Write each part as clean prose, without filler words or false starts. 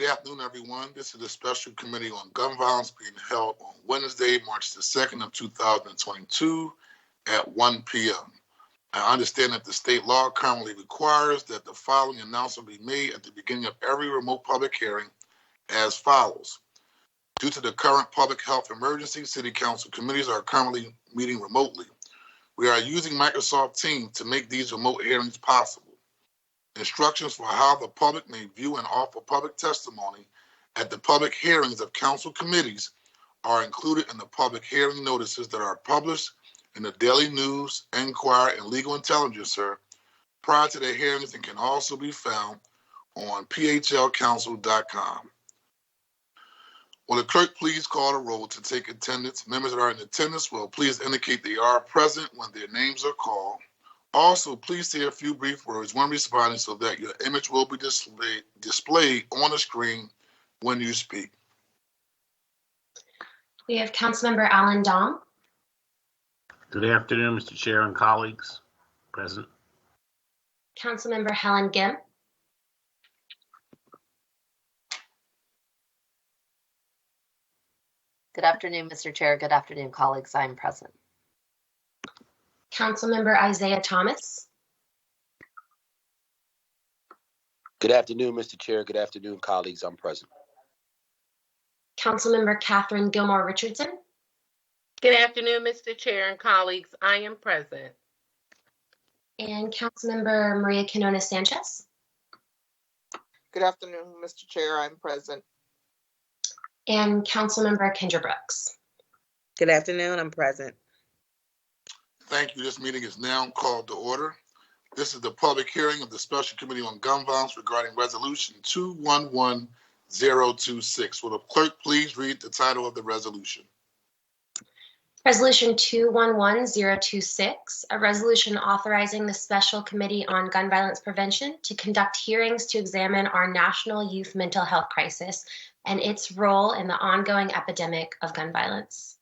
Good afternoon, everyone. This is the Special Committee on Gun Violence being held on Wednesday, March the 2nd of 2022 at 1 p.m. I understand that the state law currently requires that the following announcement be made at the beginning of every remote public hearing as follows. Due to the current public health emergency, City Council committees are currently meeting remotely. We are using Microsoft Teams to make these remote hearings possible. Instructions for how the public may view and offer public testimony at the public hearings of council committees are included in the public hearing notices that are published in the Daily News, Enquirer, and Legal Intelligencer prior to the hearings and can also be found on phlcouncil.com. Will the clerk please call the roll to take attendance? Members that are in attendance will please indicate they are present when their names are called. Also, please say a few brief words when responding so that your image will be displayed on the screen when you speak. We have Councilmember Alan Dom. Good afternoon, Mr. Chair and colleagues. Present. Councilmember Helen Gim. Good afternoon, Mr. Chair. Good afternoon, colleagues. I am present. Councilmember Isaiah Thomas. Good afternoon, Mr. Chair. Good afternoon, colleagues. I'm present. Councilmember Catherine Gilmore Richardson. Good afternoon, Mr. Chair and colleagues. I am present. And Councilmember Maria Quinones Sanchez. Good afternoon, Mr. Chair. I'm present. And Councilmember Kendra Brooks. Good afternoon. I'm present. Thank you. This meeting is now called to order. This is the public hearing of the Special Committee on Gun Violence regarding Resolution 211026. Will the clerk please read the title of the resolution? Resolution 211026, a resolution authorizing the Special Committee on Gun Violence Prevention to conduct hearings to examine our national youth mental health crisis and its role in the ongoing epidemic of gun violence.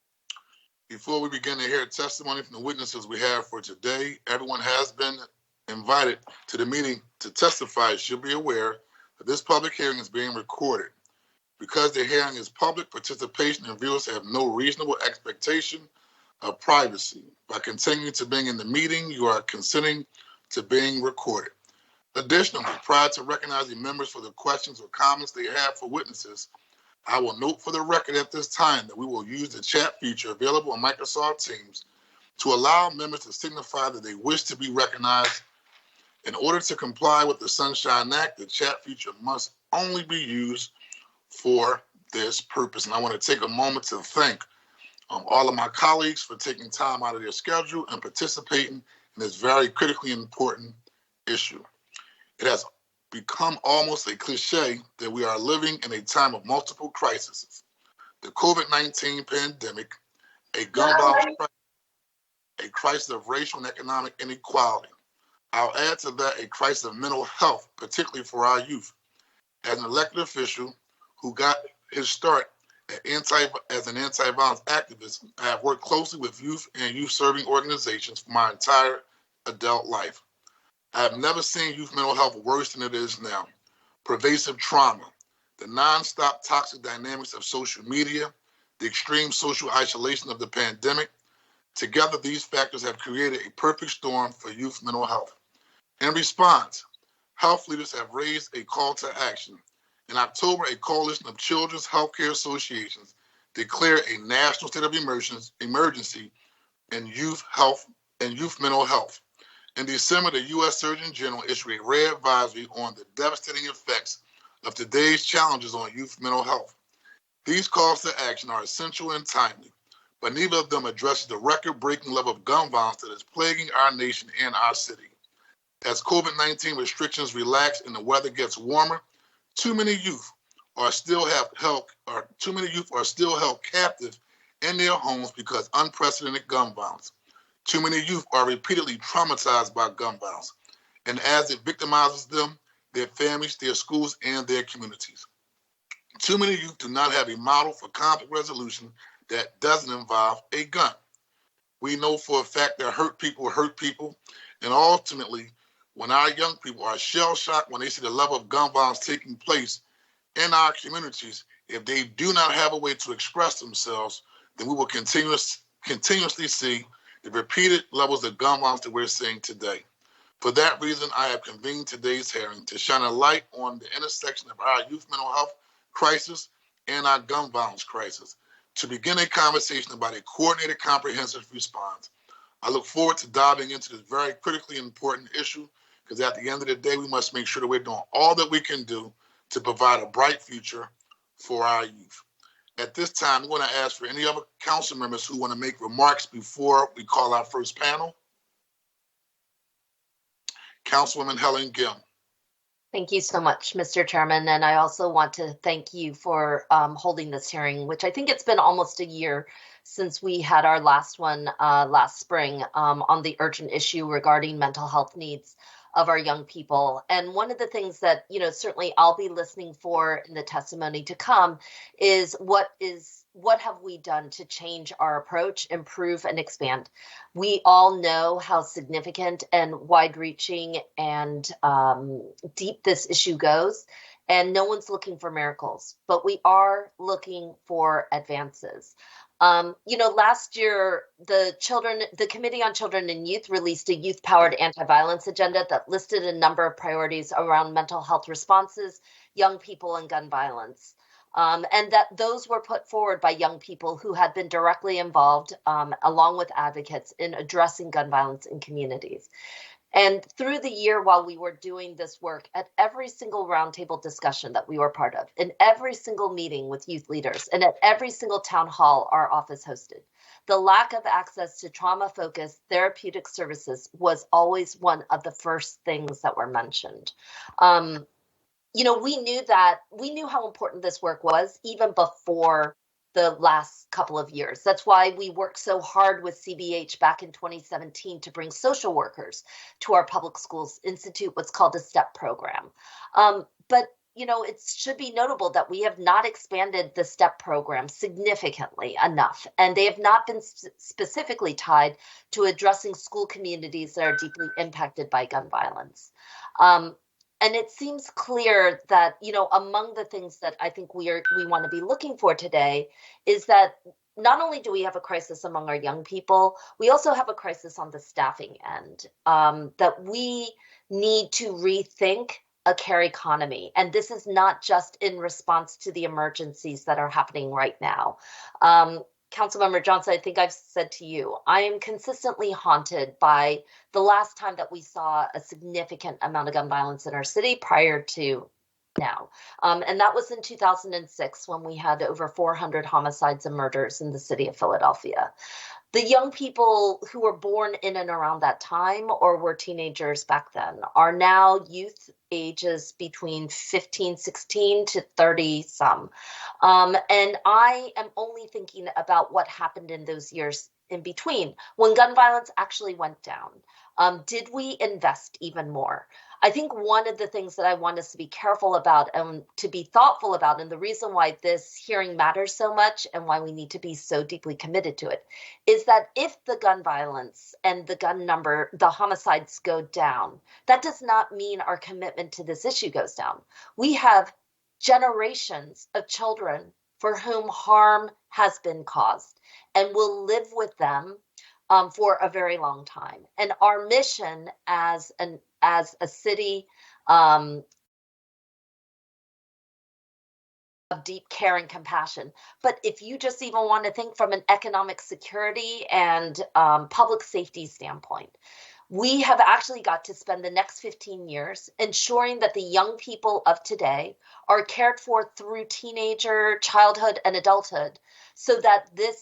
Before we begin to hear testimony from the witnesses we have for today, everyone has been invited to the meeting to testify. Should be aware that this public hearing is being recorded. Because the hearing is public, participation and viewers have no reasonable expectation of privacy. By continuing to being in the meeting, you are consenting to being recorded. Additionally, prior to recognizing members for the questions or comments they have for witnesses, I will note for the record at this time that we will use the chat feature available on Microsoft Teams to allow members to signify that they wish to be recognized. In order to comply with the Sunshine Act, the chat feature must only be used for this purpose. And I want to take a moment to thank all of my colleagues for taking time out of their schedule and participating in this very critically important issue. It has become almost a cliche that we are living in a time of multiple crises. The COVID-19 pandemic, a gun violence crisis, a crisis of racial and economic inequality. I'll add to that a crisis of mental health, particularly for our youth. As an elected official who got his start as an anti-violence activist, I have worked closely with youth and youth-serving organizations for my entire adult life. I have never seen youth mental health worse than it is now. Pervasive trauma, the nonstop toxic dynamics of social media, the extreme social isolation of the pandemic. Together, these factors have created a perfect storm for youth mental health. In response, health leaders have raised a call to action. In October, a coalition of children's healthcare associations declared a national state of emergency in youth health and youth mental health. In December, the U.S. Surgeon General issued a rare advisory on the devastating effects of today's challenges on youth mental health. These calls to action are essential and timely, but neither of them addresses the record-breaking level of gun violence that is plaguing our nation and our city. As COVID-19 restrictions relax and the weather gets warmer, too many youth are still held captive in their homes because of unprecedented gun violence. Too many youth are repeatedly traumatized by gun violence, and as it victimizes them, their families, their schools, and their communities. Too many youth do not have a model for conflict resolution that doesn't involve a gun. We know for a fact that hurt people, and ultimately, when our young people are shell-shocked when they see the level of gun violence taking place in our communities, if they do not have a way to express themselves, then we will continuously see the repeated levels of gun violence that we're seeing today. For that reason, I have convened today's hearing to shine a light on the intersection of our youth mental health crisis and our gun violence crisis, to begin a conversation about a coordinated, comprehensive response. I look forward to diving into this very critically important issue, because at the end of the day, we must make sure that we're doing all that we can do to provide a bright future for our youth. At this time, I'm going to ask for any other council members who want to make remarks before we call our first panel. Councilwoman Helen Gill. Thank you so much, Mr. Chairman. And I also want to thank you for holding this hearing, which I think it's been almost a year since we had our last one last spring on the urgent issue regarding mental health needs of our young people. And one of the things that, certainly I'll be listening for in the testimony to come is what have we done to change our approach, improve, and expand? We all know how significant and wide-reaching and deep this issue goes, and no one's looking for miracles, but we are looking for advances. Last year, the Committee on Children and Youth released a youth-powered anti-violence agenda that listed a number of priorities around mental health responses, young people, and gun violence. And that those were put forward by young people who had been directly involved, along with advocates, in addressing gun violence in communities. And through the year, while we were doing this work, at every single roundtable discussion that we were part of, in every single meeting with youth leaders, and at every single town hall our office hosted, the lack of access to trauma-focused therapeutic services was always one of the first things that were mentioned. We knew how important this work was even before the last couple of years. That's why we worked so hard with CBH back in 2017 to bring social workers to our public schools, institute what's called a STEP program. But it should be notable that we have not expanded the STEP program significantly enough, and they have not been specifically tied to addressing school communities that are deeply impacted by gun violence. And it seems clear that, among the things that I think we want to be looking for today is that not only do we have a crisis among our young people, we also have a crisis on the staffing end, that we need to rethink a care economy. And this is not just in response to the emergencies that are happening right now. Councilmember Johnson, I think I've said to you, I am consistently haunted by the last time that we saw a significant amount of gun violence in our city prior to now. And that was in 2006 when we had over 400 homicides and murders in the city of Philadelphia. The young people who were born in and around that time or were teenagers back then are now youth ages between 15, 16 to 30 some. And I am only thinking about what happened in those years in between when gun violence actually went down. Did we invest even more? I think one of the things that I want us to be careful about and to be thoughtful about, and the reason why this hearing matters so much and why we need to be so deeply committed to it, is that if the gun violence and the gun number, the homicides go down, that does not mean our commitment to this issue goes down. We have generations of children for whom harm has been caused and will live with them for a very long time. And our mission as a city of deep care and compassion. But if you just even want to think from an economic security and public safety standpoint, we have actually got to spend the next 15 years ensuring that the young people of today are cared for through teenager, childhood, and adulthood, so that the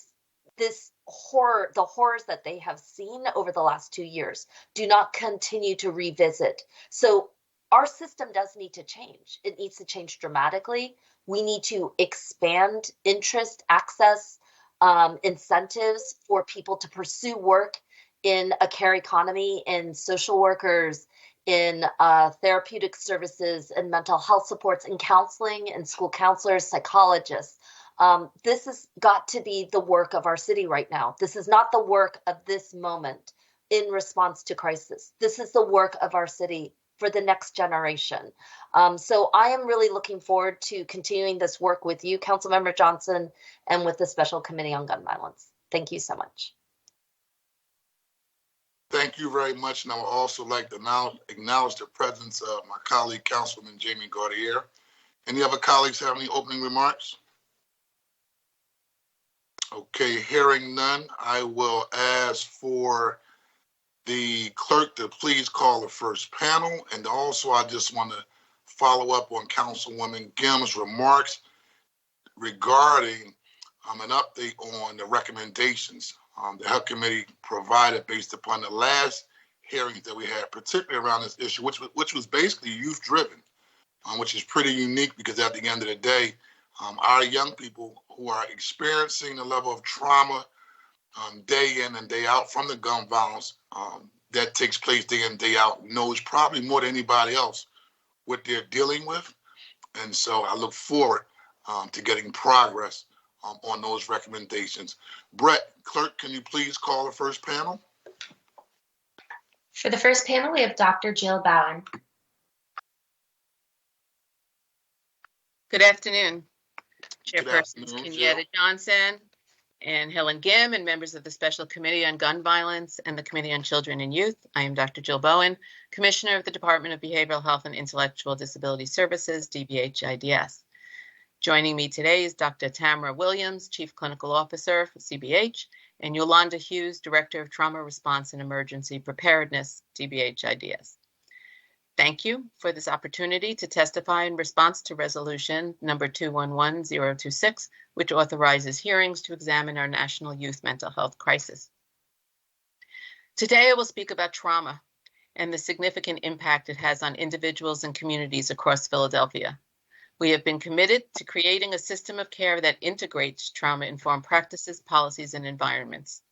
horrors that they have seen over the last 2 years do not continue to revisit. So our system does need to change. It needs to change dramatically. We need to expand interest, access, incentives for people to pursue work in a care economy, in social workers, in therapeutic services, and mental health supports, in counseling, and school counselors, psychologists. This has got to be the work of our city right now. This is not the work of this moment in response to crisis. This is the work of our city for the next generation. So I am really looking forward to continuing this work with you, Councilmember Johnson, and with the Special Committee on Gun Violence. Thank you so much. Thank you very much. And I would also like to now acknowledge the presence of my colleague, Councilwoman Jamie Gaudier. Any other colleagues have any opening remarks? Okay, hearing none, I will ask for the clerk to please call the first panel. And also, I just want to follow up on Councilwoman Gimm's remarks regarding an update on the recommendations the Health Committee provided based upon the last hearings that we had, particularly around this issue, which was basically youth-driven, which is pretty unique because at the end of the day, our young people who are experiencing the level of trauma day in and day out from the gun violence that takes place day in, day out, knows probably more than anybody else what they're dealing with. And so I look forward to getting progress on those recommendations. Brett, clerk, can you please call the first panel? For the first panel, we have Dr. Jill Bowen. Good afternoon, Good Chairpersons afternoon, Kenyatta Jill. Johnson and Helen Gimm, and members of the Special Committee on Gun Violence and the Committee on Children and Youth. I am Dr. Jill Bowen, Commissioner of the Department of Behavioral Health and Intellectual Disability Services, DBH-IDS. Joining me today is Dr. Tamara Williams, Chief Clinical Officer for CBH, and Yolanda Hughes, Director of Trauma Response and Emergency Preparedness, DBH-IDS. Thank you for this opportunity to testify in response to Resolution number 211026, which authorizes hearings to examine our national youth mental health crisis. Today, I will speak about trauma and the significant impact it has on individuals and communities across Philadelphia. We have been committed to creating a system of care that integrates trauma-informed practices, policies, and environments.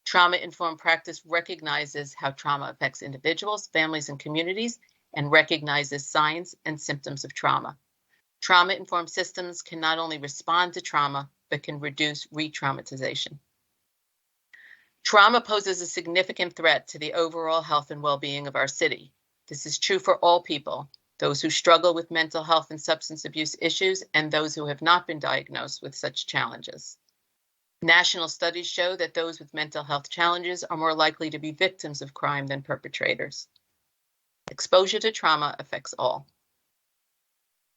Trauma-informed practice recognizes how trauma affects individuals, families, and communities, and recognizes signs and symptoms of trauma. Trauma-informed systems can not only respond to trauma, but can reduce re-traumatization. Trauma poses a significant threat to the overall health and well-being of our city. This is true for all people, those who struggle with mental health and substance abuse issues, and those who have not been diagnosed with such challenges. National studies show that those with mental health challenges are more likely to be victims of crime than perpetrators. Exposure to trauma affects all.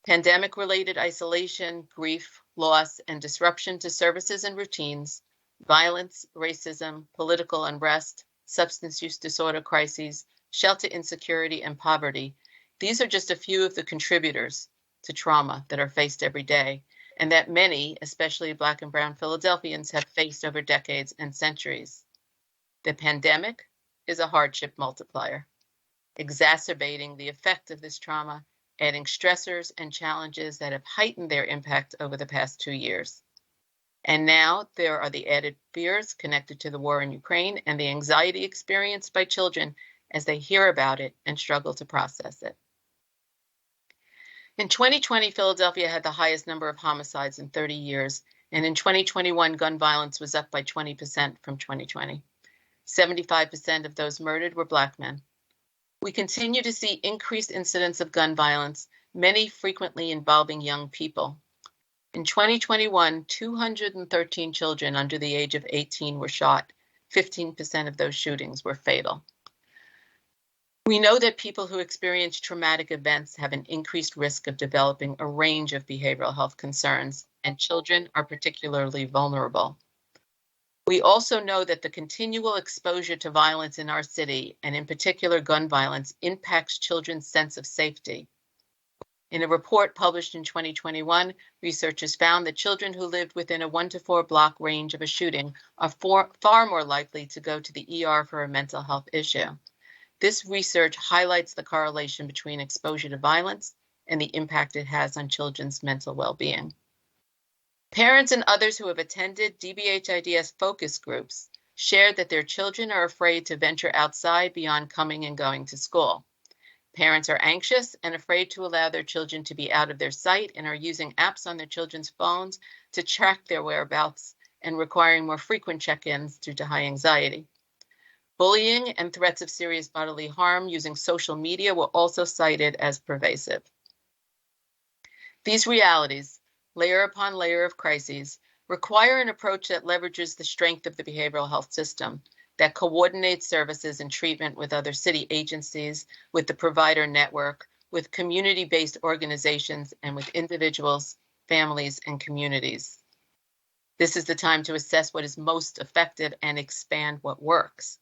Pandemic-related isolation, grief, loss, and disruption to services and routines, violence, racism, political unrest, substance use disorder crises, shelter insecurity, and poverty. These are just a few of the contributors to trauma that are faced every day, and that many, especially Black and Brown Philadelphians, have faced over decades and centuries. The pandemic is a hardship multiplier, exacerbating the effect of this trauma, adding stressors and challenges that have heightened their impact over the past 2 years. And now there are the added fears connected to the war in Ukraine and the anxiety experienced by children as they hear about it and struggle to process it. In 2020, Philadelphia had the highest number of homicides in 30 years, and in 2021, gun violence was up by 20% from 2020. 75% of those murdered were Black men. We continue to see increased incidents of gun violence, many frequently involving young people. In 2021, 213 children under the age of 18 were shot. 15% of those shootings were fatal. We know that people who experience traumatic events have an increased risk of developing a range of behavioral health concerns, and children are particularly vulnerable. We also know that the continual exposure to violence in our city, and in particular gun violence, impacts children's sense of safety. In a report published in 2021, researchers found that children who lived within a 1 to 4 block range of a shooting are far more likely to go to the ER for a mental health issue. This research highlights the correlation between exposure to violence and the impact it has on children's mental well-being. Parents and others who have attended DBH-IDS focus groups shared that their children are afraid to venture outside beyond coming and going to school. Parents are anxious and afraid to allow their children to be out of their sight and are using apps on their children's phones to track their whereabouts and requiring more frequent check-ins due to high anxiety. Bullying and threats of serious bodily harm using social media were also cited as pervasive. These realities, layer upon layer of crises, require an approach that leverages the strength of the behavioral health system, that coordinates services and treatment with other city agencies, with the provider network, with community-based organizations, and with individuals, families, and communities. This is the time to assess what is most effective and expand what works,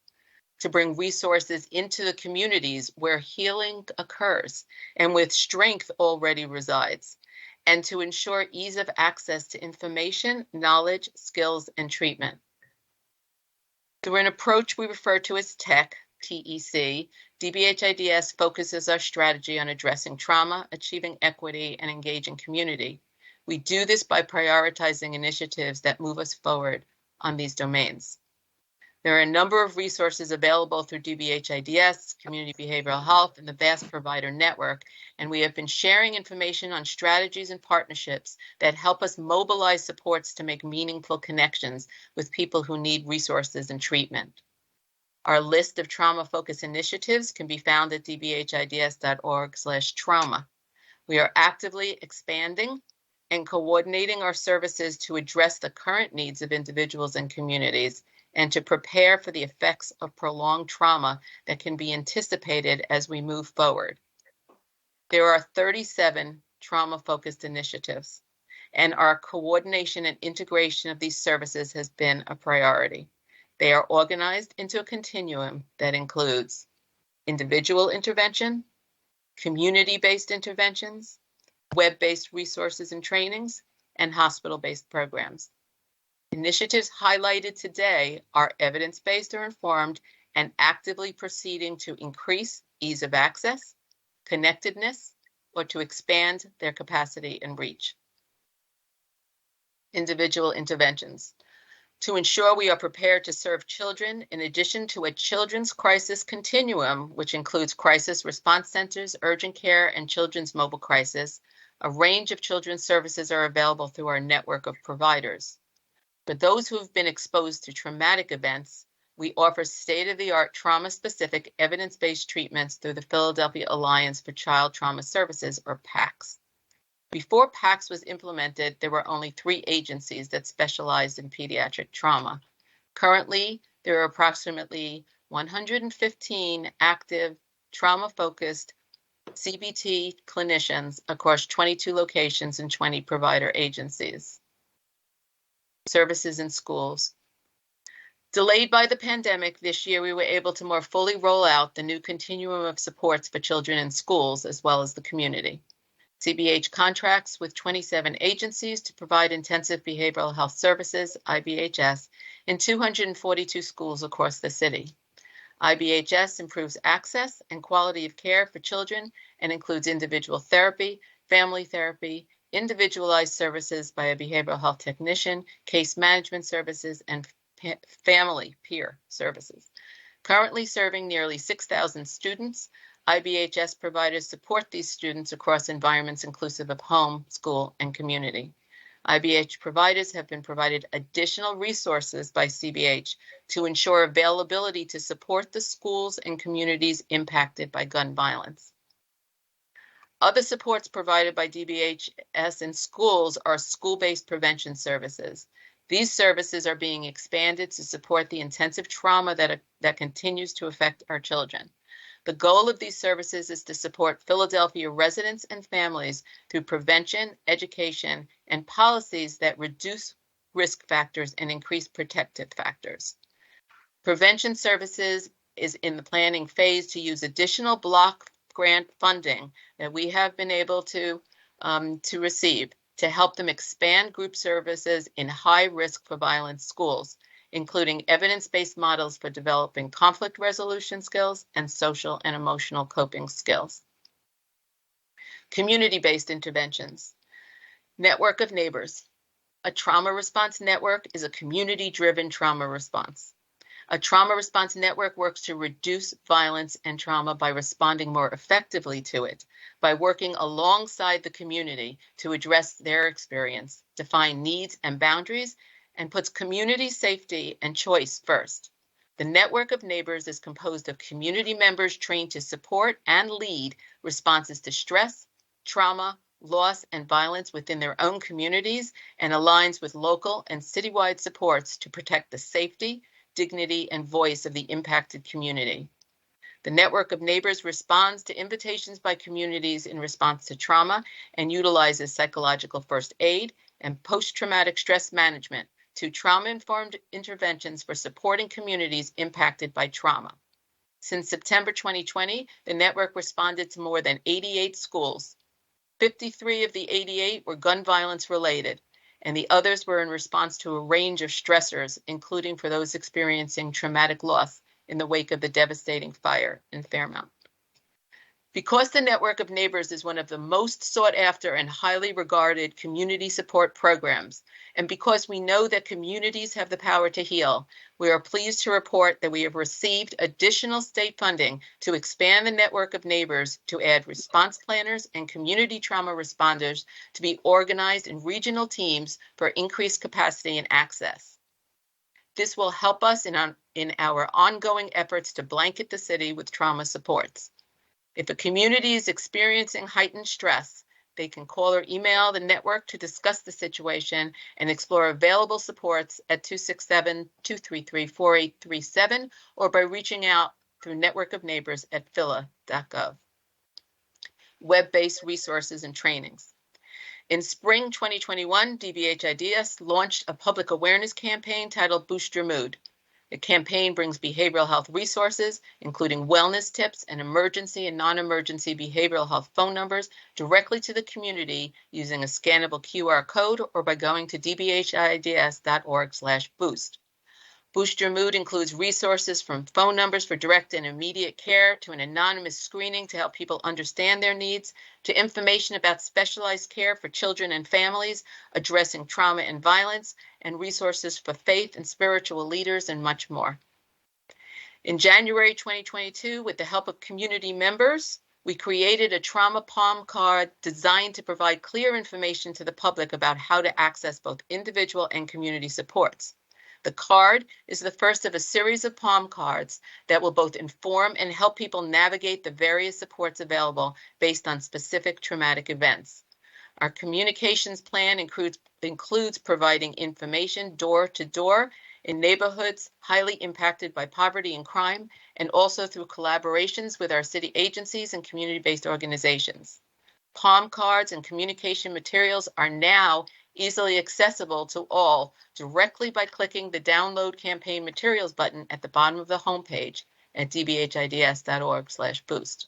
to bring resources into the communities where healing occurs and with strength already resides, and to ensure ease of access to information, knowledge, skills, and treatment. Through an approach we refer to as TEC, TEC, DBHIDS focuses our strategy on addressing trauma, achieving equity, and engaging community. We do this by prioritizing initiatives that move us forward on these domains. There are a number of resources available through DBHIDS, Community Behavioral Health, and the vast provider network, and we have been sharing information on strategies and partnerships that help us mobilize supports to make meaningful connections with people who need resources and treatment. Our list of trauma-focused initiatives can be found at dbhids.org/trauma. We are actively expanding and coordinating our services to address the current needs of individuals and communities, and to prepare for the effects of prolonged trauma that can be anticipated as we move forward. There are 37 trauma-focused initiatives, and our coordination and integration of these services has been a priority. They are organized into a continuum that includes individual intervention, community-based interventions, web-based resources and trainings, and hospital-based programs. Initiatives highlighted today are evidence-based or informed and actively proceeding to increase ease of access, connectedness, or to expand their capacity and reach. Individual interventions. To ensure we are prepared to serve children, in addition to a children's crisis continuum, which includes crisis response centers, urgent care, and children's mobile crisis, a range of children's services are available through our network of providers. For those who have been exposed to traumatic events, we offer state-of-the-art trauma-specific evidence-based treatments through the Philadelphia Alliance for Child Trauma Services, or PACS. Before PACS was implemented, there were only 3 agencies that specialized in pediatric trauma. Currently, there are approximately 115 active trauma-focused CBT clinicians across 22 locations and 20 provider agencies. Services in schools. Delayed by the pandemic, this year we were able to more fully roll out the new continuum of supports for children in schools as well as the community. CBH contracts with 27 agencies to provide intensive behavioral health services, IBHS, in 242 schools across the city. IBHS improves access and quality of care for children and includes individual therapy, family therapy, individualized services by a behavioral health technician, case management services, and family peer services. Currently serving nearly 6,000 students, IBHS providers support these students across environments inclusive of home, school, and community. IBH providers have been provided additional resources by CBH to ensure availability to support the schools and communities impacted by gun violence. Other supports provided by DBHS in schools are school-based prevention services. These services are being expanded to support the intensive trauma that continues to affect our children. The goal of these services is to support Philadelphia residents and families through prevention, education, and policies that reduce risk factors and increase protective factors. Prevention services is in the planning phase to use additional block grant funding that we have been able to receive to help them expand group services in high risk for violence schools, including evidence-based models for developing conflict resolution skills and social and emotional coping skills. Community-based interventions. Network of neighbors. A trauma response network is a community-driven trauma response. A trauma response network works to reduce violence and trauma by responding more effectively to it, by working alongside the community to address their experience, define needs and boundaries, and puts community safety and choice first. The network of neighbors is composed of community members trained to support and lead responses to stress, trauma, loss, and violence within their own communities, and aligns with local and citywide supports to protect the safety, dignity, and voice of the impacted community. The network of neighbors responds to invitations by communities in response to trauma and utilizes psychological first aid and post-traumatic stress management to trauma-informed interventions for supporting communities impacted by trauma. Since September 2020, the network responded to more than 88 schools. 53 of the 88 were gun violence related, and the others were in response to a range of stressors, including for those experiencing traumatic loss in the wake of the devastating fire in Fairmount. Because the network of neighbors is one of the most sought after and highly regarded community support programs, and because we know that communities have the power to heal, we are pleased to report that we have received additional state funding to expand the network of neighbors to add response planners and community trauma responders to be organized in regional teams for increased capacity and access. This will help us in our ongoing efforts to blanket the city with trauma supports. If a community is experiencing heightened stress, they can call or email the network to discuss the situation and explore available supports at 267-233-4837 or by reaching out through Network of Neighbors at phila.gov. Web-based resources and trainings. In spring 2021, DBH-IDS launched a public awareness campaign titled Boost Your Mood. The campaign brings behavioral health resources, including wellness tips and emergency and non-emergency behavioral health phone numbers, directly to the community using a scannable QR code or by going to dbhids.org/boost. Boost Your Mood includes resources from phone numbers for direct and immediate care to an anonymous screening to help people understand their needs, to information about specialized care for children and families, addressing trauma and violence, and resources for faith and spiritual leaders, and much more. In January 2022, with the help of community members, we created a trauma palm card designed to provide clear information to the public about how to access both individual and community supports. The card is the first of a series of palm cards that will both inform and help people navigate the various supports available based on specific traumatic events. Our communications plan includes providing information door to door in neighborhoods highly impacted by poverty and crime, and also through collaborations with our city agencies and community-based organizations. Palm cards and communication materials are now easily accessible to all directly by clicking the Download Campaign Materials button at the bottom of the homepage at dbhids.org/boost.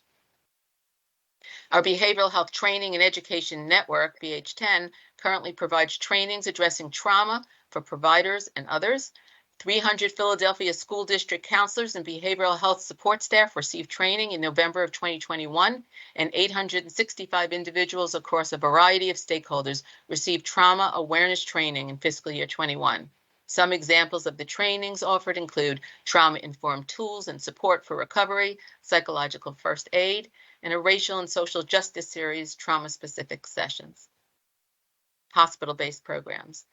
Our Behavioral Health Training and Education Network, BH10, currently provides trainings addressing trauma for providers and others. 300 Philadelphia School District counselors and behavioral health support staff received training in November of 2021, and 865 individuals across a variety of stakeholders received trauma awareness training in fiscal year 21. Some examples of the trainings offered include trauma-informed tools and support for recovery, psychological first aid, and a racial and social justice series, trauma-specific sessions. Hospital-based programs.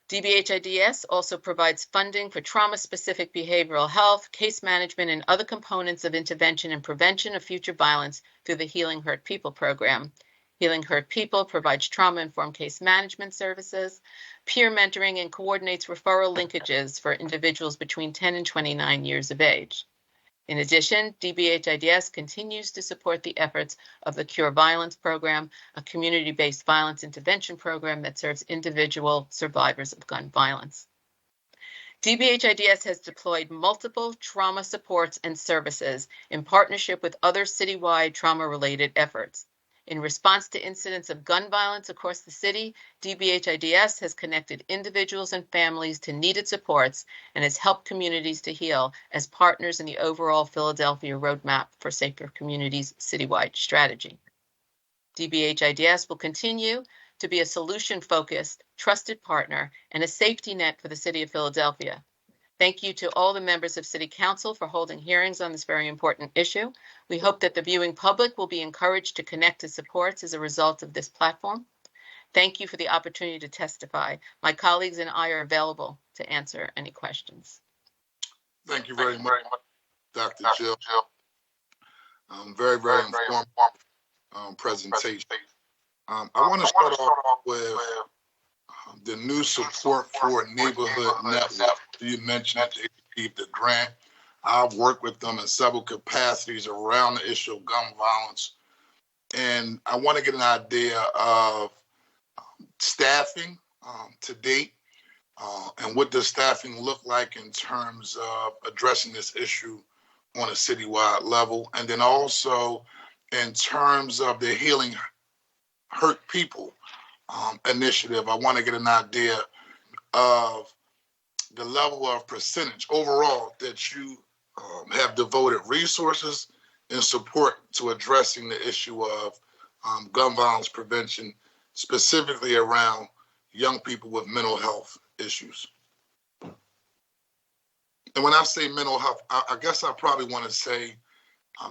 DBH-IDS also provides funding for trauma-specific behavioral health, case management, and other components of intervention and prevention of future violence through the Healing Hurt People program. Healing Hurt People provides trauma-informed case management services, peer mentoring, and coordinates referral linkages for individuals between 10 and 29 years of age. In addition, DBH-IDS continues to support the efforts of the Cure Violence Program, a community-based violence intervention program that serves individual survivors of gun violence. DBH-IDS has deployed multiple trauma supports and services in partnership with other citywide trauma-related efforts. In response to incidents of gun violence across the city, DBH-IDS has connected individuals and families to needed supports and has helped communities to heal as partners in the overall Philadelphia Roadmap for Safer Communities citywide strategy. DBH-IDS will continue to be a solution-focused, trusted partner and a safety net for the city of Philadelphia. Thank you to all the members of City Council for holding hearings on this very important issue. We hope that the viewing public will be encouraged to connect to supports as a result of this platform. Thank you for the opportunity to testify. My colleagues and I are available to answer any questions. Thank you very much, Dr. Jill. Very, very informative presentation. I want to start off with the new support for neighborhood network. You mentioned that they received the grant. I've worked with them in several capacities around the issue of gun violence. And I want to get an idea of staffing to date, and what does staffing look like in terms of addressing this issue on a citywide level, and then also in terms of the Healing Hurt People initiative. I want to get an idea of the level of percentage overall that you have devoted resources and support to addressing the issue of gun violence prevention, specifically around young people with mental health issues. And when I say mental health, I guess I probably want to say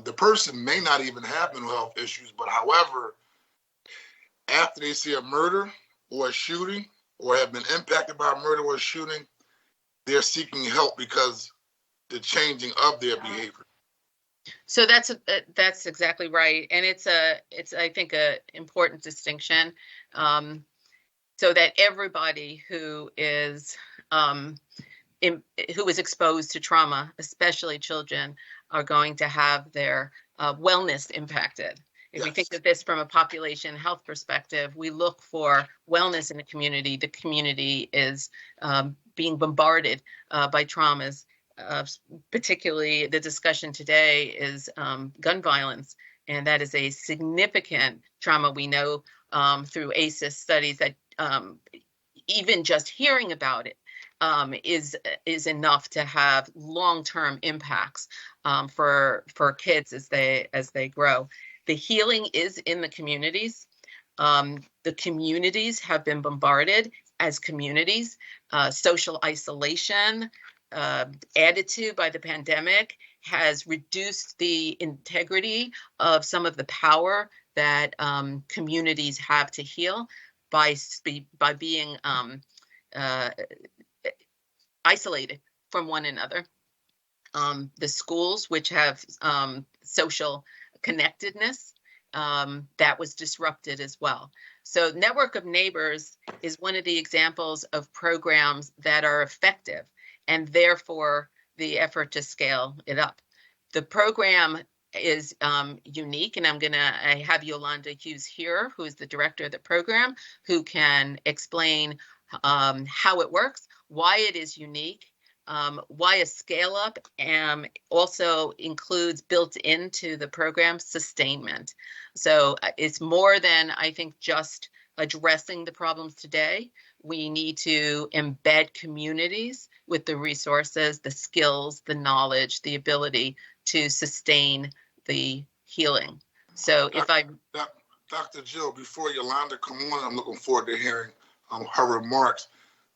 the person may not even have mental health issues, but however, after they see a murder or a shooting or have been impacted by a murder or a shooting, they're seeking help because the changing of their behavior. So that's exactly right, and it's I think a important distinction, so that everybody who is exposed to trauma, especially children, are going to have their wellness impacted. If we think of this from a population health perspective, we look for wellness in the community. The community is being bombarded by traumas. Particularly, the discussion today is gun violence, and that is a significant trauma. We know through ACEs studies that even just hearing about it is enough to have long-term impacts for kids as they grow. The healing is in the communities. The communities have been bombarded as communities. Social isolation added to by the pandemic has reduced the integrity of some of the power that communities have to heal by being isolated from one another. The schools, which have social connectedness, that was disrupted as well. So Network of Neighbors is one of the examples of programs that are effective, and therefore the effort to scale it up. The program is unique, and I have Yolanda Hughes here, who is the director of the program, who can explain how it works, why it is unique, why a scale up also includes built into the program sustainment. So it's more than, I think, just addressing the problems today. We need to embed communities with the resources, the skills, the knowledge, the ability to sustain the healing. So Dr. Jill, before Yolanda come on, I'm looking forward to hearing her remarks.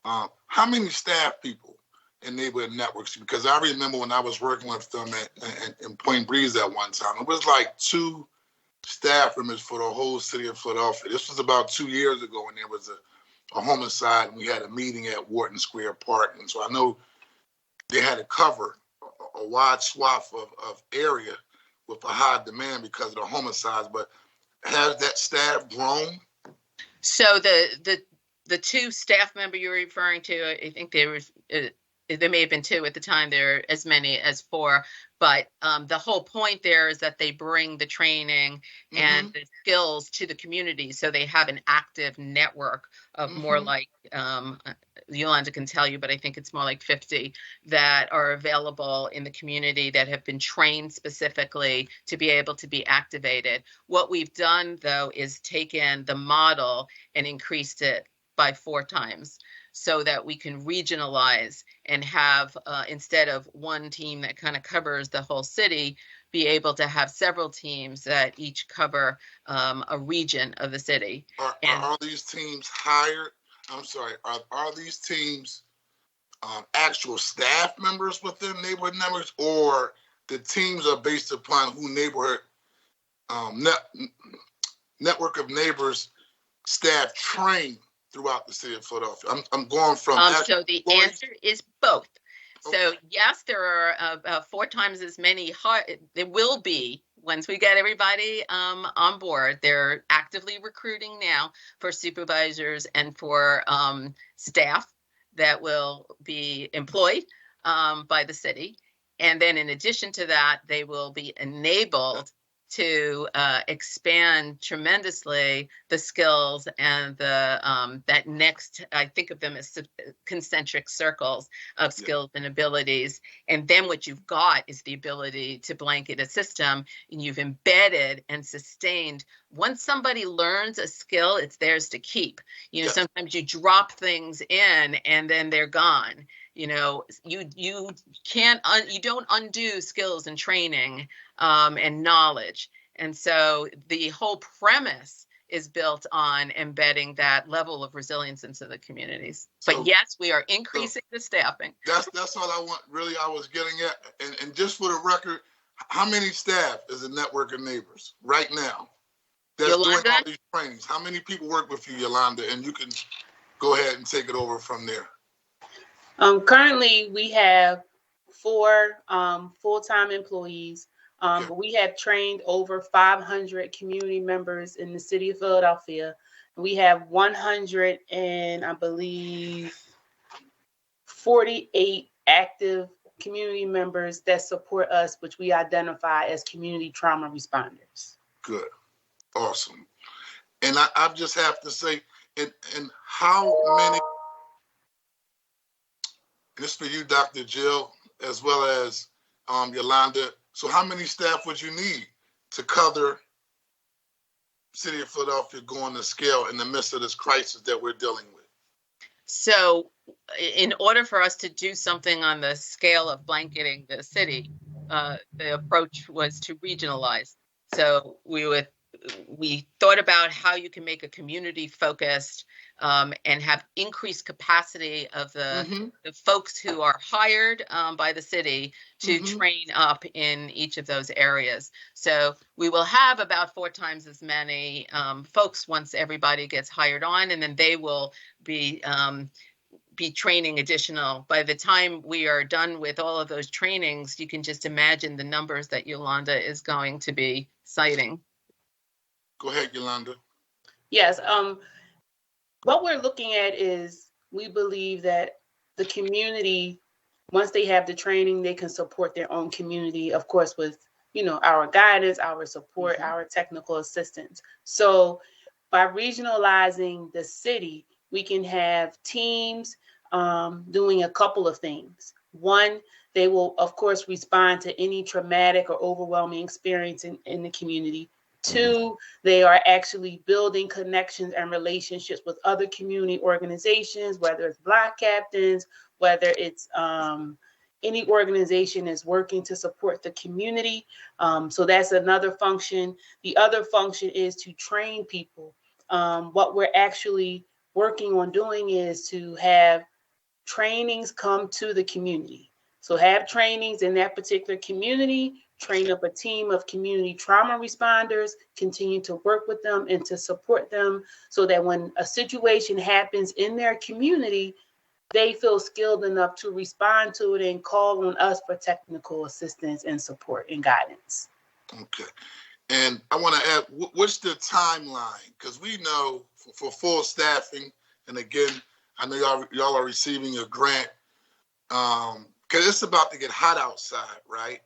How many staff people in neighborhood networks? Because I remember when I was working with them in Point Breeze at one time, it was like 2 staff members for the whole city of Philadelphia. This was about 2 years ago when there was a homicide, and we had a meeting at Wharton Square Park. And so I know they had to cover a wide swath of area with a high demand because of the homicides. But has that staff grown? So the 2 staff member you're referring to, I think there may have been 2 at the time. There are as many as 4, but the whole point there is that they bring the training and the skills to the community, so they have an active network of more like, Yolanda can tell you, but I think it's more like 50 that are available in the community that have been trained specifically to be able to be activated. What we've done, though, is taken the model and increased it by 4 times, so that we can regionalize and have, instead of one team that kind of covers the whole city, be able to have several teams that each cover a region of the city. Are these teams hired? I'm sorry, are these teams actual staff members within neighborhood networks, or the teams are based upon who neighborhood Network of Neighbors staff train throughout the city of Philadelphia? I'm going from so the answer is both. So yes, there are 4 times as many. There will be, once we get everybody on board. They're actively recruiting now for supervisors and for staff that will be employed by the city. And then in addition to that, they will be enabled to expand tremendously the skills and the that next, I think of them as concentric circles of skills and abilities. And then what you've got is the ability to blanket a system, and you've embedded and sustained. Once somebody learns a skill, it's theirs to keep. Sometimes you drop things in and then they're gone. You don't undo skills and training and knowledge. And so the whole premise is built on embedding that level of resilience into the communities. But yes, we are increasing the staffing. That's all I was getting at. And just for the record, how many staff is the Network of Neighbors right now that's Yolanda? doing all these trainings? How many people work with you, Yolanda? And you can go ahead and take it over from there. Currently, we have 4 full-time employees, but we have trained over 500 community members in the city of Philadelphia. We have 100 and I believe 48 active community members that support us, which we identify as community trauma responders. Good. Awesome. And I just have to say, and how many, this is for you, Dr. Jill, as well as Yolanda. So how many staff would you need to cover City of Philadelphia going to scale in the midst of this crisis that we're dealing with? So in order for us to do something on the scale of blanketing the city, the approach was to regionalize. So we thought about how you can make a community focused and have increased capacity of the folks who are hired by the city to train up in each of those areas. So we will have about 4 times as many folks once everybody gets hired on, and then they will be training additional. By the time we are done with all of those trainings, you can just imagine the numbers that Yolanda is going to be citing. Go ahead, Yolanda. Yes. What we're looking at is we believe that the community, once they have the training, they can support their own community, of course, with, our guidance, our support, our technical assistance. So by regionalizing the city, we can have teams doing a couple of things. One, they will, of course, respond to any traumatic or overwhelming experience in the community. 2, they are actually building connections and relationships with other community organizations, whether it's Block captains, whether it's any organization is working to support the community. So that's another function. The other function is to train people. What we're actually working on doing is to have trainings come to the community. So have trainings in that particular community, train up a team of community trauma responders, continue to work with them and to support them so that when a situation happens in their community, they feel skilled enough to respond to it and call on us for technical assistance and support and guidance. Okay. And I want to add, what's the timeline? Because we know for full staffing, and again, I know y'all are receiving a grant, because it's about to get hot outside, right?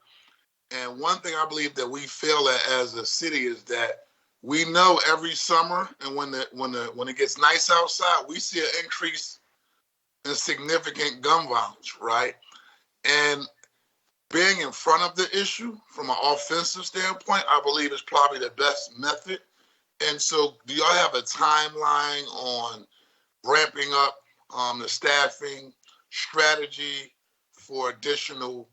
And one thing I believe that we fail at as a city is that we know every summer, and when it gets nice outside, we see an increase in significant gun violence, right? And being in front of the issue from an offensive standpoint, I believe is probably the best method. And so, do y'all have a timeline on ramping up the staffing strategy for additional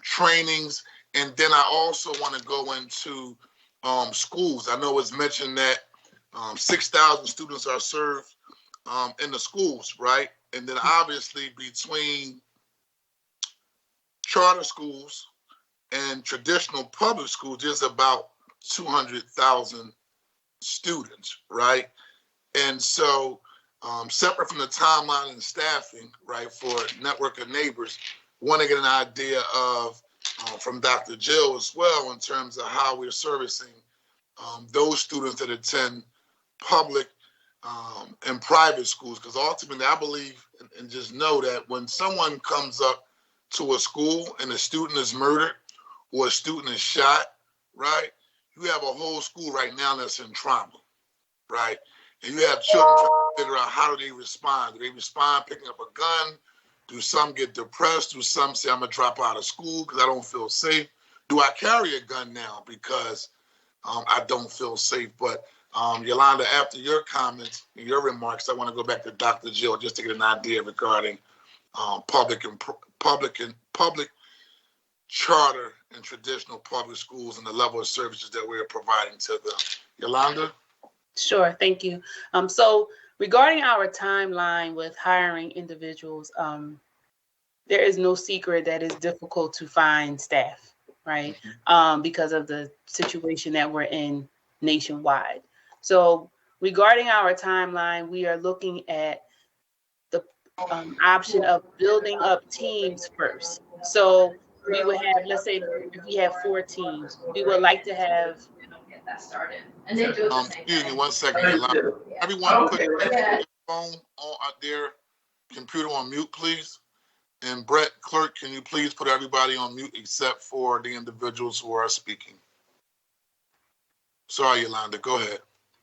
trainings? And then I also want to go into schools. I know it's mentioned that 6,000 students are served in the schools, right? And then obviously between charter schools and traditional public schools, there's about 200,000 students, right? And so Separate from the timeline and staffing, right, for Network of Neighbors, want to get an idea of, from Dr. Jill as well, in terms of how we're servicing those students that attend public and private schools. Because ultimately, I believe and just know that when someone comes up to a school and a student is murdered or a student is shot, right, you have a whole school right now that's in trauma, right? And you have children trying to figure out, how do they respond? Do they respond picking up a gun? Do some get depressed? Do some say, I'm going to drop out of school because I don't feel safe? Do I carry a gun now because I don't feel safe? But Yolanda, after your comments and your remarks, I want to go back to Dr. Jill just to get an idea regarding public charter and traditional public schools and the level of services that we're providing to them. Yolanda? Sure, thank you. So regarding our timeline with hiring individuals, there is no secret that it's difficult to find staff, right? Because of the situation that we're in nationwide. So regarding our timeline, we are looking at the option of building up teams first. So we would have, let's say if we have 4 teams, we would like to have that started. And they do it the same Excuse way. me one second, Yolanda. Everyone put their phone on their computer on mute, please. And Brett, clerk, can you please put everybody on mute except for the individuals who are speaking? Sorry, Yolanda, go ahead.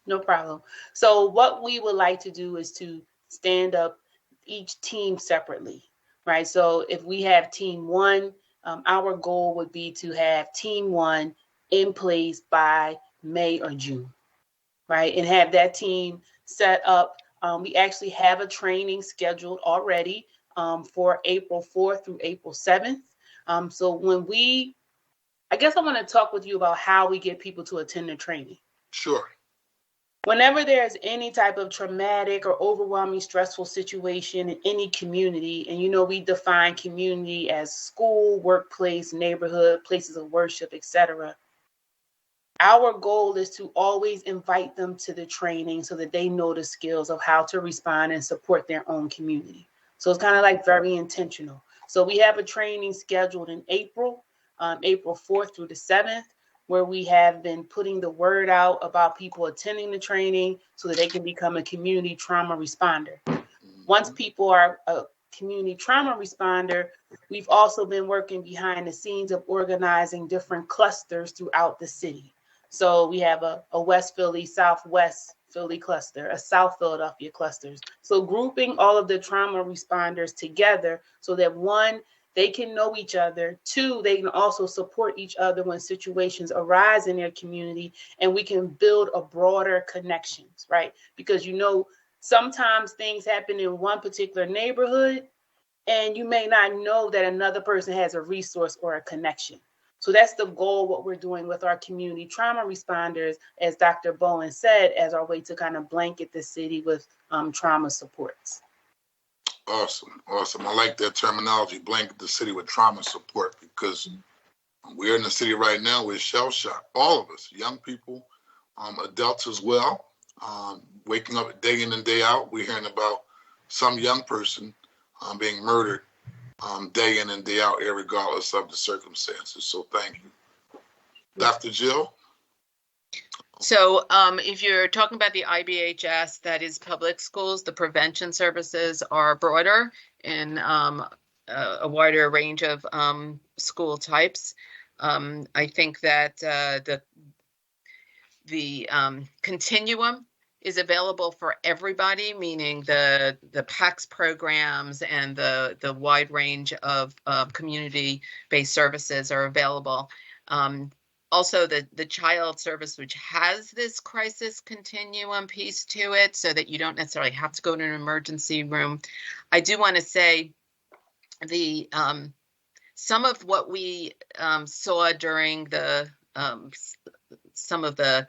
No problem. So what we would like to do is to stand up each team separately, right? So if we have team 1, our goal would be to have team 1 in place by May or June, right? And have that team set up. We actually have a training scheduled already for April 4th through April 7th. So when I guess I want to talk with you about how we get people to attend the training. Sure. Whenever there's any type of traumatic or overwhelming stressful situation in any community, and we define community as school, workplace, neighborhood, places of worship, etc. Our goal is to always invite them to the training so that they know the skills of how to respond and support their own community. So it's kind of like very intentional. So we have a training scheduled in April 4th through the 7th, where we have been putting the word out about people attending the training so that they can become a community trauma responder. Once people are a community trauma responder, we've also been working behind the scenes of organizing different clusters throughout the city. So we have a West Philly, Southwest Philly cluster, a South Philadelphia clusters. So grouping all of the trauma responders together so that 1, they can know each other. 2, they can also support each other when situations arise in their community, and we can build a broader connections, right? Because sometimes things happen in one particular neighborhood, and you may not know that another person has a resource or a connection. So that's the goal, what we're doing with our community trauma responders, as Dr. Bowen said, as our way to kind of blanket the city with trauma supports. Awesome. I like that terminology, blanket the city with trauma support, because we're in the city right now with shell shock. All of us, young people, adults as well, waking up day in and day out. We're hearing about some young person being murdered day in and day out, regardless of the circumstances. So thank you. Dr. Jill? So if you're talking about the IBHS, that is public schools, the prevention services are broader in a wider range of school types. I think that the continuum is available for everybody, meaning the PACS programs and the wide range of community-based services are available. Also, the child service, which has this crisis continuum piece to it, so that you don't necessarily have to go to an emergency room. I do want to say some of what we saw during some of the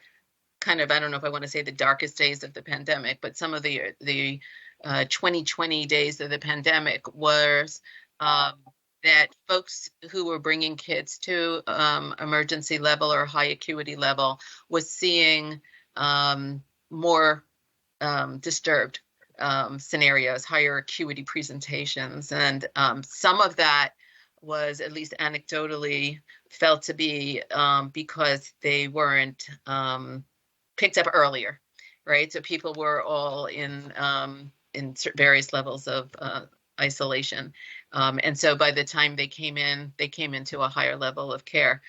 kind of, I don't know if I want to say the darkest days of the pandemic, but some of the 2020 days of the pandemic was that folks who were bringing kids to emergency level or high acuity level was seeing more disturbed scenarios, higher acuity presentations. And some of that was, at least anecdotally, felt to be because they weren't picked up earlier, right? So people were all in various levels of isolation. And so by the time they came into a higher level of care.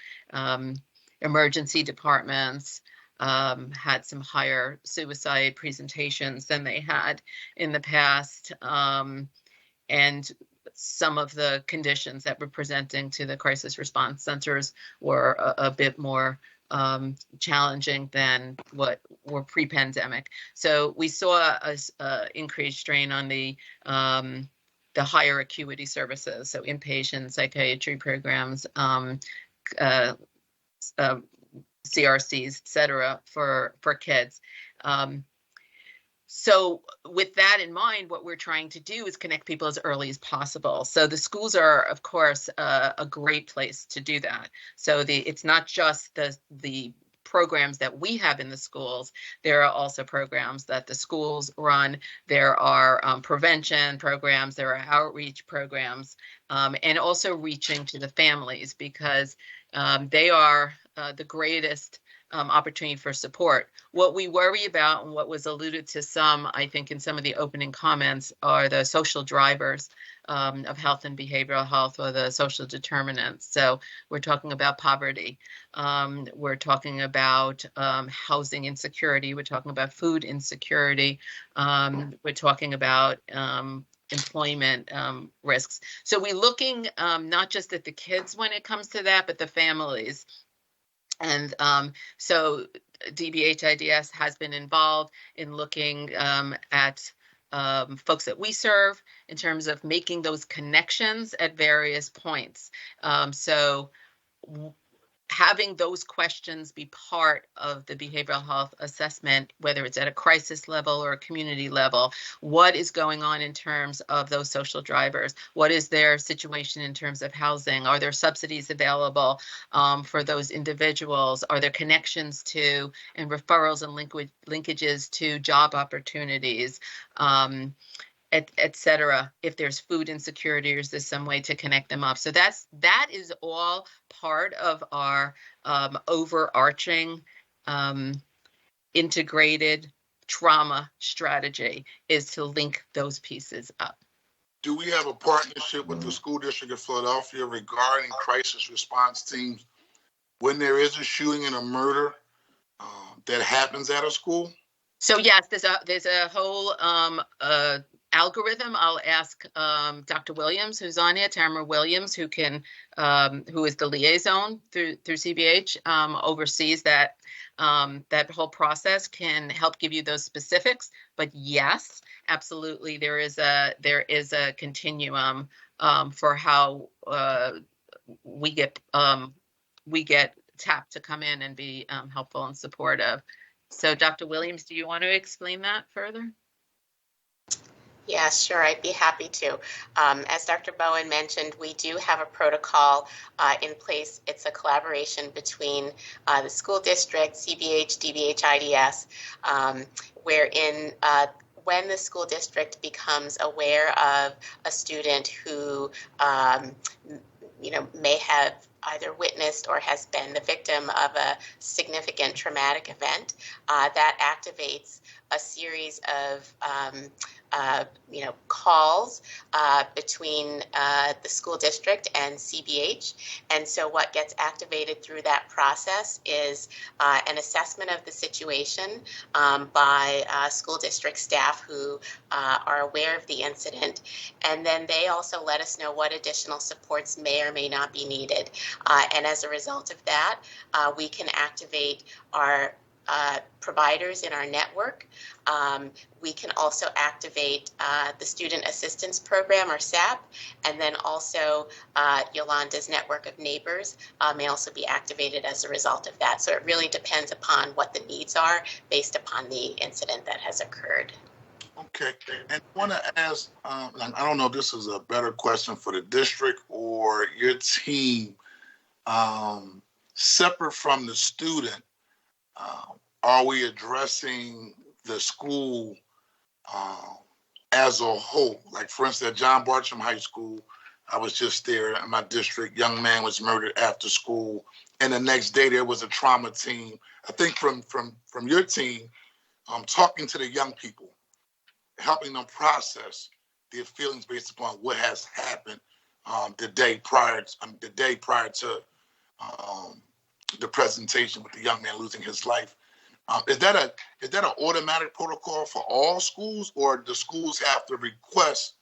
Emergency departments had some higher suicide presentations than they had in the past. And some of the conditions that were presenting to the crisis response centers were a bit more challenging than what were pre-pandemic. So we saw a increased strain on the higher acuity services, so inpatient psychiatry programs, CRCs, et cetera, for kids. So with that in mind, what we're trying to do is connect people as early as possible. So the schools are, of course, a great place to do that. So it's not just the programs that we have in the schools. There are also programs that the schools run. There are prevention programs. There are outreach programs, and also reaching to the families, because they are the greatest opportunity for support. What we worry about, and what was alluded to some, I think, in some of the opening comments, are the social drivers of health and behavioral health, or the social determinants. So we're talking about poverty. We're talking about housing insecurity. We're talking about food insecurity. We're talking about employment risks. So we're looking not just at the kids when it comes to that, but the families. And so DBH IDS has been involved in looking at folks that we serve in terms of making those connections at various points. So having those questions be part of the behavioral health assessment, whether it's at a crisis level or a community level. What is going on in terms of those social drivers? What is their situation in terms of housing? Are there subsidies available for those individuals? Are there connections to and referrals and linkages to job opportunities? Et cetera. If there's food insecurity, or is there some way to connect them up? So that is all part of our overarching integrated trauma strategy, is to link those pieces up. Do we have a partnership with the school district of Philadelphia regarding crisis response teams when there is a shooting and a murder that happens at a school? So yes, there's a whole algorithm. I'll ask Dr. Williams, who's on here, Tamara Williams, who is the liaison through CBH, oversees that whole process, can help give you those specifics. But yes, absolutely, there is a continuum for how we get tapped to come in and be helpful and supportive. So Dr. Williams, do you want to explain that further? Yeah, sure, I'd be happy to. As Dr. Bowen mentioned, we do have a protocol in place. It's a collaboration between the school district, CBH, DBH, IDS, wherein when the school district becomes aware of a student who may have either witnessed or has been the victim of a significant traumatic event, that activates a series of calls between the school district and CBH. And so what gets activated through that process is an assessment of the situation by school district staff who are aware of the incident. And then they also let us know what additional supports may or may not be needed. And as a result of that, we can activate our providers in our network. We can also activate the Student Assistance Program, or SAP, and then also Yolanda's network of neighbors may also be activated as a result of that. So it really depends upon what the needs are based upon the incident that has occurred. Okay, and I want to ask, I don't know if this is a better question for the district or your team, separate from the student, are we addressing the school as a whole. Like, for instance, at John Bartram High School, I was just there in my district. Young man was murdered after school, and the next day there was a trauma team. I think from your team, talking to the young people, helping them process their feelings based upon what has happened the day prior to the presentation with the young man losing his life. Is that an automatic protocol for all schools, or do schools have to request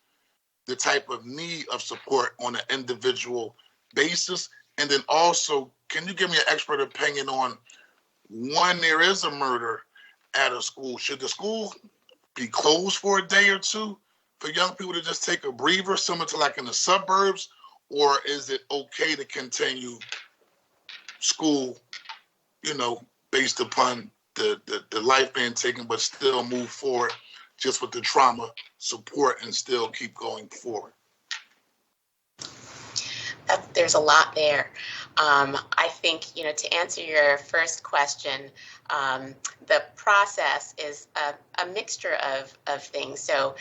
the type of need of support on an individual basis? And then also, can you give me an expert opinion on when there is a murder at a school? Should the school be closed for a day or two for young people to just take a breather, similar to like in the suburbs, or is it okay to continue school, based upon the life being taken, but still move forward just with the trauma support and still keep going forward? There's a lot there. I think, to answer your first question, the process is a mixture of things. So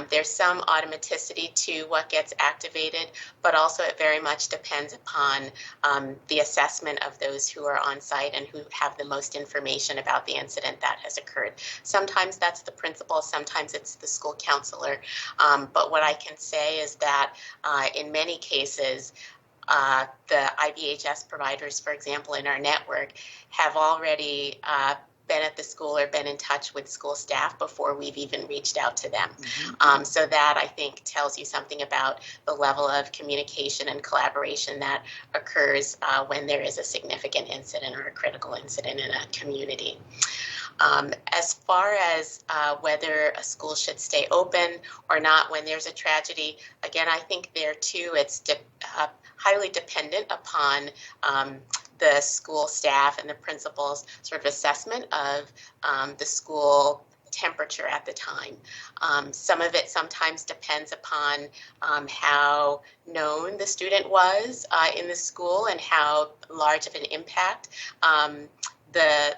there's some automaticity to what gets activated, but also it very much depends upon the assessment of those who are on site and who have the most information about the incident that has occurred. Sometimes that's the principal, sometimes it's the school counselor. But what I can say is that in many cases, the IBHS providers, for example, in our network, have already been at the school or been in touch with school staff before we've even reached out to them. Mm-hmm. So that, I think, tells you something about the level of communication and collaboration that occurs when there is a significant incident or a critical incident in a community. As far as whether a school should stay open or not when there's a tragedy, again, I think there too it's highly dependent upon the school staff and the principal's sort of assessment of the school temperature at the time. Some of it sometimes depends upon how known the student was in the school and how large of an impact the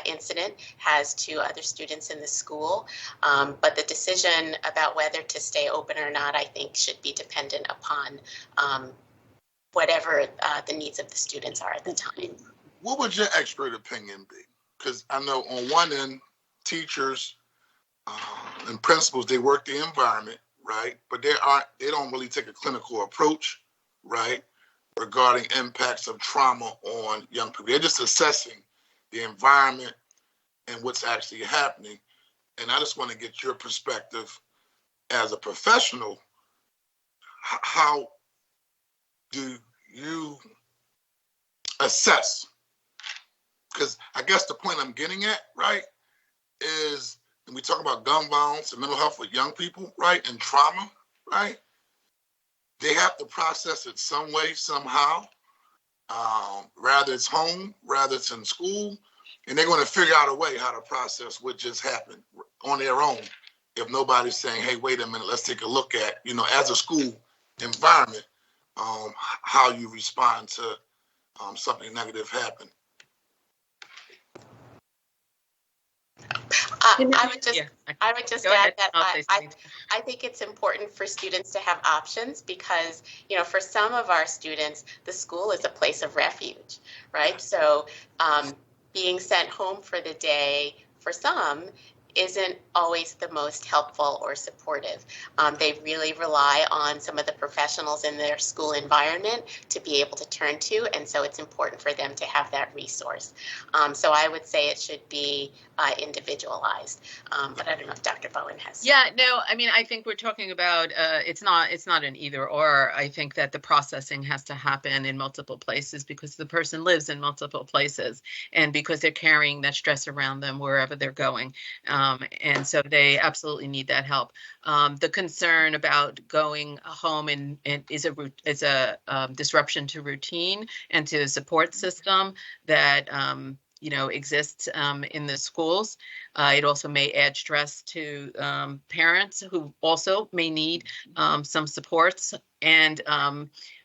incident has to other students in the school. But the decision about whether to stay open or not, I think, should be dependent upon whatever the needs of the students are at the time. What would your expert opinion be? Because I know on one end, teachers and principals, they work the environment, right? But they don't really take a clinical approach, right, regarding impacts of trauma on young people. They're just assessing the environment and what's actually happening. And I just want to get your perspective as a professional. How do you assess? Because I guess the point I'm getting at, right, is when we talk about gun violence and mental health with young people, right, and trauma, right, they have to process it some way, somehow, rather it's home, rather it's in school, and they're going to figure out a way how to process what just happened on their own if nobody's saying, hey, wait a minute, let's take a look at, as a school environment, how you respond to something negative happen. I would just add that I think it's important for students to have options because, for some of our students, the school is a place of refuge, right? So being sent home for the day for some isn't always the most helpful or supportive. They really rely on some of the professionals in their school environment to be able to turn to, and so it's important for them to have that resource. So I would say it should be individualized, but I don't know if Dr. Bowen has. Yeah, no, I mean, I think we're talking about it's not an either or. I think that the processing has to happen in multiple places because the person lives in multiple places and because they're carrying that stress around them wherever they're going. And so they absolutely need that help. The concern about going home and is a disruption to routine and to the support system that exists in the schools. It also may add stress to parents who also may need some supports. And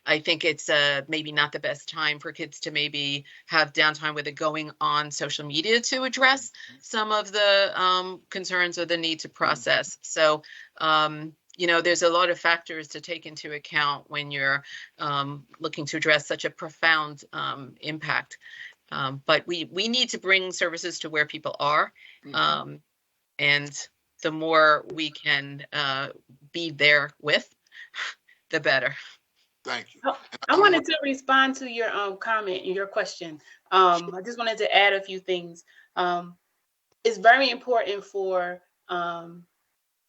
I think it's maybe not the best time for kids to maybe have downtime where they're going on social media to address some of the concerns or the need to process. So, there's a lot of factors to take into account when you're looking to address such a profound impact. But we need to bring services to where people are. And the more we can be there with, the better. Thank you. I wanted to respond to your comment and your question. I just wanted to add a few things. It's very important for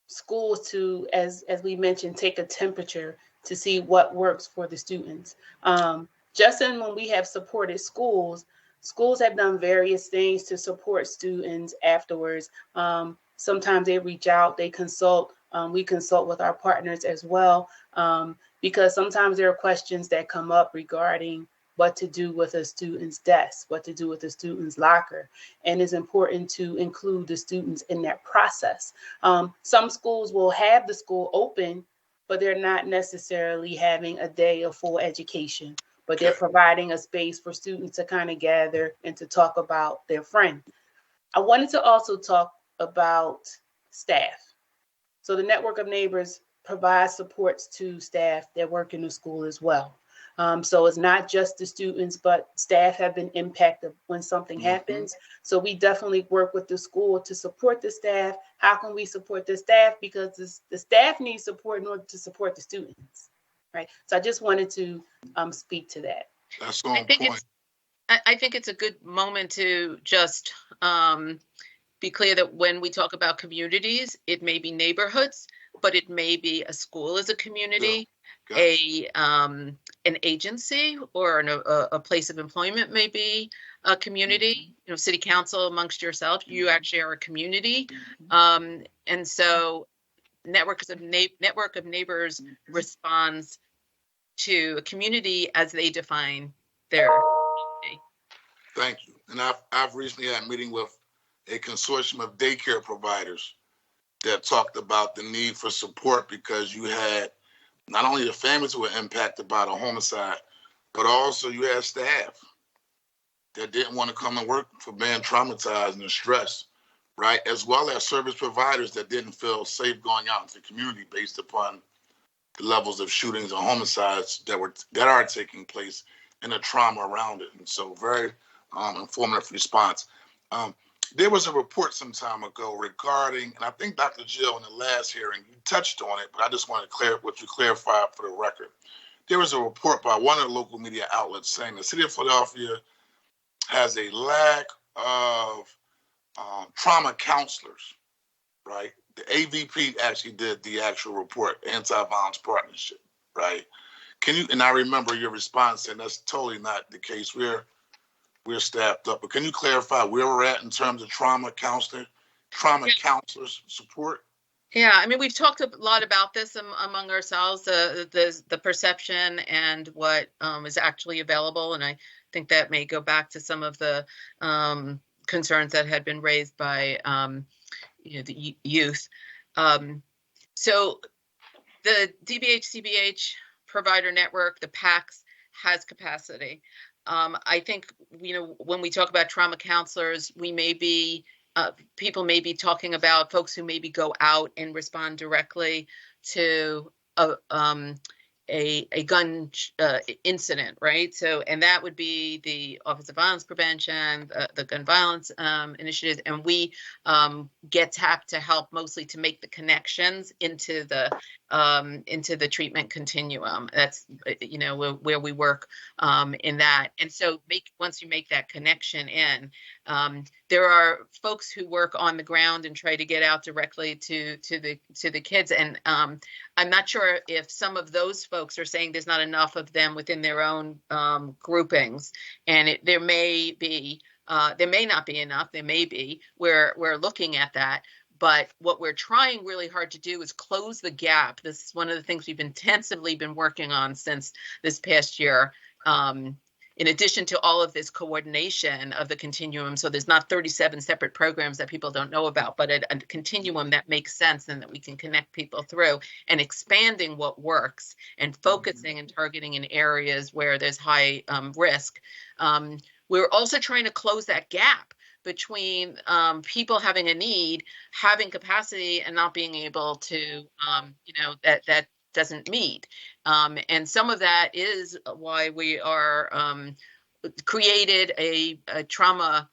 schools to, as we mentioned, take a temperature to see what works for the students. Just in when we have supported schools have done various things to support students afterwards. Sometimes they reach out, they consult. We consult with our partners as well, because sometimes there are questions that come up regarding what to do with a student's desk, what to do with a student's locker. And it's important to include the students in that process. Some schools will have the school open, but they're not necessarily having a day of full education, but they're providing a space for students to kind of gather and to talk about their friend. I wanted to also talk about staff. So the Network of Neighbors provides supports to staff that work in the school as well. So it's not just the students, but staff have been impacted when something happens. So we definitely work with the school to support the staff. How can we support the staff? Because the staff needs support in order to support the students, right? So I just wanted to speak to that. That's on point. I think it's a good moment to just be clear that when we talk about communities, it may be neighborhoods, but it may be a school as a community, an agency, or a place of employment may be a community. City council amongst yourself, you actually are a community, and so Network of Neighbors responds to a community as they define their community. Thank you. And I've recently had a meeting with a consortium of daycare providers that talked about the need for support, because you had not only the families who were impacted by the homicide, but also you had staff that didn't want to come to work for being traumatized and stressed, right? As well as service providers that didn't feel safe going out into the community based upon the levels of shootings and homicides that are taking place and the trauma around it. And so very informative response. There was a report some time ago regarding, and I think Dr. Jill in the last hearing, you touched on it, but I just want to clarify for the record. There was a report by one of the local media outlets saying the city of Philadelphia has a lack of trauma counselors, right? The AVP actually did the actual report, Anti-Violence Partnership, right? And I remember your response saying that's totally not the case. We're staffed up, but can you clarify where we're at in terms of trauma counselors support? Yeah, I mean, we've talked a lot about this among ourselves, the perception and what is actually available, and I think that may go back to some of the concerns that had been raised by the youth. So the DBH-CBH provider network, the PACS, has capacity. I think, when we talk about trauma counselors, we may be, people may be talking about folks who maybe go out and respond directly to a gun incident, right? So, and that would be the Office of Violence Prevention, the Gun Violence Initiative, and we get tapped to help mostly to make the connections into the treatment continuum. That's where we work in that. And so once you make that connection in, there are folks who work on the ground and try to get out directly to the kids. And I'm not sure if some of those folks are saying there's not enough of them within their own groupings, and there may not be enough. There may be. We're looking at that. But what we're trying really hard to do is close the gap. This is one of the things we've intensively been working on since this past year, in addition to all of this coordination of the continuum, so there's not 37 separate programs that people don't know about, but a continuum that makes sense and that we can connect people through, and expanding what works and focusing and targeting in areas where there's high risk. We're also trying to close that gap between people having a need, having capacity, and not being able to, that doesn't meet. And some of that is why we are created a trauma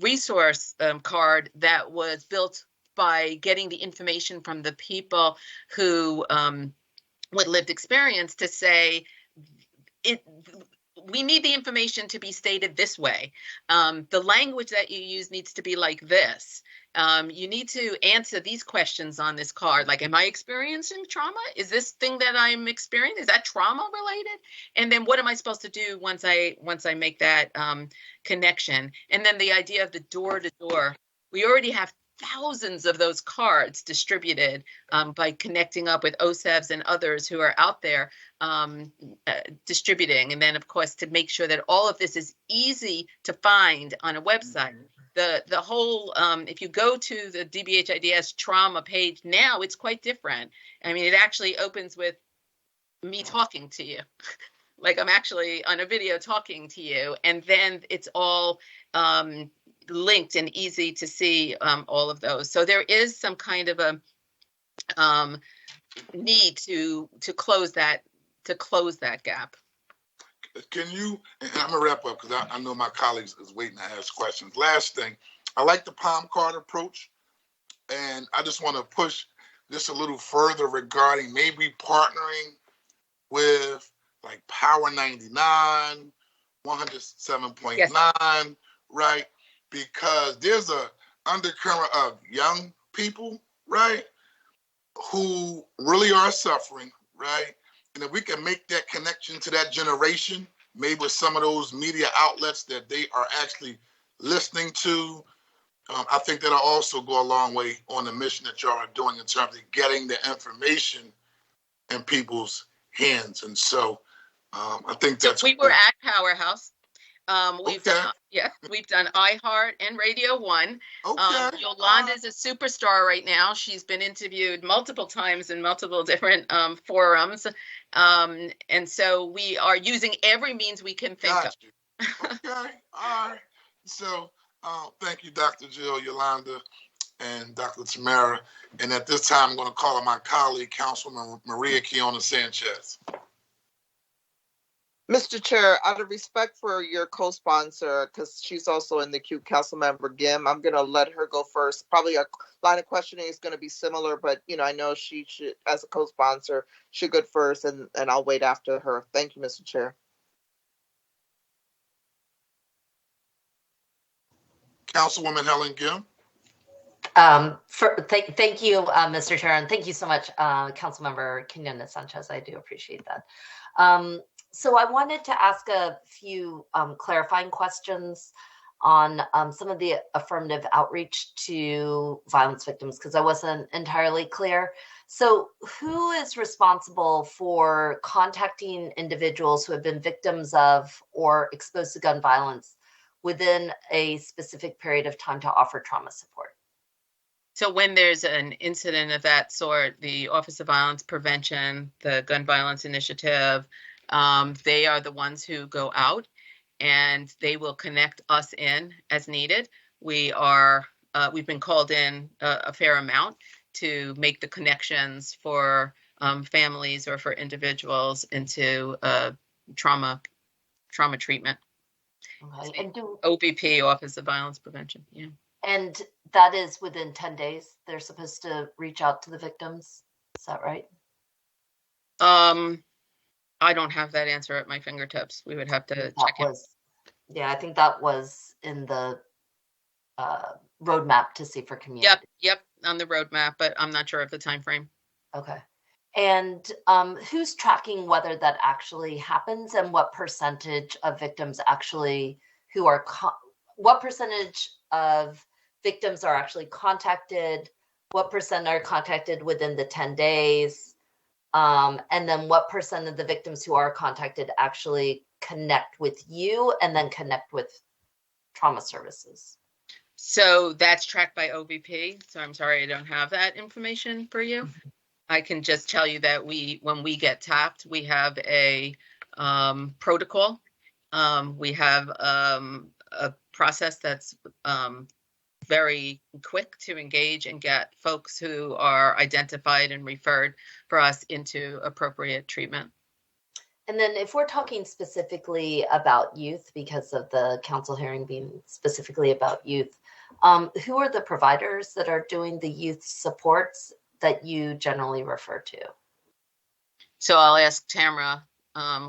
resource card that was built by getting the information from the people who with lived experience to say, we need the information to be stated this way. The language that you use needs to be like this. You need to answer these questions on this card. Like, am I experiencing trauma? Is this thing that I'm experiencing, is that trauma related? And then what am I supposed to do once I make that connection? And then the idea of the door to door. We already have thousands of those cards distributed by connecting up with OSEVs and others who are out there distributing. And then, of course, to make sure that all of this is easy to find on a website. The whole, if you go to the DBH IDS trauma page now, it's quite different. I mean, it actually opens with me talking to you. Like I'm actually on a video talking to you. And then it's all linked and easy to see all of those. So there is some kind of a need to close that gap. Can you, and I'm gonna wrap up because I know my colleagues is waiting to ask questions. Last thing, I like the palm card approach, and I just want to push this a little further regarding maybe partnering with like Power 99, 107.9, yes. Right? Because there's a undercurrent of young people, right, who really are suffering, right? And if we can make that connection to that generation, maybe with some of those media outlets that they are actually listening to, I think that'll also go a long way on the mission that y'all are doing in terms of getting the information in people's hands. And so I think that's so we were at Powerhouse. We've done iHeart and Radio One. Okay. Yolanda's a superstar right now. She's been interviewed multiple times in multiple different forums. And so we are using every means we can think of. Okay. All right. So thank you, Dr. Jill, Yolanda, and Dr. Tamara. And at this time, I'm going to call on my colleague, Councilwoman Maria Kiona Sanchez. Mr. Chair, out of respect for your co-sponsor, because she's also in the queue, Councilmember Gim, I'm going to let her go first. Probably a line of questioning is going to be similar, but I know she should, as a co-sponsor, should go first, and I'll wait after her. Thank you, Mr. Chair. Councilwoman Helen Gim. Thank you, Mr. Chair, and thank you so much, Councilmember Quinona Sanchez. I do appreciate that. So I wanted to ask a few clarifying questions on some of the affirmative outreach to violence victims, because I wasn't entirely clear. So who is responsible for contacting individuals who have been victims of or exposed to gun violence within a specific period of time to offer trauma support? So when there's an incident of that sort, the Office of Violence Prevention, the Gun Violence Initiative, they are the ones who go out and they will connect us in as needed. We've been called in a fair amount to make the connections for families or for individuals into trauma treatment. Okay. And OVP, Office of Violence Prevention. Yeah. And that is within 10 days. They're supposed to reach out to the victims. Is that right? I don't have that answer at my fingertips. We would have to check it. Yeah, I think that was in the roadmap to Safer Community. Yep, on the roadmap, but I'm not sure of the time frame. Okay. And who's tracking whether that actually happens, and what percentage of victims actually what percentage of victims are actually contacted? What percent are contacted within the 10 days? And then what percent of the victims who are contacted actually connect with you and then connect with trauma services? So that's tracked by OVP. So I'm sorry, I don't have that information for you. I can just tell you that when we get tapped, we have a protocol. We have a process that's very quick to engage and get folks who are identified and referred for us into appropriate treatment. And then if we're talking specifically about youth, because of the council hearing being specifically about youth, who are the providers that are doing the youth supports that you generally refer to? So I'll ask Tamara,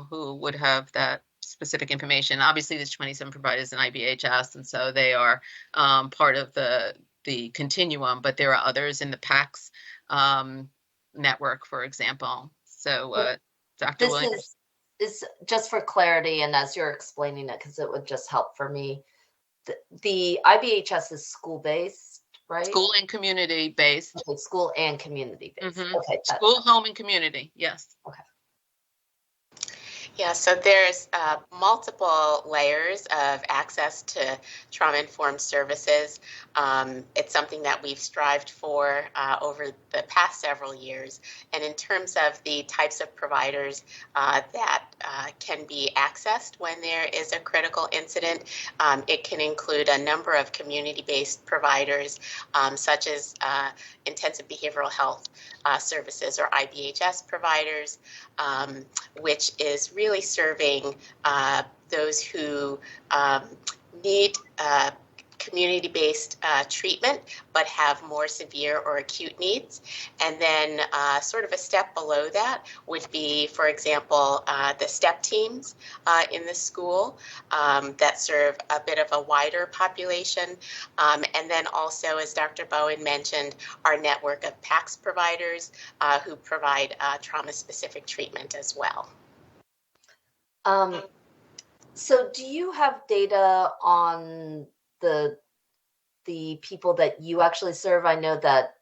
who would have that specific information. Obviously, there's 27 providers in IBHS, and so they are part of the continuum, but there are others in the PACS network, for example. So Dr. Williams. This is just for clarity, and as you're explaining it, because it would just help for me. The IBHS is school-based, right? School and community-based. Okay, school and community-based. Mm-hmm. Okay. School, home, and community, yes. Okay. Yeah, so there's multiple layers of access to trauma-informed services. It's something that we've strived for over the past several years. And in terms of the types of providers that can be accessed when there is a critical incident, it can include a number of community-based providers, such as intensive behavioral health services or IBHS providers, which is really serving those who need community-based treatment but have more severe or acute needs. And then sort of a step below that would be, for example, the STEP teams in the school that serve a bit of a wider population. And then also, as Dr. Bowen mentioned, our network of PACS providers who provide trauma-specific treatment as well. So do you have data on the people that you actually serve? I know that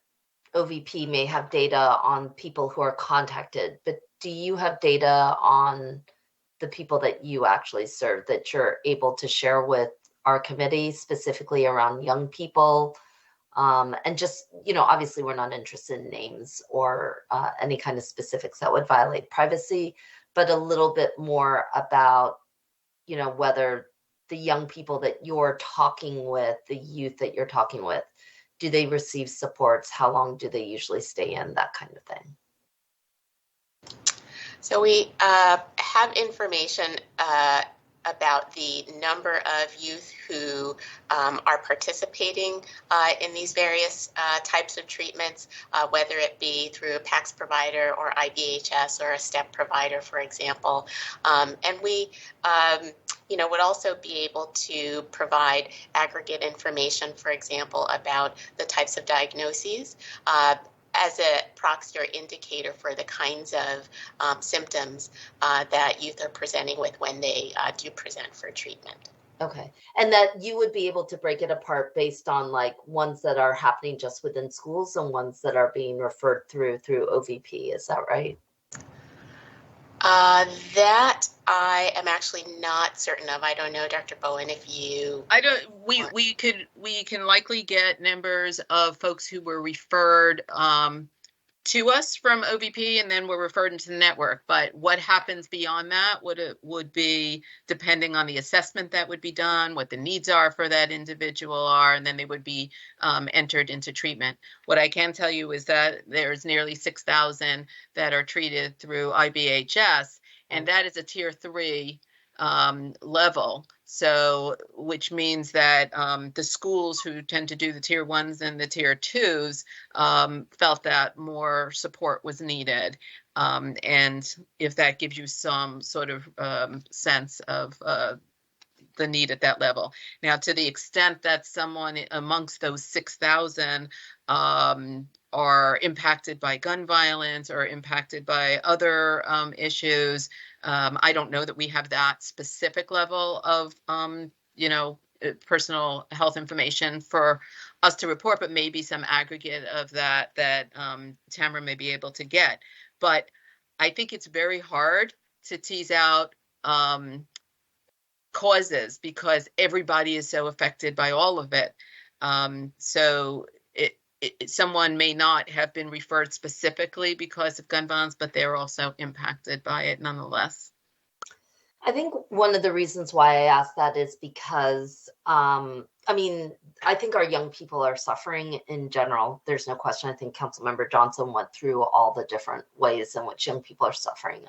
OVP may have data on people who are contacted, but do you have data on the people that you actually serve that you're able to share with our committee, specifically around young people? And just, obviously we're not interested in names or any kind of specifics that would violate privacy, but a little bit more about, whether the young people that you're talking with, the youth that you're talking with, do they receive supports? How long do they usually stay in? That kind of thing. So we have information about the number of youth who are participating in these various types of treatments, whether it be through a PACS provider or IBHS or a STEP provider, for example. And we would also be able to provide aggregate information, for example, about the types of diagnoses as a proxy or indicator for the kinds of symptoms that youth are presenting with when they do present for treatment. Okay. And that you would be able to break it apart based on like ones that are happening just within schools and ones that are being referred through OVP. Is that right? That I am actually not certain of. I don't know, Dr. Bowen, if you... I don't. We can likely get numbers of folks who were referred to us from OVP and then were referred into the network. But what happens beyond that would be depending on the assessment that would be done, what the needs are for that individual are, and then they would be entered into treatment. What I can tell you is that there's nearly 6,000 that are treated through IBHS, and that is a tier 3 level. So, which means that the schools who tend to do the tier 1s and the tier 2s felt that more support was needed. And if that gives you some sort of sense of the need at that level. Now, to the extent that someone amongst those 6,000 are impacted by gun violence or impacted by other issues, I don't know that we have that specific level of, personal health information for us to report, but maybe some aggregate of that Tamara may be able to get. But I think it's very hard to tease out causes because everybody is so affected by all of it. So someone may not have been referred specifically because of gun violence, but they're also impacted by it nonetheless. I think one of the reasons why I asked that is because, I think our young people are suffering in general. There's no question. I think Councilmember Johnson went through all the different ways in which young people are suffering.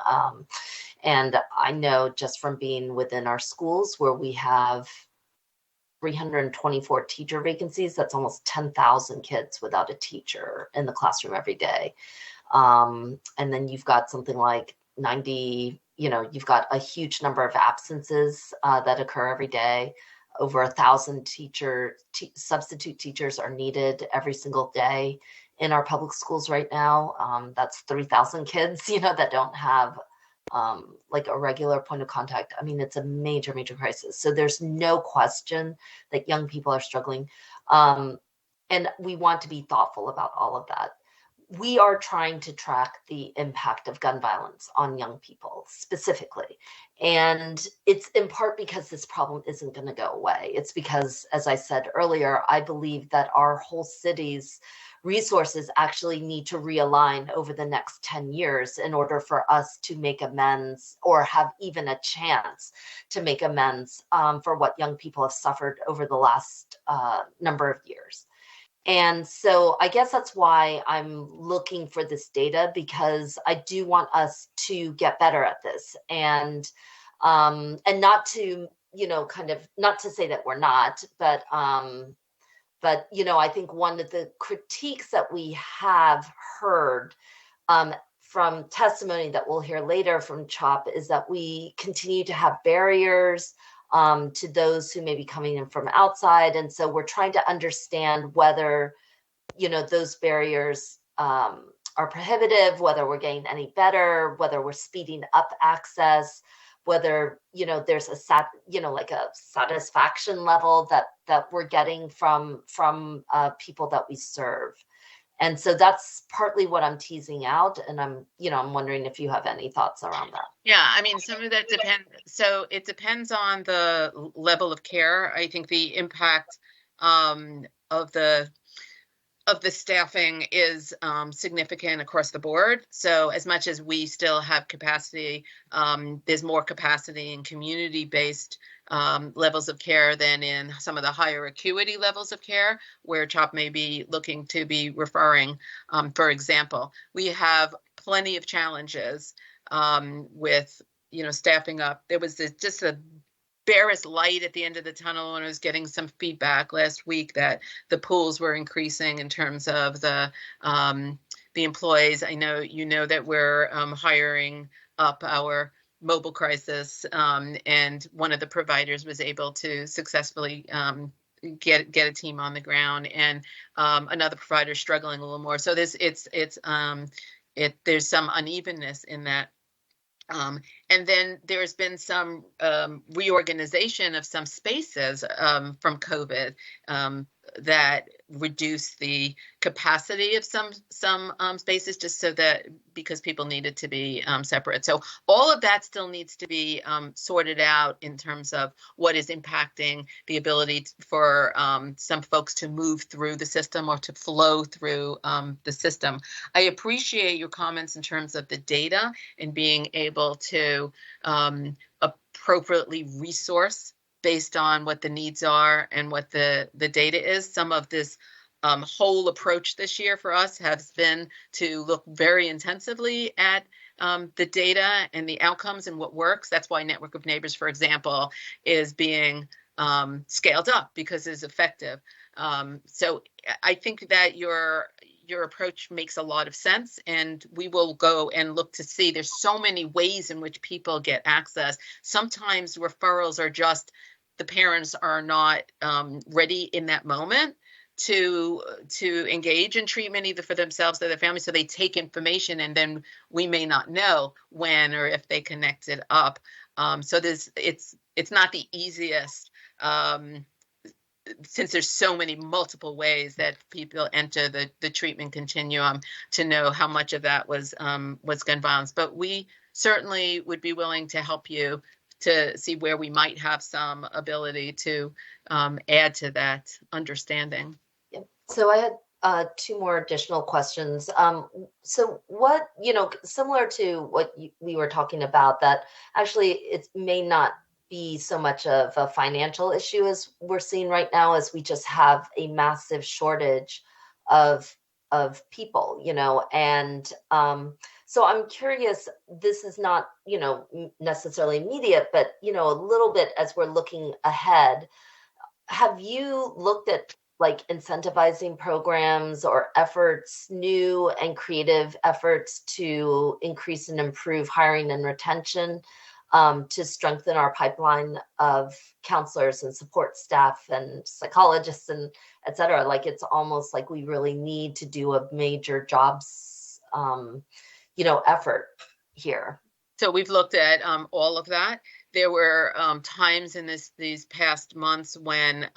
And I know just from being within our schools where we have 324 teacher vacancies, that's almost 10,000 kids without a teacher in the classroom every day. And then you've got something like 90, you've got a huge number of absences that occur every day. Over 1,000 substitute teachers are needed every single day in our public schools right now. That's 3,000 kids, that don't have like a regular point of contact. I mean, it's a major, major crisis. So there's no question that young people are struggling. And we want to be thoughtful about all of that. We are trying to track the impact of gun violence on young people specifically. And it's in part because this problem isn't going to go away. It's because, as I said earlier, I believe that our whole city's resources actually need to realign over the next 10 years in order for us to make amends or have even a chance to make amends for what young people have suffered over the last number of years. And so I guess that's why I'm looking for this data, because I do want us to get better at this and not to, not to say that we're not, but I think one of the critiques that we have heard from testimony that we'll hear later from CHOP is that we continue to have barriers to those who may be coming in from outside. And so we're trying to understand whether, those barriers are prohibitive, whether we're getting any better, whether we're speeding up access, whether, there's like a satisfaction level that we're getting from people that we serve. And so that's partly what I'm teasing out. And I'm wondering if you have any thoughts around that. Yeah, I mean, some of that depends. So it depends on the level of care. I think the impact of the staffing is significant across the board. So as much as we still have capacity, there's more capacity in community-based levels of care than in some of the higher acuity levels of care where CHOP may be looking to be referring. For example, we have plenty of challenges with, staffing up. There was just a barest light at the end of the tunnel, and I was getting some feedback last week that the pools were increasing in terms of the employees. I know that we're hiring up our mobile crisis, and one of the providers was able to successfully get a team on the ground, and another provider is struggling a little more. So there's some unevenness in that. And then there's been some reorganization of some spaces from COVID that reduced the capacity of some spaces, just so that because people needed to be separate. So all of that still needs to be sorted out in terms of what is impacting the ability for some folks to move through the system or to flow through the system. I appreciate your comments in terms of the data and being able to appropriately resource based on what the needs are and what the data is. Some of this whole approach this year for us has been to look very intensively at the data and the outcomes and what works. That's why Network of Neighbors, for example, is being scaled up because it's effective. So I think that your approach makes a lot of sense, and we will go and look to see. There's so many ways in which people get access. Sometimes referrals are just the parents are not ready in that moment to engage in treatment either for themselves or their family. So they take information, and then we may not know when or if they connected up. So it's not the easiest. Since there's so many multiple ways that people enter the treatment continuum, to know how much of that was gun violence. But we certainly would be willing to help you to see where we might have some ability to add to that understanding. Yeah. So I had two more additional questions. So what, similar to what we were talking about, that actually it may not be so much of a financial issue as we're seeing right now, as we just have a massive shortage of people, and so I'm curious, this is not, necessarily immediate, but, a little bit as we're looking ahead, have you looked at like incentivizing programs or efforts, new and creative efforts to increase and improve hiring and retention, to strengthen our pipeline of counselors and support staff and psychologists and et cetera? Like, it's almost like we really need to do a major jobs, effort here. So we've looked at all of that. There were times in these past months when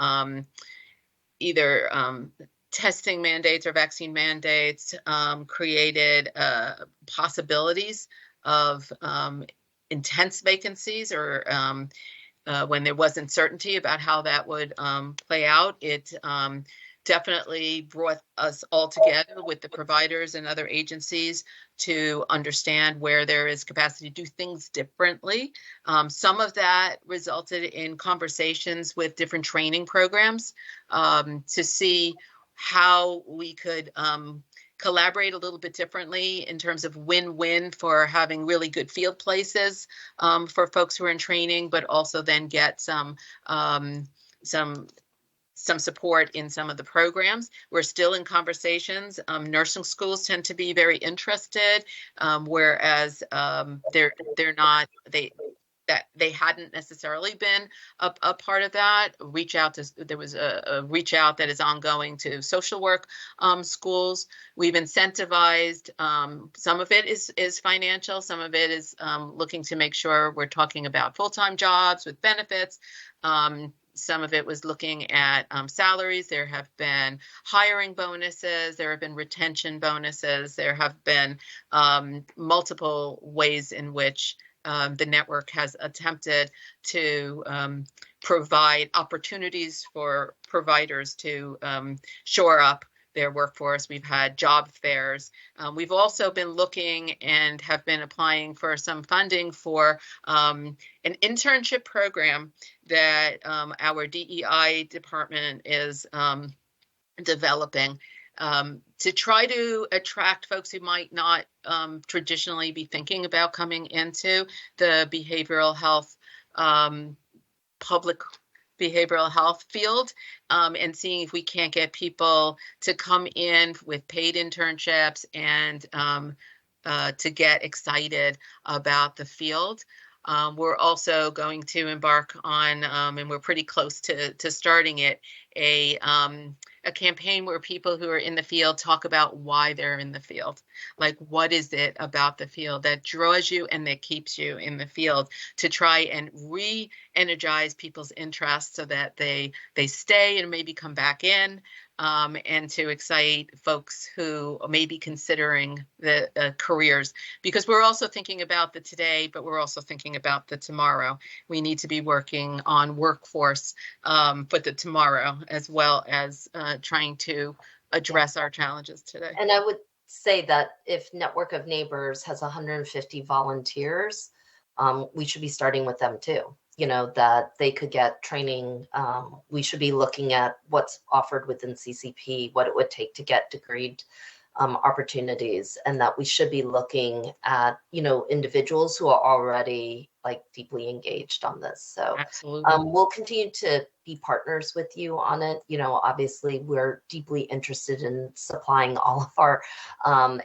either testing mandates or vaccine mandates created possibilities of intense vacancies, or when there was uncertainty about how that would play out. It definitely brought us all together with the providers and other agencies to understand where there is capacity to do things differently. Some of that resulted in conversations with different training programs to see how we could collaborate a little bit differently in terms of win-win for having really good field places for folks who are in training, but also then get some support in some of the programs. We're still in conversations. Nursing schools tend to be very interested, whereas they're not. They hadn't necessarily been a part of that. There was a reach out that is ongoing to social work schools. We've incentivized, some of it is financial, some of it is looking to make sure we're talking about full-time jobs with benefits. Some of it was looking at salaries. There have been hiring bonuses. There have been retention bonuses. There have been multiple ways in which the network has attempted to provide opportunities for providers to shore up their workforce. We've had job fairs. We've also been looking and have been applying for some funding for an internship program that our DEI department is developing to try to attract folks who might not traditionally be thinking about coming into the behavioral health, public behavioral health field, and seeing if we can't get people to come in with paid internships and to get excited about the field. We're also going to embark on, and we're pretty close to starting it, a campaign where people who are in the field talk about why they're in the field. Like, what is it about the field that draws you and that keeps you in the field, to try and re-energize people's interest so that they stay and maybe come back in, and to excite folks who may be considering the careers, because we're also thinking about the today, but we're also thinking about the tomorrow. We need to be working on workforce for the tomorrow, as well as trying to address our challenges today. And I would say that if Network of Neighbors has 150 volunteers, we should be starting with them too. That they could get training. We should be looking at what's offered within CCP, what it would take to get degreed opportunities, and that we should be looking at, individuals who are already like deeply engaged on this. So absolutely, we'll continue to be partners with you on it. Obviously we're deeply interested in supplying all of our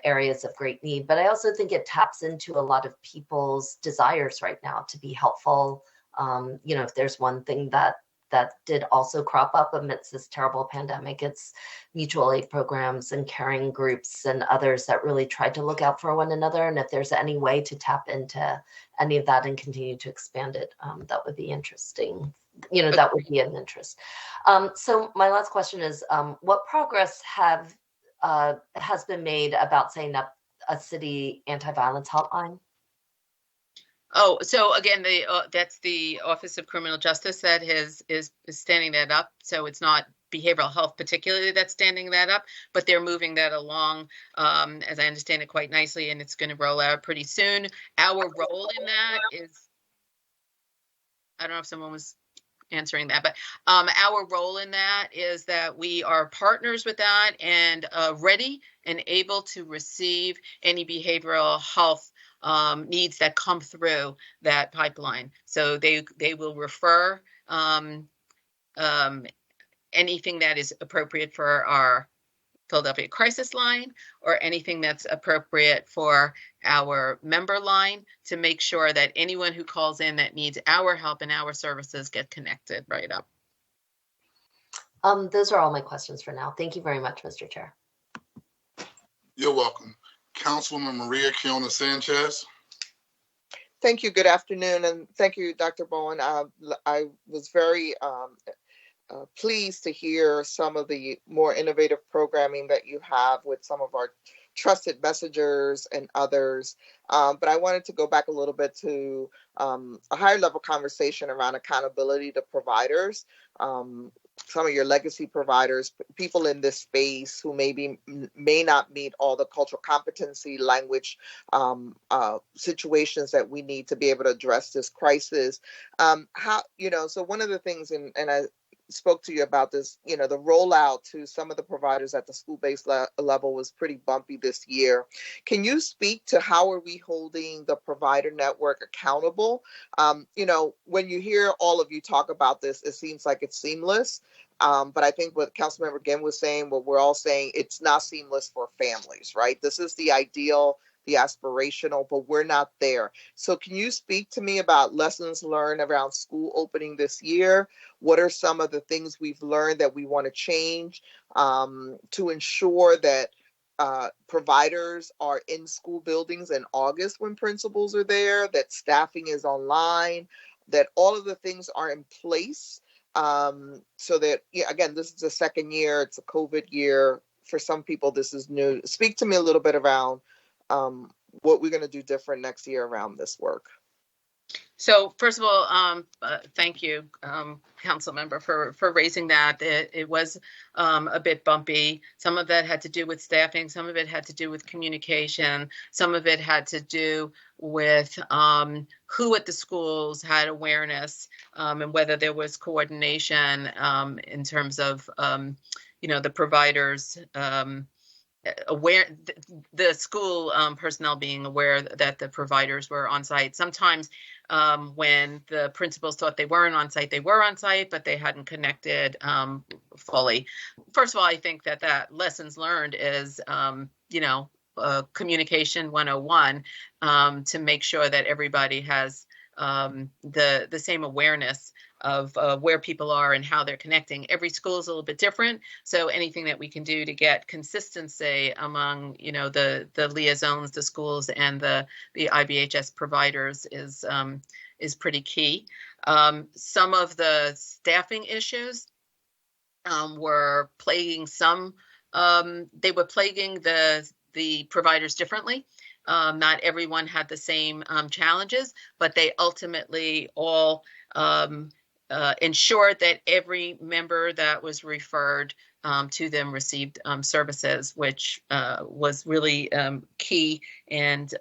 areas of great need, but I also think it taps into a lot of people's desires right now to be helpful. If there's one thing that did also crop up amidst this terrible pandemic, it's mutual aid programs and caring groups and others that really tried to look out for one another. And if there's any way to tap into any of that and continue to expand it, that would be interesting. That would be of interest. So my last question is, what progress has been made about setting up a city anti-violence hotline? Oh, so again, that's the Office of Criminal Justice that is standing that up. So it's not behavioral health particularly that's standing that up, but they're moving that along, as I understand it, quite nicely, and it's going to roll out pretty soon. Our role in that is, I don't know if someone was answering that, but our role in that is that we are partners with that and ready and able to receive any behavioral health needs that come through that pipeline. So they will refer anything that is appropriate for our Philadelphia crisis line or anything that's appropriate for our member line to make sure that anyone who calls in that needs our help and our services get connected right up. Those are all my questions for now. Thank you very much, Mr. Chair. You're welcome. Councilwoman Maria Kiona Sanchez. Thank you. Good afternoon, and thank you, Dr. Bowen. I was very pleased to hear some of the more innovative programming that you have with some of our trusted messengers and others. But I wanted to go back a little bit to a higher level conversation around accountability to providers. Some of your legacy providers, people in this space who may not meet all the cultural competency, language situations that we need to be able to address this crisis. So one of the things, and I spoke to you about this, the rollout to some of the providers at the school-based level was pretty bumpy this year. Can you speak to how are we holding the provider network accountable? When you hear all of you talk about this, it seems like it's seamless. But I think what Councilmember Gim was saying, what we're all saying, it's not seamless for families, right? This is the ideal, the aspirational, but we're not there. So can you speak to me about lessons learned around school opening this year? What are some of the things we've learned that we want to change to ensure that providers are in school buildings in August when principals are there, that staffing is online, that all of the things are in place so that, again, this is the second year, it's a COVID year. For some people, this is new. Speak to me a little bit around what we're going to do different next year around this work. So first of all, thank you, Council Member, for raising that. It was a bit bumpy. Some of that had to do with staffing. Some of it had to do with communication. Some of it had to do with who at the schools had awareness and whether there was coordination in terms of, the providers aware, the school personnel being aware that the providers were on site. Sometimes when the principals thought they weren't on site, they were on site, but they hadn't connected fully. First of all, I think that lessons learned is, communication 101 to make sure that everybody has the same awareness of where people are and how they're connecting. Every school is a little bit different, so anything that we can do to get consistency among the liaisons, the schools, and the IBHS providers is pretty key. Some of the staffing issues were plaguing some. They were plaguing the providers differently. Not everyone had the same challenges, but they ultimately all ensured that every member that was referred to them received services, which was really key and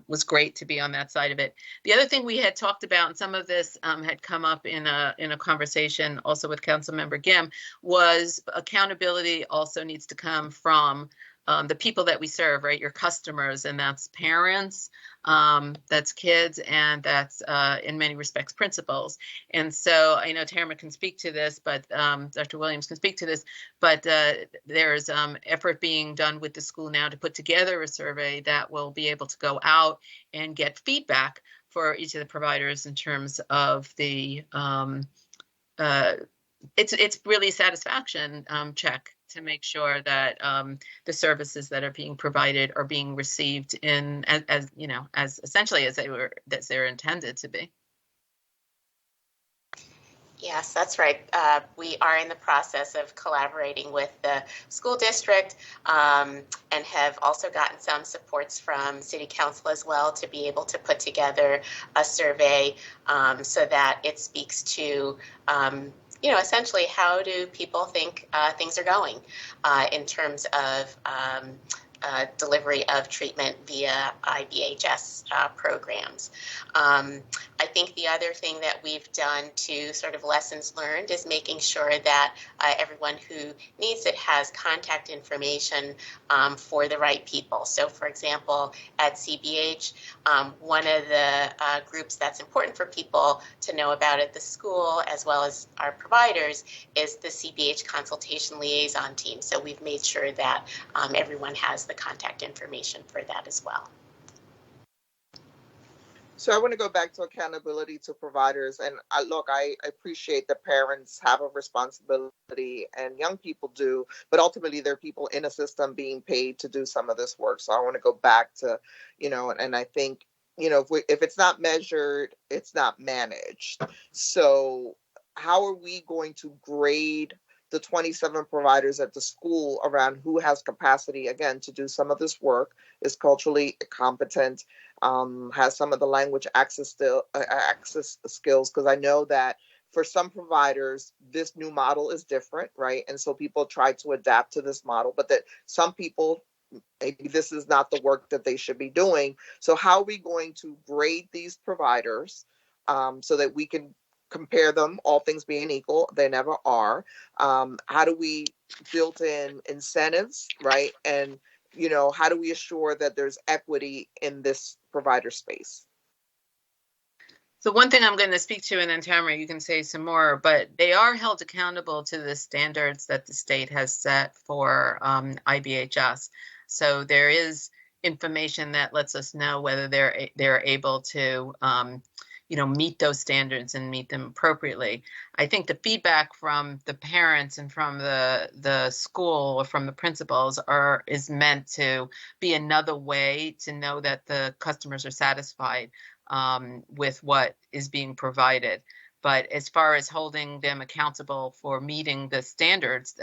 was great to be on that side of it. The other thing we had talked about, and some of this had come up in a conversation also with Councilmember Gim, was accountability also needs to come from the people that we serve, right? Your customers, and that's parents, that's kids, and that's in many respects principals. And so I know Tamara can speak to this, but Dr. Williams can speak to this, but there's effort being done with the school now to put together a survey that will be able to go out and get feedback for each of the providers in terms of the it's really a satisfaction check to make sure that the services that are being provided are being received in as essentially as they're intended to be. Yes, that's right. We are in the process of collaborating with the school district and have also gotten some supports from City Council as well to be able to put together a survey so that it speaks to essentially how do people think things are going in terms of delivery of treatment via IBHS programs. I think the other thing that we've done to sort of lessons learned is making sure that everyone who needs it has contact information for the right people. So for example, at CBH, one of the groups that's important for people to know about at the school, as well as our providers, is the CBH Consultation Liaison Team. So we've made sure that everyone has the contact information for that as well. So I want to go back to accountability to providers. And I appreciate that parents have a responsibility and young people do, but ultimately there are people in a system being paid to do some of this work. So I want to go back to, and I think, if it's not measured, it's not managed. So how are we going to grade the 27 providers at the school around who has capacity, again, to do some of this work, is culturally competent, has some of the language access skills? Because I know that for some providers, this new model is different, right? And so people try to adapt to this model, but that some people, maybe this is not the work that they should be doing. So how are we going to grade these providers so that we can compare them, all things being equal? They never are. How do we build in incentives, right? And how do we assure that there's equity in this provider space? So one thing I'm going to speak to, and then Tamara, you can say some more, but they are held accountable to the standards that the state has set for IBHS. So there is information that lets us know whether they're able to meet those standards and meet them appropriately. I think the feedback from the parents and from the school or from the principals is meant to be another way to know that the customers are satisfied with what is being provided. But as far as holding them accountable for meeting the standards,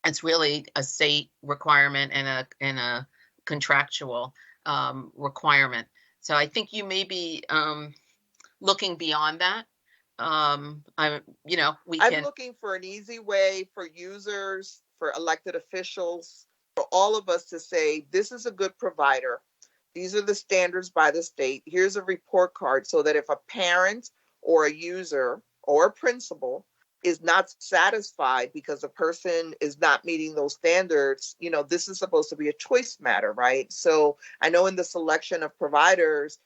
it's really a state requirement and a contractual requirement. So I think you may be looking beyond that. I'm looking for an easy way for users, for elected officials, for all of us to say, this is a good provider. These are the standards by the state. Here's a report card so that if a parent or a user or a principal is not satisfied because a person is not meeting those standards, this is supposed to be a choice matter, right? So I know in the selection of providers,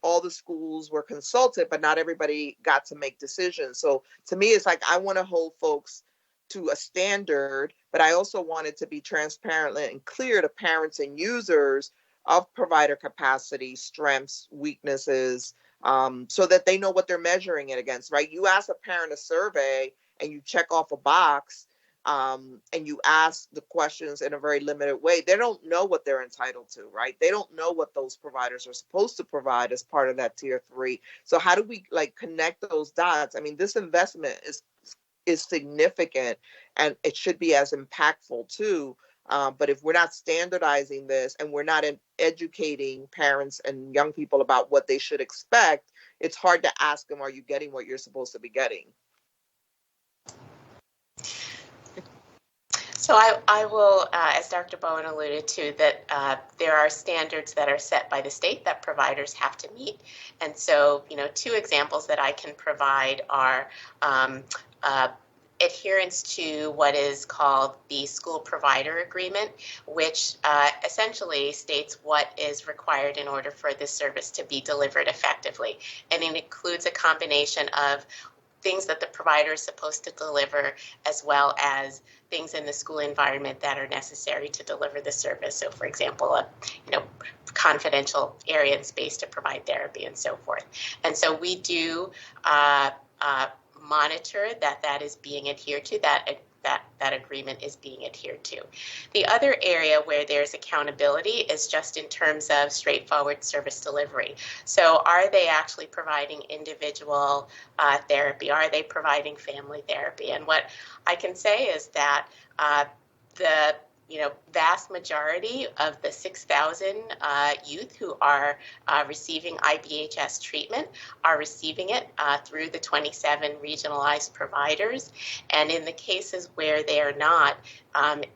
all the schools were consulted, but not everybody got to make decisions. So to me, it's like I want to hold folks to a standard, but I also want it to be transparent and clear to parents and users of provider capacity, strengths, weaknesses, so that they know what they're measuring it against, right? You ask a parent a survey and you check off a box, and you ask the questions in a very limited way. They don't know what they're entitled to, right? They don't know what those providers are supposed to provide as part of that tier 3. So how do we connect those dots? I mean, this investment is significant and it should be as impactful too. But if we're not standardizing this and we're not educating parents and young people about what they should expect, it's hard to ask them, are you getting what you're supposed to be getting? So I will, as Dr. Bowen alluded to, that there are standards that are set by the state that providers have to meet. And so, 2 examples that I can provide are adherence to what is called the school provider agreement, which essentially states what is required in order for this service to be delivered effectively. And it includes a combination of things that the provider is supposed to deliver, as well as things in the school environment that are necessary to deliver the service. So, for example, a confidential area and space to provide therapy and so forth. And so we do monitor that is being adhered to, that that agreement is being adhered to. The other area where there's accountability is just in terms of straightforward service delivery. So are they actually providing individual therapy? Are they providing family therapy? And what I can say is that the vast majority of the 6,000 youth who are receiving IBHS treatment are receiving it through the 27 regionalized providers. And in the cases where they are not,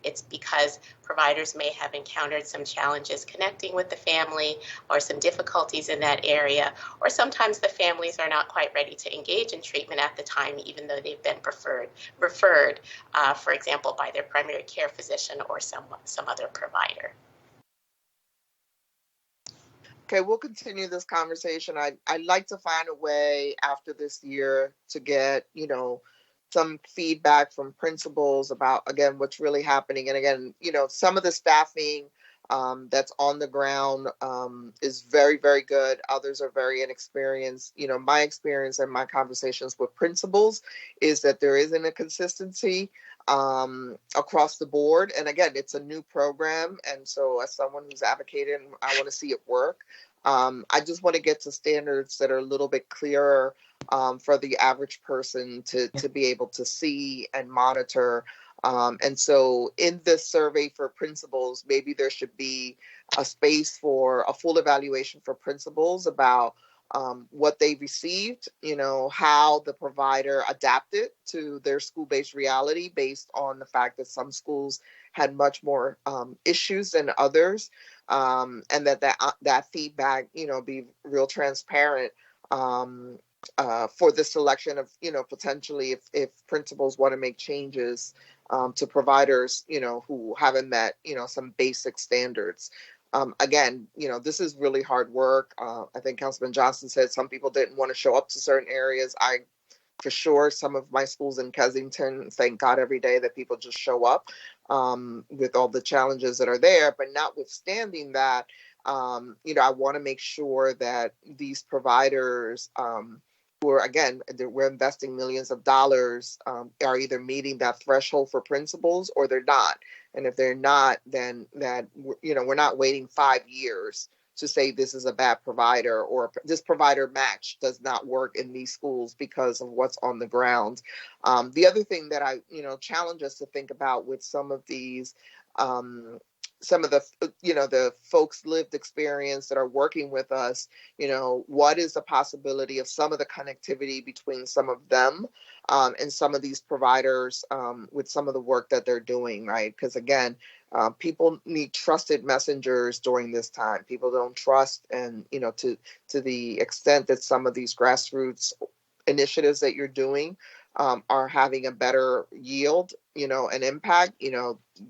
it's because providers may have encountered some challenges connecting with the family or some difficulties in that area, or sometimes the families are not quite ready to engage in treatment at the time, even though they've been referred, for example, by their primary care physician or some other provider. Okay, we'll continue this conversation. I'd like to find a way after this year to get, some feedback from principals about, again, what's really happening. And again, some of the staffing that's on the ground is very, very good. Others are very inexperienced. My experience and my conversations with principals is that there isn't a consistency across the board. And again, it's a new program. And so as someone who's advocated, I want to see it work. I just want to get to standards that are a little bit clearer for the average person to be able to see and monitor. And so in this survey for principals, maybe there should be a space for a full evaluation for principals about what they received, how the provider adapted to their school-based reality based on the fact that some schools had much more issues than others, and that feedback, be real transparent for the selection of, potentially if principals want to make changes to providers, who haven't met, some basic standards. Again, this is really hard work. I think Councilman Johnson said some people didn't want to show up to certain areas. For sure, some of my schools in Kensington, thank God every day that people just show up with all the challenges that are there. But notwithstanding that, I want to make sure that these providers who are, again, we're investing millions of dollars, are either meeting that threshold for principals or they're not. And if they're not, then we're not waiting 5 years to say this is a bad provider or this provider match does not work in these schools because of what's on the ground. The other thing that I, challenge us to think about with some of these, some of the, the folks' lived experience that are working with us, what is the possibility of some of the connectivity between some of them and some of these providers with some of the work that they're doing, right? Because again, people need trusted messengers during this time. People don't trust, and to the extent that some of these grassroots initiatives that you're doing are having a better yield, and impact,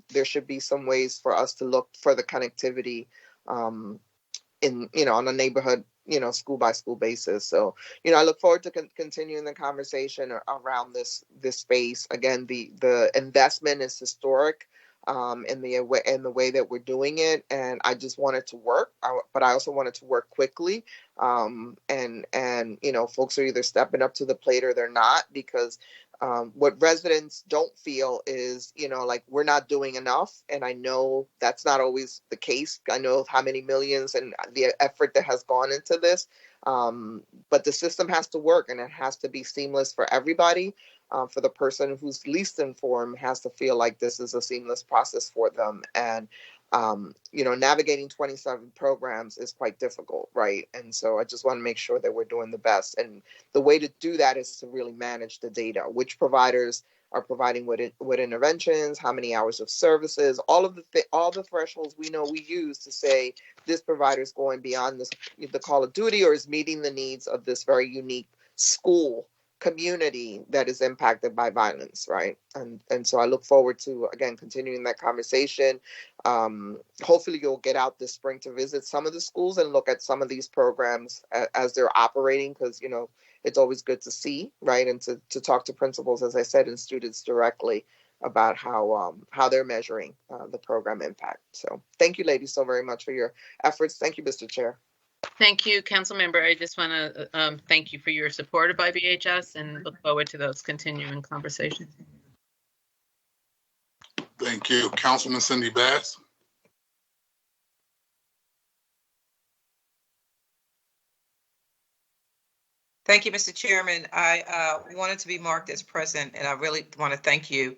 there should be some ways for us to look for the connectivity in, on a neighborhood, school by school basis. So, I look forward to continuing the conversation around this space. Again, the investment is historic in the way that we're doing it, and I just want it to work, but I also want it to work quickly. And folks are either stepping up to the plate or they're not, because what residents don't feel is, like we're not doing enough. And I know that's not always the case. I know how many millions and the effort that has gone into this. But the system has to work, and it has to be seamless for everybody. For the person who's least informed has to feel like this is a seamless process for them. And navigating 27 programs is quite difficult, right? And so I just want to make sure that we're doing the best. And the way to do that is to really manage the data. Which providers are providing what interventions, how many hours of services, all the thresholds we know we use to say this provider is going beyond the call of duty or is meeting the needs of this very unique school community that is impacted by violence, right? And so I look forward to, again, continuing that conversation. Hopefully you'll get out this spring to visit some of the schools and look at some of these programs as they're operating, because it's always good to see, right? And to talk to principals, as I said, and students directly about how they're measuring the program impact. So thank you, ladies, so very much for your efforts. Thank you, Mr. Chair. Thank you, Council Member. I just want to thank you for your support of IBHS and look forward to those continuing conversations. Thank you. Councilman Cindy Bass. Thank you, Mr. Chairman. I wanted to be marked as present, and I really want to thank you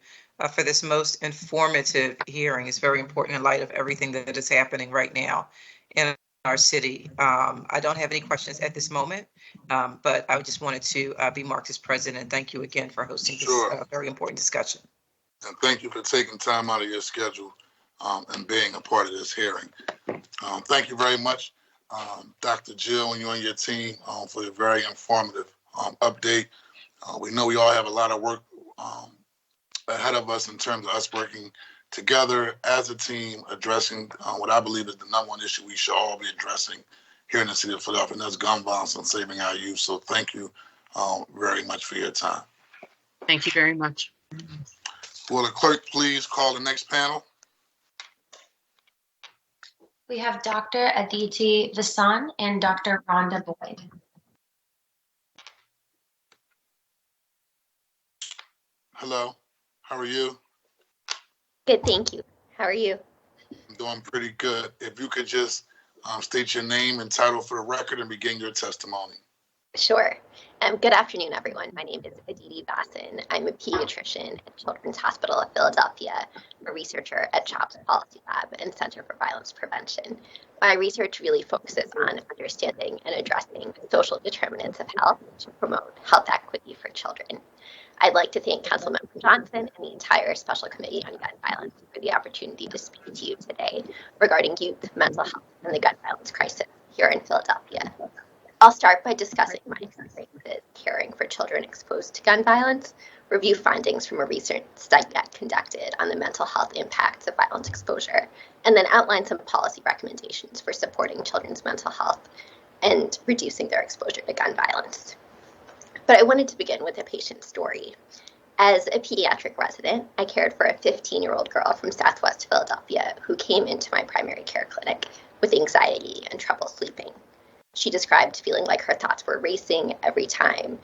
for this most informative hearing. It's very important in light of everything that is happening right now in our city. I don't have any questions at this moment, but I just wanted to be marked as present, and thank you again for hosting this very important discussion. And thank you for taking time out of your schedule and being a part of this hearing. Thank you very much, Dr. Jill, and you and your team for the very informative update. We know we all have a lot of work ahead of us in terms of us working together as a team, addressing what I believe is the number one issue we should all be addressing here in the city of Philadelphia, and that's gun violence and saving our youth. So thank you very much for your time. Thank you very much. Will the clerk please call the next panel? We have Dr. Aditi Vasan and Dr. Rhonda Boyd. Hello, how are you? Good, thank you. How are you? I'm doing pretty good. If you could just state your name and title for the record and begin your testimony. Sure. Good afternoon, everyone. My name is Aditi Vasan. I'm a pediatrician at Children's Hospital of Philadelphia, a researcher at CHOP's Policy Lab and Center for Violence Prevention. My research really focuses on understanding and addressing social determinants of health to promote health equity for children. I'd like to thank Councilmember Johnson and the entire Special Committee on Gun Violence for the opportunity to speak to you today regarding youth mental health and the gun violence crisis here in Philadelphia. I'll start by discussing my experiences caring for children exposed to gun violence, review findings from a recent study conducted on the mental health impacts of violence exposure, and then outline some policy recommendations for supporting children's mental health and reducing their exposure to gun violence. But I wanted to begin with a patient story. As a pediatric resident, I cared for a 15-year-old girl from Southwest Philadelphia who came into my primary care clinic with anxiety and trouble sleeping. She described feeling like her thoughts were racing every time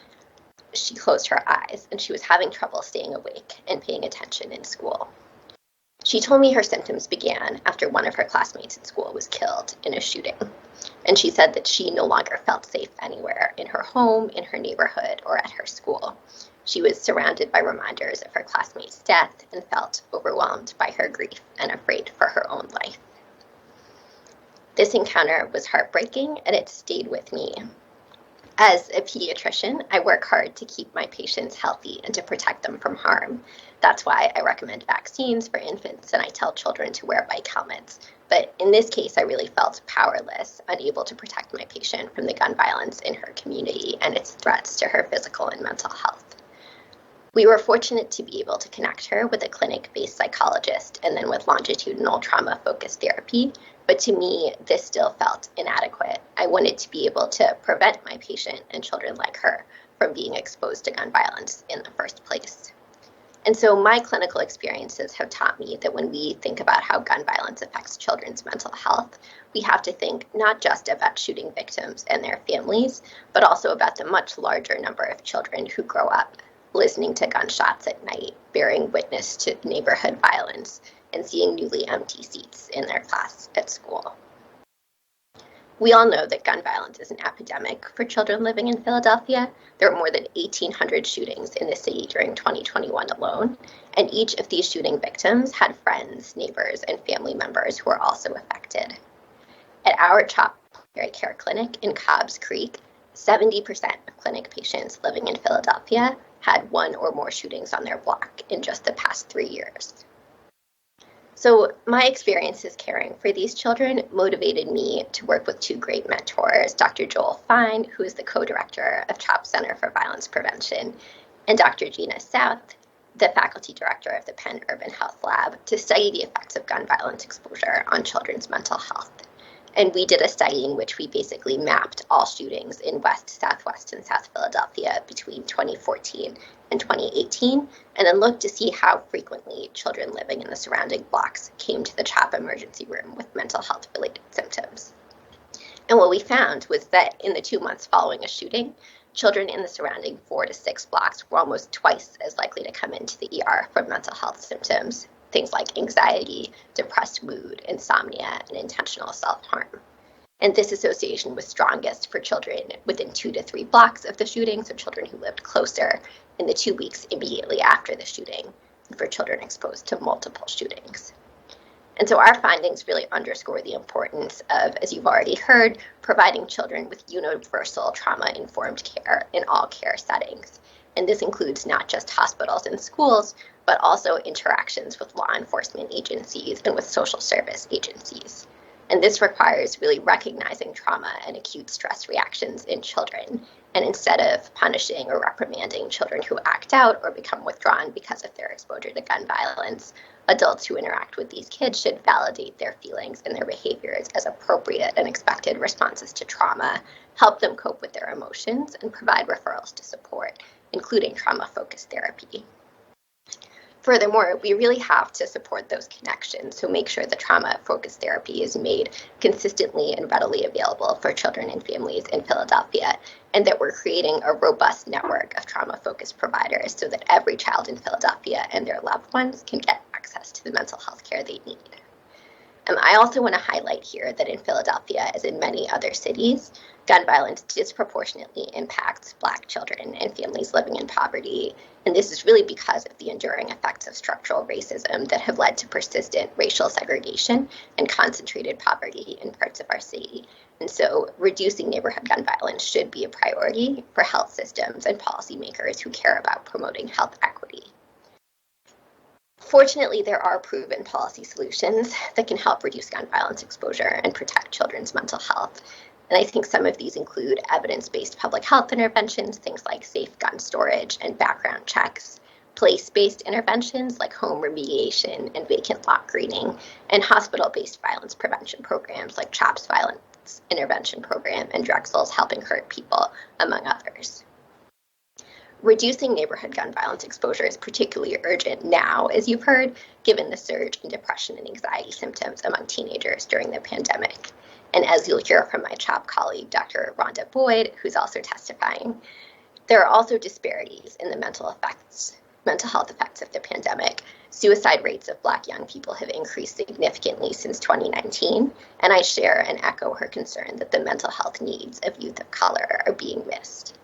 she closed her eyes, and she was having trouble staying awake and paying attention in school. She told me her symptoms began after one of her classmates in school was killed in a shooting, and she said that she no longer felt safe anywhere in her home, in her neighborhood, or at her school. She was surrounded by reminders of her classmate's death and felt overwhelmed by her grief and afraid for her own life. This encounter was heartbreaking, and it stayed with me. As a pediatrician, I work hard to keep my patients healthy and to protect them from harm. That's why I recommend vaccines for infants, and I tell children to wear bike helmets. But in this case, I really felt powerless, unable to protect my patient from the gun violence in her community and its threats to her physical and mental health. We were fortunate to be able to connect her with a clinic-based psychologist and then with longitudinal trauma-focused therapy. But to me, this still felt inadequate. I wanted to be able to prevent my patient and children like her from being exposed to gun violence in the first place. And so my clinical experiences have taught me that when we think about how gun violence affects children's mental health, we have to think not just about shooting victims and their families, but also about the much larger number of children who grow up listening to gunshots at night, bearing witness to neighborhood violence, and seeing newly empty seats in their class at school. We all know that gun violence is an epidemic for children living in Philadelphia. There are more than 1,800 shootings in the city during 2021 alone, and each of these shooting victims had friends, neighbors, and family members who were also affected. At our CHOP primary care clinic in Cobbs Creek, 70% of clinic patients living in Philadelphia had one or more shootings on their block in just the past 3 years. So my experiences caring for these children motivated me to work with two great mentors, Dr. Joel Fine, who is the co-director of CHOP Center for Violence Prevention, and Dr. Gina South, the faculty director of the Penn Urban Health Lab, to study the effects of gun violence exposure on children's mental health. And we did a study in which we basically mapped all shootings in West, Southwest, and South Philadelphia between 2014 and 2018, and then looked to see how frequently children living in the surrounding blocks came to the CHOP emergency room with mental health-related symptoms. And what we found was that in the 2 months following a shooting, children in the surrounding 4 to 6 blocks were almost twice as likely to come into the ER for mental health symptoms things like anxiety, depressed mood, insomnia, and intentional self-harm. And this association was strongest for children within 2 to 3 blocks of the shooting, so children who lived closer in the 2 weeks immediately after the shooting, and for children exposed to multiple shootings. And so our findings really underscore the importance of, as you've already heard, providing children with universal trauma-informed care in all care settings. And this includes not just hospitals and schools, but also interactions with law enforcement agencies and with social service agencies. And this requires really recognizing trauma and acute stress reactions in children. And instead of punishing or reprimanding children who act out or become withdrawn because of their exposure to gun violence, adults who interact with these kids should validate their feelings and their behaviors as appropriate and expected responses to trauma, help them cope with their emotions, and provide referrals to support, including trauma-focused therapy. Furthermore, we really have to support those connections, so make sure the trauma-focused therapy is made consistently and readily available for children and families in Philadelphia, and that we're creating a robust network of trauma-focused providers so that every child in Philadelphia and their loved ones can get access to the mental health care they need. I also want to highlight here that in Philadelphia, as in many other cities, gun violence disproportionately impacts Black children and families living in poverty. And this is really because of the enduring effects of structural racism that have led to persistent racial segregation and concentrated poverty in parts of our city. And so reducing neighborhood gun violence should be a priority for health systems and policymakers who care about promoting health equity. Fortunately, there are proven policy solutions that can help reduce gun violence exposure and protect children's mental health. And I think some of these include evidence-based public health interventions, things like safe gun storage and background checks, place-based interventions like home remediation and vacant lot greening, and hospital-based violence prevention programs like CHOP's Violence Intervention Program and Drexel's Helping Hurt People, among others. Reducing neighborhood gun violence exposure is particularly urgent now, as you've heard, given the surge in depression and anxiety symptoms among teenagers during the pandemic. And as you'll hear from my CHOP colleague, Dr. Rhonda Boyd, who's also testifying, there are also disparities in the mental health effects of the pandemic. Suicide rates of Black young people have increased significantly since 2019, and I share and echo her concern that the mental health needs of youth of color are being missed.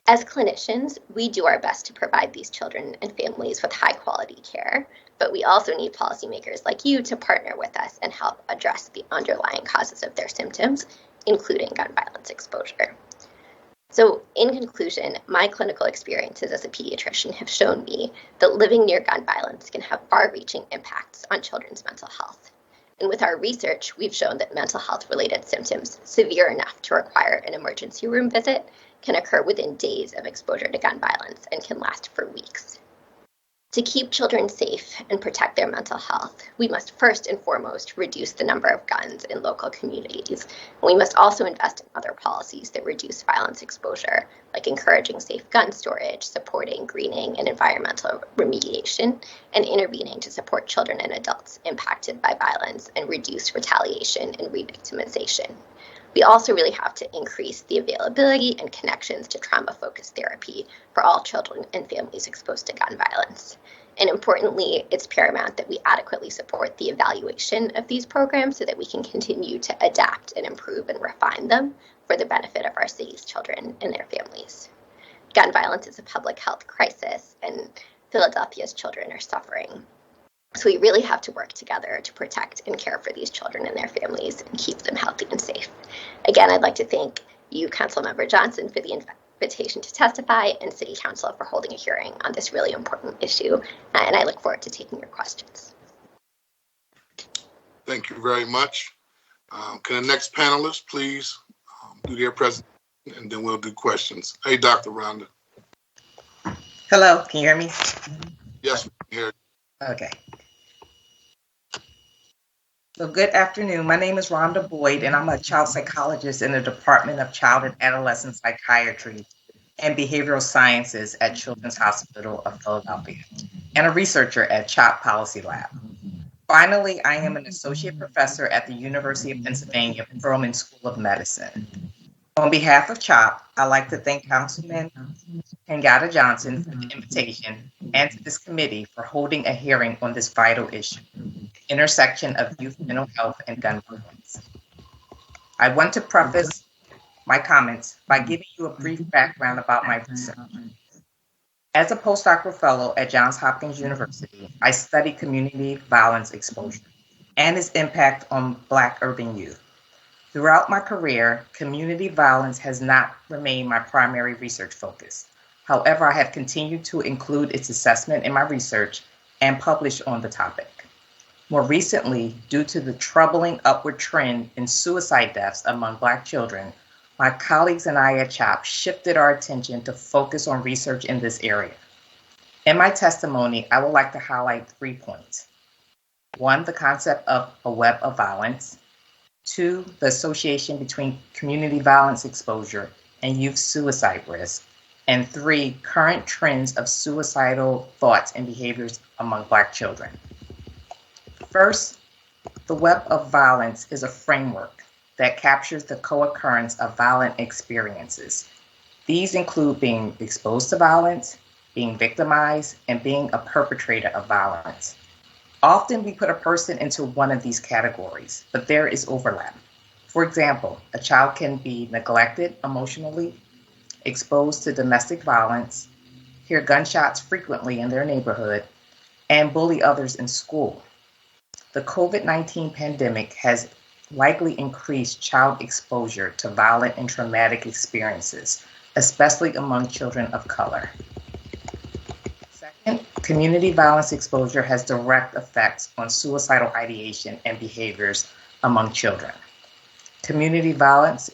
As clinicians, we do our best to provide these children and families with high quality care, but we also need policymakers like you to partner with us and help address the underlying causes of their symptoms, including gun violence exposure. So in conclusion, my clinical experiences as a pediatrician have shown me that living near gun violence can have far-reaching impacts on children's mental health. And with our research, we've shown that mental health-related symptoms severe enough to require an emergency room visit can occur within days of exposure to gun violence and can last for weeks. To keep children safe and protect their mental health, we must first and foremost reduce the number of guns in local communities. And we must also invest in other policies that reduce violence exposure, like encouraging safe gun storage, supporting greening and environmental remediation, and intervening to support children and adults impacted by violence and reduce retaliation and re-victimization. We also really have to increase the availability and connections to trauma-focused therapy for all children and families exposed to gun violence. And importantly, it's paramount that we adequately support the evaluation of these programs so that we can continue to adapt and improve and refine them for the benefit of our city's children and their families. Gun violence is a public health crisis, and Philadelphia's children are suffering. So we really have to work together to protect and care for these children and their families and keep them healthy and safe. Again, I'd like to thank you, Councilmember Johnson, for the invitation to testify, and City Council for holding a hearing on this really important issue. And I look forward to taking your questions. Thank you very much. Can the next panelist please do their presentation, and then we'll do questions. Hey, Dr. Rhonda. Hello, can you hear me? Yes, we can hear you. Okay. So good afternoon. My name is Rhonda Boyd, and I'm a child psychologist in the Department of Child and Adolescent Psychiatry and Behavioral Sciences at Children's Hospital of Philadelphia, and a researcher at CHOP Policy Lab. Finally, I am an associate professor at the University of Pennsylvania Perelman School of Medicine. On behalf of CHOP, I'd like to thank Councilman Kenyatta Johnson for the invitation and to this committee for holding a hearing on this vital issue, the intersection of youth mental health and gun violence. I want to preface my comments by giving you a brief background about my research. As a postdoctoral fellow at Johns Hopkins University, I study community violence exposure and its impact on Black urban youth. Throughout my career, community violence has not remained my primary research focus. However, I have continued to include its assessment in my research and publish on the topic. More recently, due to the troubling upward trend in suicide deaths among Black children, my colleagues and I at CHOP shifted our attention to focus on research in this area. In my testimony, I would like to highlight 3 points. 1, the concept of a web of violence. 2, the association between community violence exposure and youth suicide risk. And 3, current trends of suicidal thoughts and behaviors among Black children. First, the web of violence is a framework that captures the co-occurrence of violent experiences. These include being exposed to violence, being victimized, and being a perpetrator of violence. Often we put a person into one of these categories, but there is overlap. For example, a child can be neglected emotionally, exposed to domestic violence, hear gunshots frequently in their neighborhood, and bully others in school. The COVID-19 pandemic has likely increased child exposure to violent and traumatic experiences, especially among children of color. Second, community violence exposure has direct effects on suicidal ideation and behaviors among children. Community violence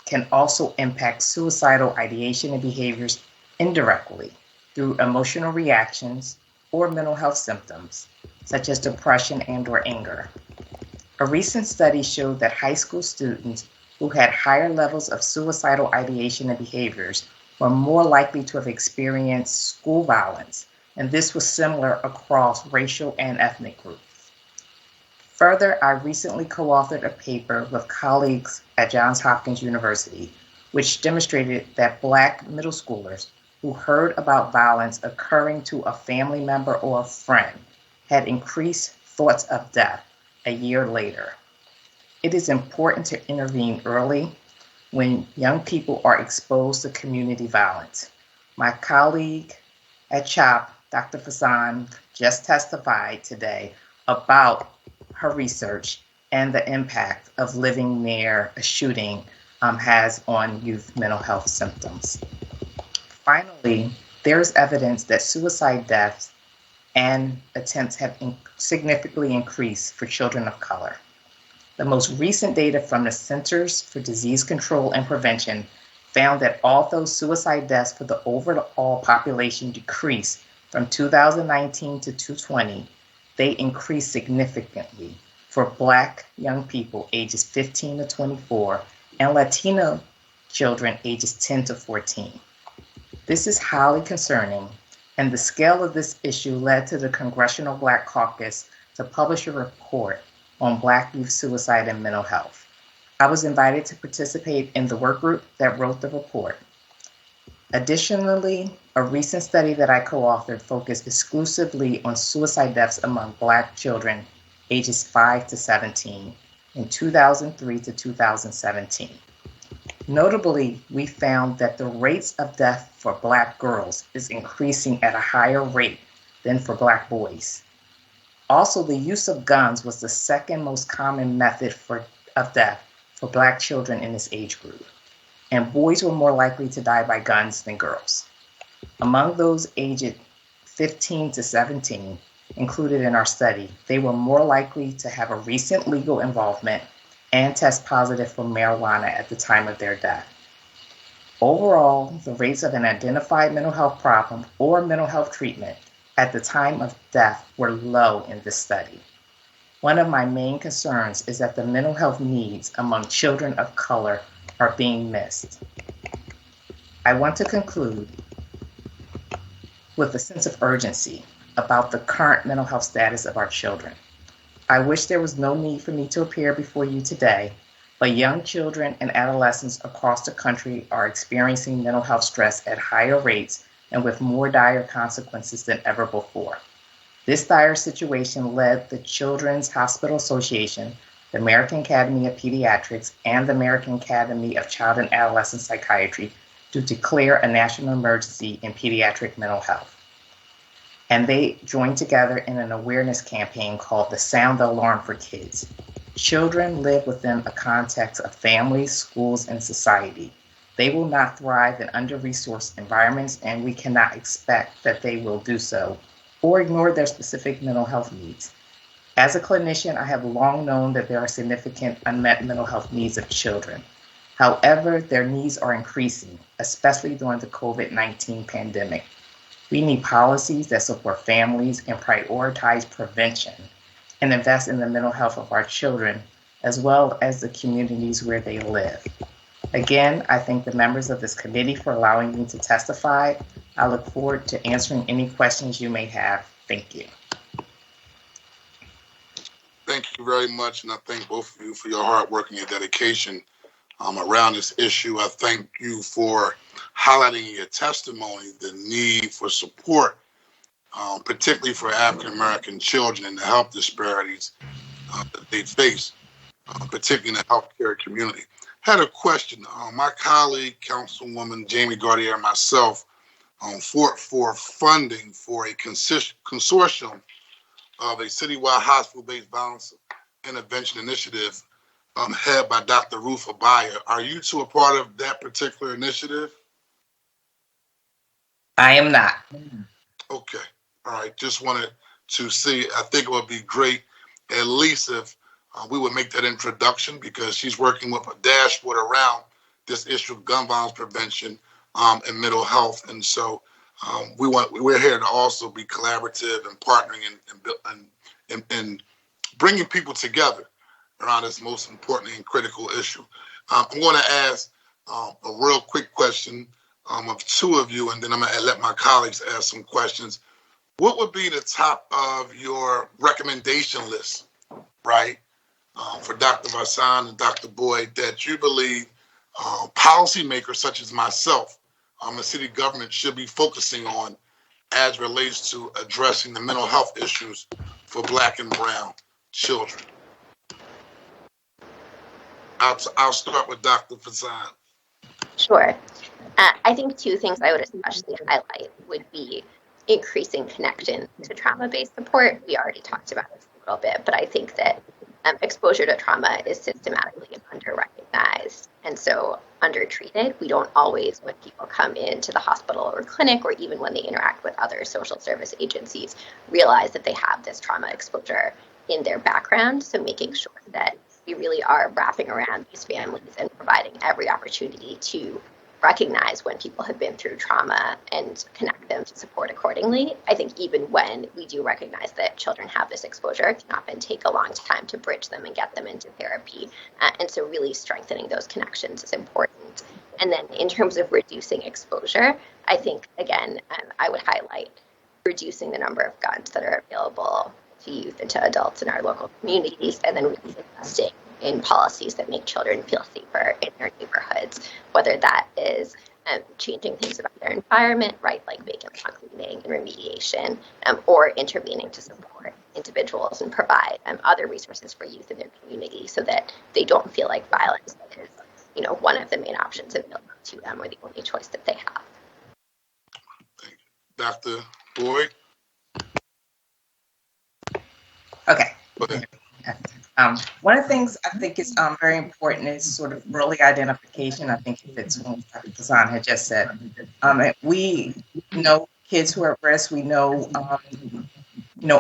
can also impact suicidal ideation and behaviors indirectly through emotional reactions or mental health symptoms, such as depression and/or anger. A recent study showed that high school students who had higher levels of suicidal ideation and behaviors were more likely to have experienced school violence, and this was similar across racial and ethnic groups. Further, I recently co-authored a paper with colleagues at Johns Hopkins University, which demonstrated that Black middle schoolers who heard about violence occurring to a family member or a friend had increased thoughts of death a year later. It is important to intervene early when young people are exposed to community violence. My colleague at CHOP, Dr. Fasan, just testified today about her research and the impact of living near a shooting has on youth mental health symptoms. Finally, there's evidence that suicide deaths and attempts have significantly increased for children of color. The most recent data from the Centers for Disease Control and Prevention found that although suicide deaths for the overall population decreased from 2019 to 2020, they increased significantly for Black young people ages 15 to 24 and Latino children ages 10 to 14. This is highly concerning, and the scale of this issue led to the Congressional Black Caucus to publish a report on Black youth suicide and mental health. I was invited to participate in the work group that wrote the report. Additionally, a recent study that I co-authored focused exclusively on suicide deaths among Black children ages 5 to 17 in 2003 to 2017. Notably, we found that the rates of death for Black girls is increasing at a higher rate than for Black boys. Also, the use of guns was the second most common method of death for Black children in this age group, and boys were more likely to die by guns than girls. Among those aged 15 to 17 included in our study, they were more likely to have a recent legal involvement and test positive for marijuana at the time of their death. Overall, the rates of an identified mental health problem or mental health treatment at the time of death were low in this study. One of my main concerns is that the mental health needs among children of color are being missed. I want to conclude with a sense of urgency about the current mental health status of our children. I wish there was no need for me to appear before you today, but young children and adolescents across the country are experiencing mental health stress at higher rates and with more dire consequences than ever before. This dire situation led the Children's Hospital Association, the American Academy of Pediatrics, and the American Academy of Child and Adolescent Psychiatry to declare a national emergency in pediatric mental health. And they joined together in an awareness campaign called the Sound the Alarm for Kids. Children live within a context of families, schools, and society. They will not thrive in under-resourced environments, and we cannot expect that they will do so or ignore their specific mental health needs. As a clinician, I have long known that there are significant unmet mental health needs of children. However, their needs are increasing, especially during the COVID-19 pandemic. We need policies that support families and prioritize prevention and invest in the mental health of our children, as well as the communities where they live. Again, I thank the members of this committee for allowing me to testify. I look forward to answering any questions you may have. Thank you. Thank you very much, and I thank both of you for your hard work and your dedication around this issue. I thank you for highlighting in your testimony the need for support, particularly for African American children and the health disparities that they face, particularly in the healthcare community. Had a question. My colleague, Councilwoman Jamie Gaudier, and myself, for funding for a consortium of a citywide hospital-based violence intervention initiative head by Dr. Ruth Abaya. Are you two a part of that particular initiative? I am not. Okay. All right. Just wanted to see. I think it would be great, at least if we would make that introduction, because she's working with a dashboard around this issue of gun violence prevention and mental health. And so we're here to also be collaborative and partnering and bringing people together around this most important and critical issue. I'm going to ask a real quick question of two of you, and then I'm going to let my colleagues ask some questions. What would be the top of your recommendation list, right, for Dr. Vassan and Dr. Boyd, that you believe policymakers such as myself, the city government, should be focusing on as relates to addressing the mental health issues for Black and Brown children? I'll start with Dr. Vassan. Sure. I think two things I would especially highlight would be increasing connection to trauma-based support. We already talked about this a little bit, but I think that exposure to trauma is systematically under-recognized and so undertreated. We don't always, when people come into the hospital or clinic, or even when they interact with other social service agencies, realize that they have this trauma exposure in their background. So making sure that we really are wrapping around these families and providing every opportunity to recognize when people have been through trauma and connect them to support accordingly. I think even when we do recognize that children have this exposure, it can often take a long time to bridge them and get them into therapy. And so really strengthening those connections is important. And then in terms of reducing exposure, I think, again, I would highlight reducing the number of guns that are available to youth and to adults in our local communities, and then really investing in policies that make children feel safer in their neighborhoods, whether that is changing things about their environment, right, like vacant lot cleaning and remediation, or intervening to support individuals and provide other resources for youth in their community so that they don't feel like violence is, one of the main options available to them or the only choice that they have. Thank you. Dr. Boyd? Okay. Okay. One of the things I think is very important is sort of early identification. I think it fits what Dr. Vassan had just said. We know kids who are at risk. We know,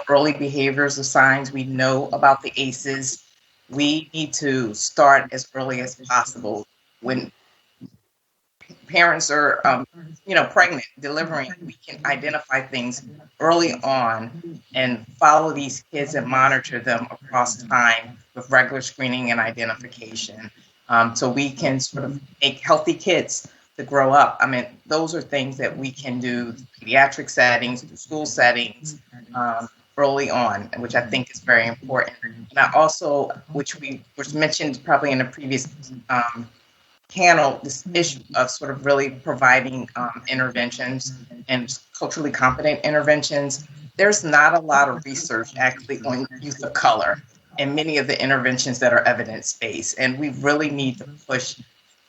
early behaviors or signs. We know about the ACEs. We need to start as early as possible. When parents are, pregnant, delivering, we can identify things early on and follow these kids and monitor them across time with regular screening and identification. So we can sort of make healthy kids to grow up. I mean, those are things that we can do, pediatric settings, school settings, early on, which I think is very important. And I also, which was mentioned probably in a previous panel, this issue of sort of really providing interventions and culturally competent interventions, there's not a lot of research actually on use of color and many of the interventions that are evidence-based. And we really need to push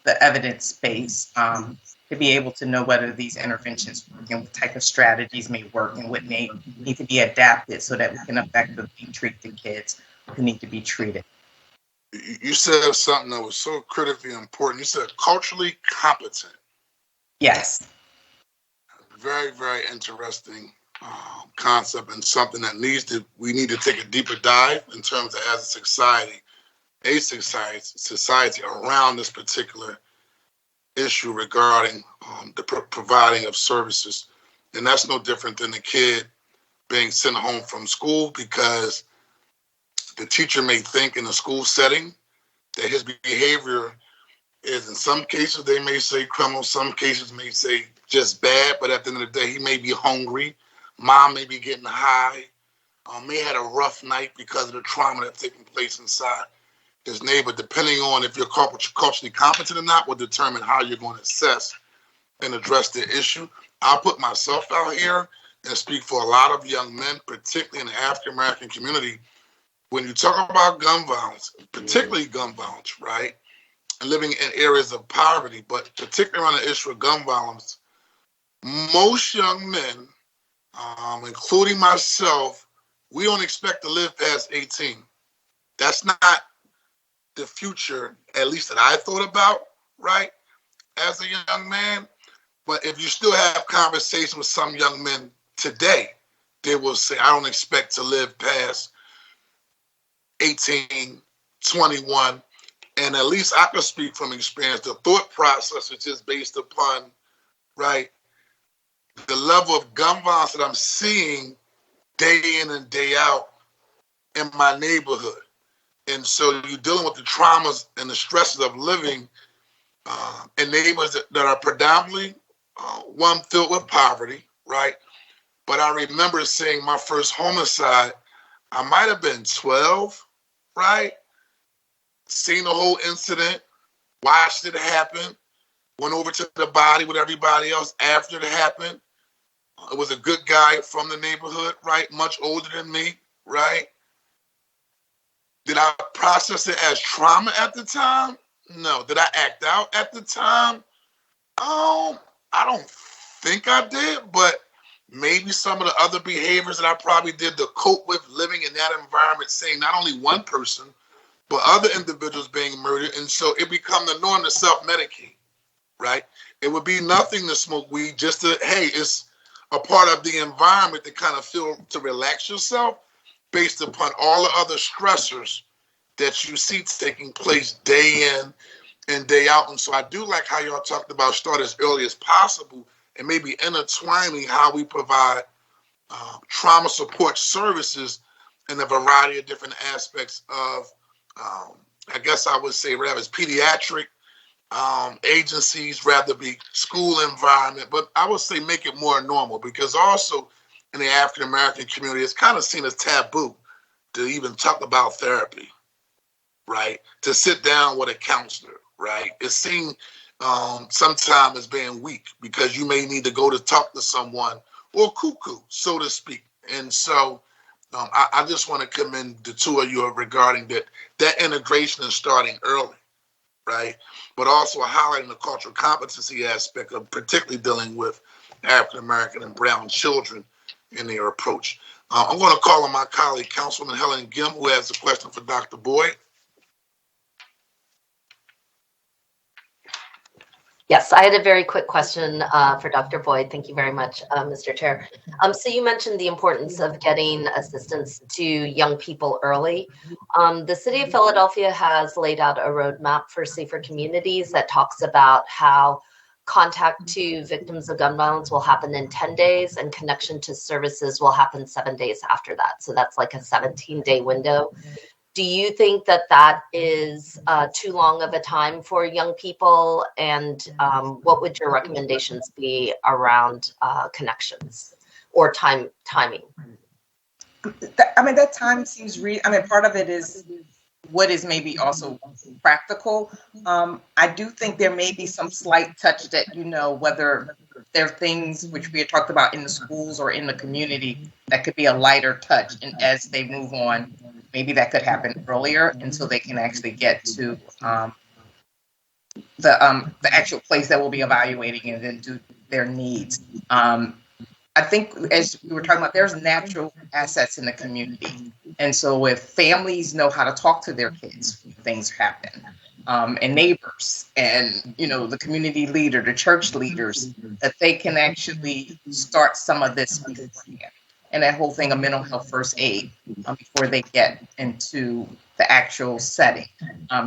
the evidence base to be able to know whether these interventions work and what type of strategies may work and what may need to be adapted so that we can effectively treat the kids who need to be treated. You said something that was so critically important. You said culturally competent. Yes. Very, very interesting concept, and something that we need to take a deeper dive in terms of as a society around this particular issue regarding the providing of services. And that's no different than the kid being sent home from school because the teacher may think in a school setting that his behavior is, in some cases they may say criminal, some cases may say just bad, but at the end of the day he may be hungry, mom may be getting high, may have had a rough night because of the trauma that's taking place inside his neighbor. Depending on if you're culturally competent or not will determine how you're going to assess and address the issue. I'll put myself out here and speak for a lot of young men, particularly in the African American community. When you talk about gun violence, particularly gun violence, right, and living in areas of poverty, but particularly around the issue of gun violence, most young men, including myself, we don't expect to live past 18. That's not the future, at least that I thought about, right, as a young man. But if you still have conversations with some young men today, they will say, I don't expect to live past 18, 21. And at least I can speak from experience. The thought process is just based upon, right, the level of gun violence that I'm seeing day in and day out in my neighborhood. And so you're dealing with the traumas and the stresses of living in neighborhoods that are predominantly one filled with poverty, right? But I remember seeing my first homicide, I might have been 12, right? Seen the whole incident, watched it happen, went over to the body with everybody else after it happened. It was a good guy from the neighborhood, right? Much older than me, right? Did I process it as trauma at the time? No. Did I act out at the time? I don't think I did, but maybe some of the other behaviors that I probably did to cope with living in that environment, seeing not only one person, but other individuals being murdered. And so it become the norm to self-medicate, right? It would be nothing to smoke weed, just to, hey, it's a part of the environment to kind of feel, to relax yourself based upon all the other stressors that you see taking place day in and day out. And so I do like how y'all talked about start as early as possible and maybe intertwining how we provide trauma support services in a variety of different aspects of, I guess I would say, rather as pediatric agencies, rather be school environment, but I would say make it more normal, because also in the African American community, it's kind of seen as taboo to even talk about therapy, right? To sit down with a counselor, right? It's seen sometimes as being weak because you may need to go to talk to someone or cuckoo, so to speak. And so I just want to commend the two of you regarding that integration is starting early, right? But also highlighting the cultural competency aspect of particularly dealing with African American and brown children in their approach. I'm going to call on my colleague, Councilwoman Helen Gim, who has a question for Dr. Boyd. Yes, I had a very quick question for Dr. Boyd. Thank you very much, Mr. Chair. So you mentioned the importance of getting assistance to young people early. The City of Philadelphia has laid out a roadmap for safer communities that talks about how contact to victims of gun violence will happen in 10 days and connection to services will happen 7 days after that. So that's like a 17-day window. Do you think that that is too long of a time for young people? And what would your recommendations be around connections or timing? I mean, that time seems part of it is what is maybe also practical. I do think there may be some slight touch that, whether there are things which we had talked about in the schools or in the community that could be a lighter touch. And as they move on, maybe that could happen earlier, and so they can actually get to the actual place that we'll be evaluating and then do their needs. I think, as we were talking about, there's natural assets in the community. And so if families know how to talk to their kids when things happen, and neighbors and, the community leader, the church leaders, that they can actually start some of this beforehand. And that whole thing of mental health first aid before they get into the actual setting.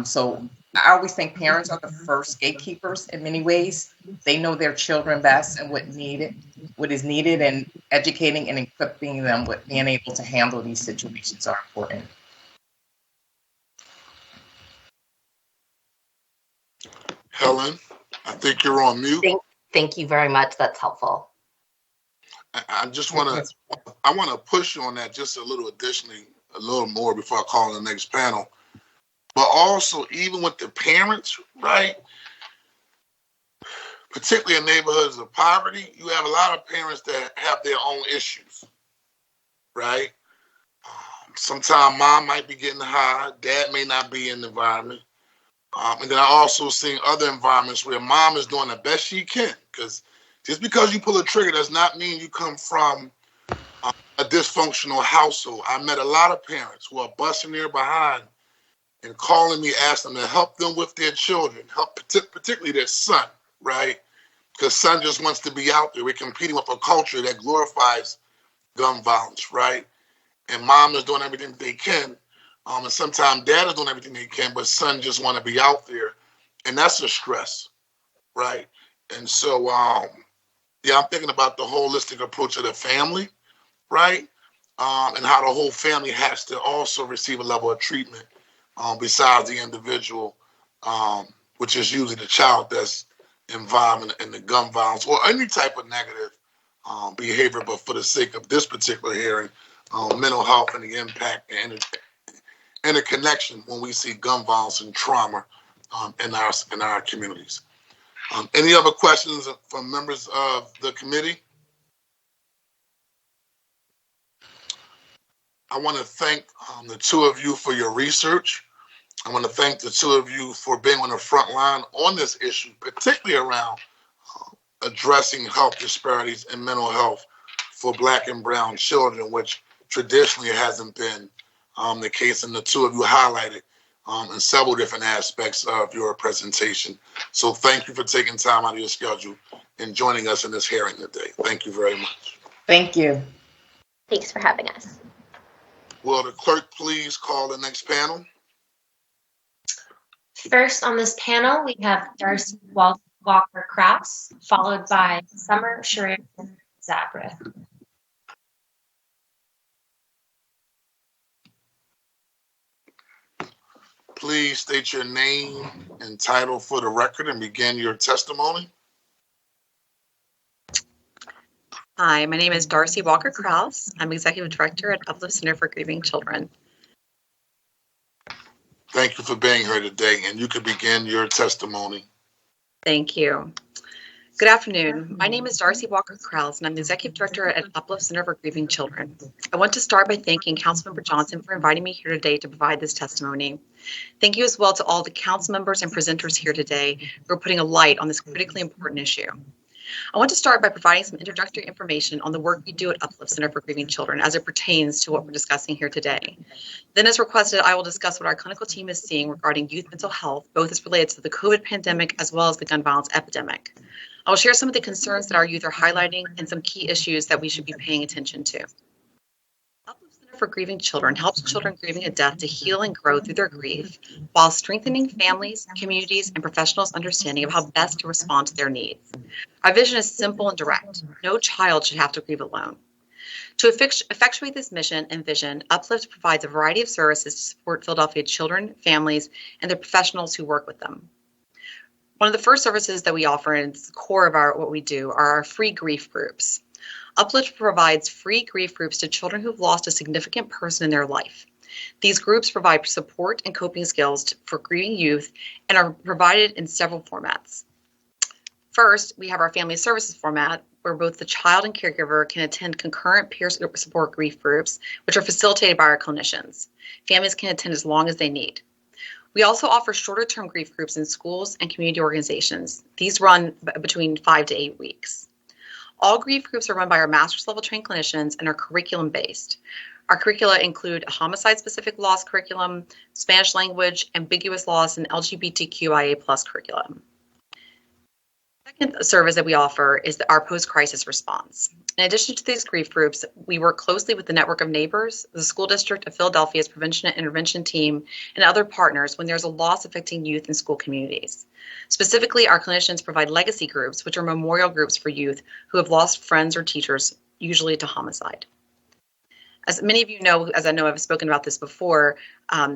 So I always think parents are the first gatekeepers in many ways. They know their children best and what is needed, and educating and equipping them with being able to handle these situations are important. Helen, I think you're on mute. Thank you very much. That's helpful. I just want to push you on that just a little more before I call on the next panel. But also, even with the parents, right? Particularly in neighborhoods of poverty, you have a lot of parents that have their own issues, right? Sometimes mom might be getting high, dad may not be in the environment. And then I also seen other environments where mom is doing the best she can, because just because you pull a trigger does not mean you come from a dysfunctional household. I met a lot of parents who are busting their behind and calling me, asking them to help them with their children, help particularly their son, right? Because son just wants to be out there. We're competing with a culture that glorifies gun violence, right? And mom is doing everything they can. And sometimes dad is doing everything they can, but son just want to be out there. And that's a stress, right? And so, I'm thinking about the holistic approach of the family, right? And how the whole family has to also receive a level of treatment besides the individual, which is usually the child that's involved in the gun violence or any type of negative behavior. But for the sake of this particular hearing, mental health and the impact and the connection when we see gun violence and trauma in our communities. Any other questions from members of the committee? I want to thank the two of you for your research. I want to thank the two of you for being on the front line on this issue, particularly around addressing health disparities and mental health for Black and brown children, which traditionally hasn't been the case, and the two of you highlighted in several different aspects of your presentation. So thank you for taking time out of your schedule and joining us in this hearing today. Thank you very much. Thank you. Thanks for having us. Will the clerk please call the next panel? First on this panel, we have Darcy Walker-Krause, followed by Summer Shariff-Zabra. Please state your name and title for the record and begin your testimony. Hi, my name is Darcy Walker-Krause. I'm Executive Director at Uplift Center for Grieving Children. Thank you for being here today, and you can begin your testimony. Thank you. Good afternoon. My name is Darcy Walker-Krause, and I'm the Executive Director at Uplift Center for Grieving Children. I want to start by thanking Councilmember Johnson for inviting me here today to provide this testimony. Thank you as well to all the council members and presenters here today who are putting a light on this critically important issue. I want to start by providing some introductory information on the work we do at Uplift Center for Grieving Children as it pertains to what we're discussing here today. Then, as requested, I will discuss what our clinical team is seeing regarding youth mental health, both as related to the COVID pandemic as well as the gun violence epidemic. I will share some of the concerns that our youth are highlighting and some key issues that we should be paying attention to. Uplift Center for Grieving Children helps children grieving a death to heal and grow through their grief while strengthening families, communities, and professionals' understanding of how best to respond to their needs. Our vision is simple and direct. No child should have to grieve alone. To effectuate this mission and vision, Uplift provides a variety of services to support Philadelphia children, families, and the professionals who work with them. One of the first services that we offer, and it's the core of what we do, are our free grief groups. Uplift provides free grief groups to children who've lost a significant person in their life. These groups provide support and coping skills for grieving youth and are provided in several formats. First, we have our family services format, where both the child and caregiver can attend concurrent peer support grief groups, which are facilitated by our clinicians. Families can attend as long as they need. We also offer shorter-term grief groups in schools and community organizations. These run between 5 to 8 weeks. All grief groups are run by our master's level trained clinicians and are curriculum-based. Our curricula include a homicide-specific loss curriculum, Spanish language, ambiguous loss, and LGBTQIA+ curriculum. The second service that we offer is our post-crisis response. In addition to these grief groups, we work closely with the network of neighbors, the school district of Philadelphia's prevention and intervention team, and other partners when there's a loss affecting youth in school communities. Specifically, our clinicians provide legacy groups, which are memorial groups for youth who have lost friends or teachers, usually to homicide. As many of you know, as I know I've spoken about this before,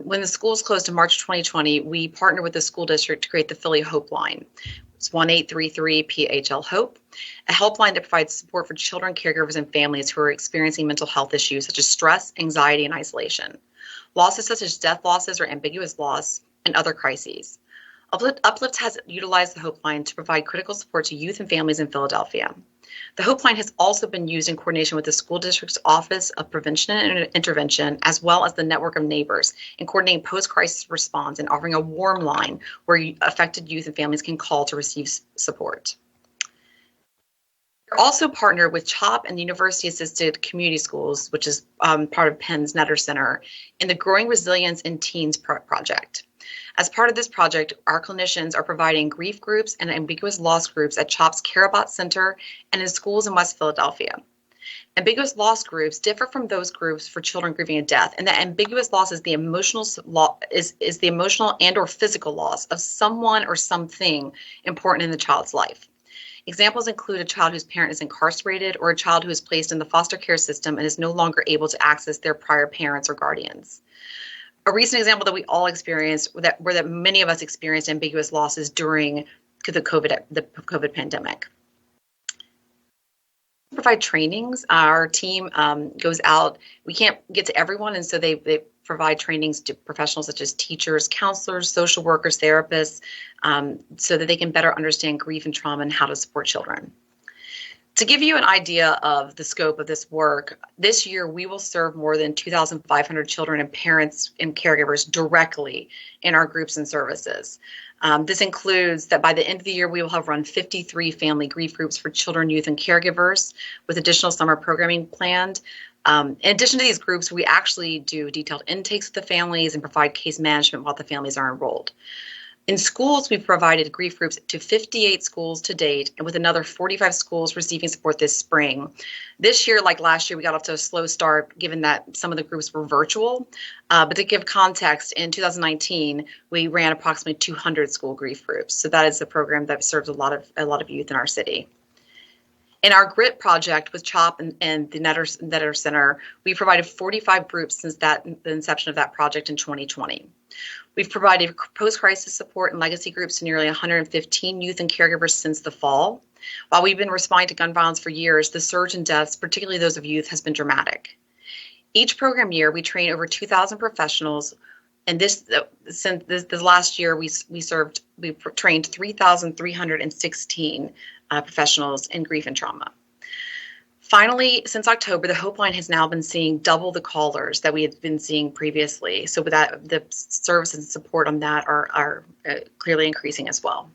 when the schools closed in March 2020, we partnered with the school district to create the Philly Hope Line. It's 1-833-PHL-HOPE, a helpline that provides support for children, caregivers, and families who are experiencing mental health issues such as stress, anxiety, and isolation, losses such as death losses or ambiguous loss, and other crises. Uplift has utilized the Hope Line to provide critical support to youth and families in Philadelphia. The Hope Line has also been used in coordination with the school district's Office of Prevention and Intervention, as well as the network of neighbors, in coordinating post-crisis response and offering a warm line where affected youth and families can call to receive support. We're also partnered with CHOP and the University Assisted Community Schools, which is part of Penn's Netter Center, in the Growing Resilience in Teens project. As part of this project, our clinicians are providing grief groups and ambiguous loss groups at CHOP's Carabot Center and in schools in West Philadelphia. Ambiguous loss groups differ from those groups for children grieving a death, and that ambiguous loss is the emotional is the emotional and or physical loss of someone or something important in the child's life. Examples include a child whose parent is incarcerated or a child who is placed in the foster care system and is no longer able to access their prior parents or guardians. A recent example that we all experienced, that many of us experienced ambiguous losses during the COVID pandemic. We provide trainings. Our team goes out. We can't get to everyone, and so they provide trainings to professionals such as teachers, counselors, social workers, therapists, so that they can better understand grief and trauma and how to support children. To give you an idea of the scope of this work, this year we will serve more than 2,500 children and parents and caregivers directly in our groups and services. This includes that by the end of the year, we will have run 53 family grief groups for children, youth, and caregivers with additional summer programming planned. In addition to these groups, we actually do detailed intakes with the families and provide case management while the families are enrolled. In schools, we've provided grief groups to 58 schools to date, and with another 45 schools receiving support this spring. This year, like last year, we got off to a slow start given that some of the groups were virtual. But to give context, in 2019, we ran approximately 200 school grief groups. So that is a program that serves a lot of youth in our city. In our GRIT project with CHOP and the Netter Center, we provided 45 groups since the inception of that project in 2020. We've provided post-crisis support and legacy groups to nearly 115 youth and caregivers since the fall. While we've been responding to gun violence for years, the surge in deaths, particularly those of youth, has been dramatic. Each program year, we train over 2,000 professionals, and since this last year, we trained 3,316 professionals in grief and trauma. Finally, since October, the Hope Line has now been seeing double the callers that we had been seeing previously. So with that, the service and support on that are clearly increasing as well.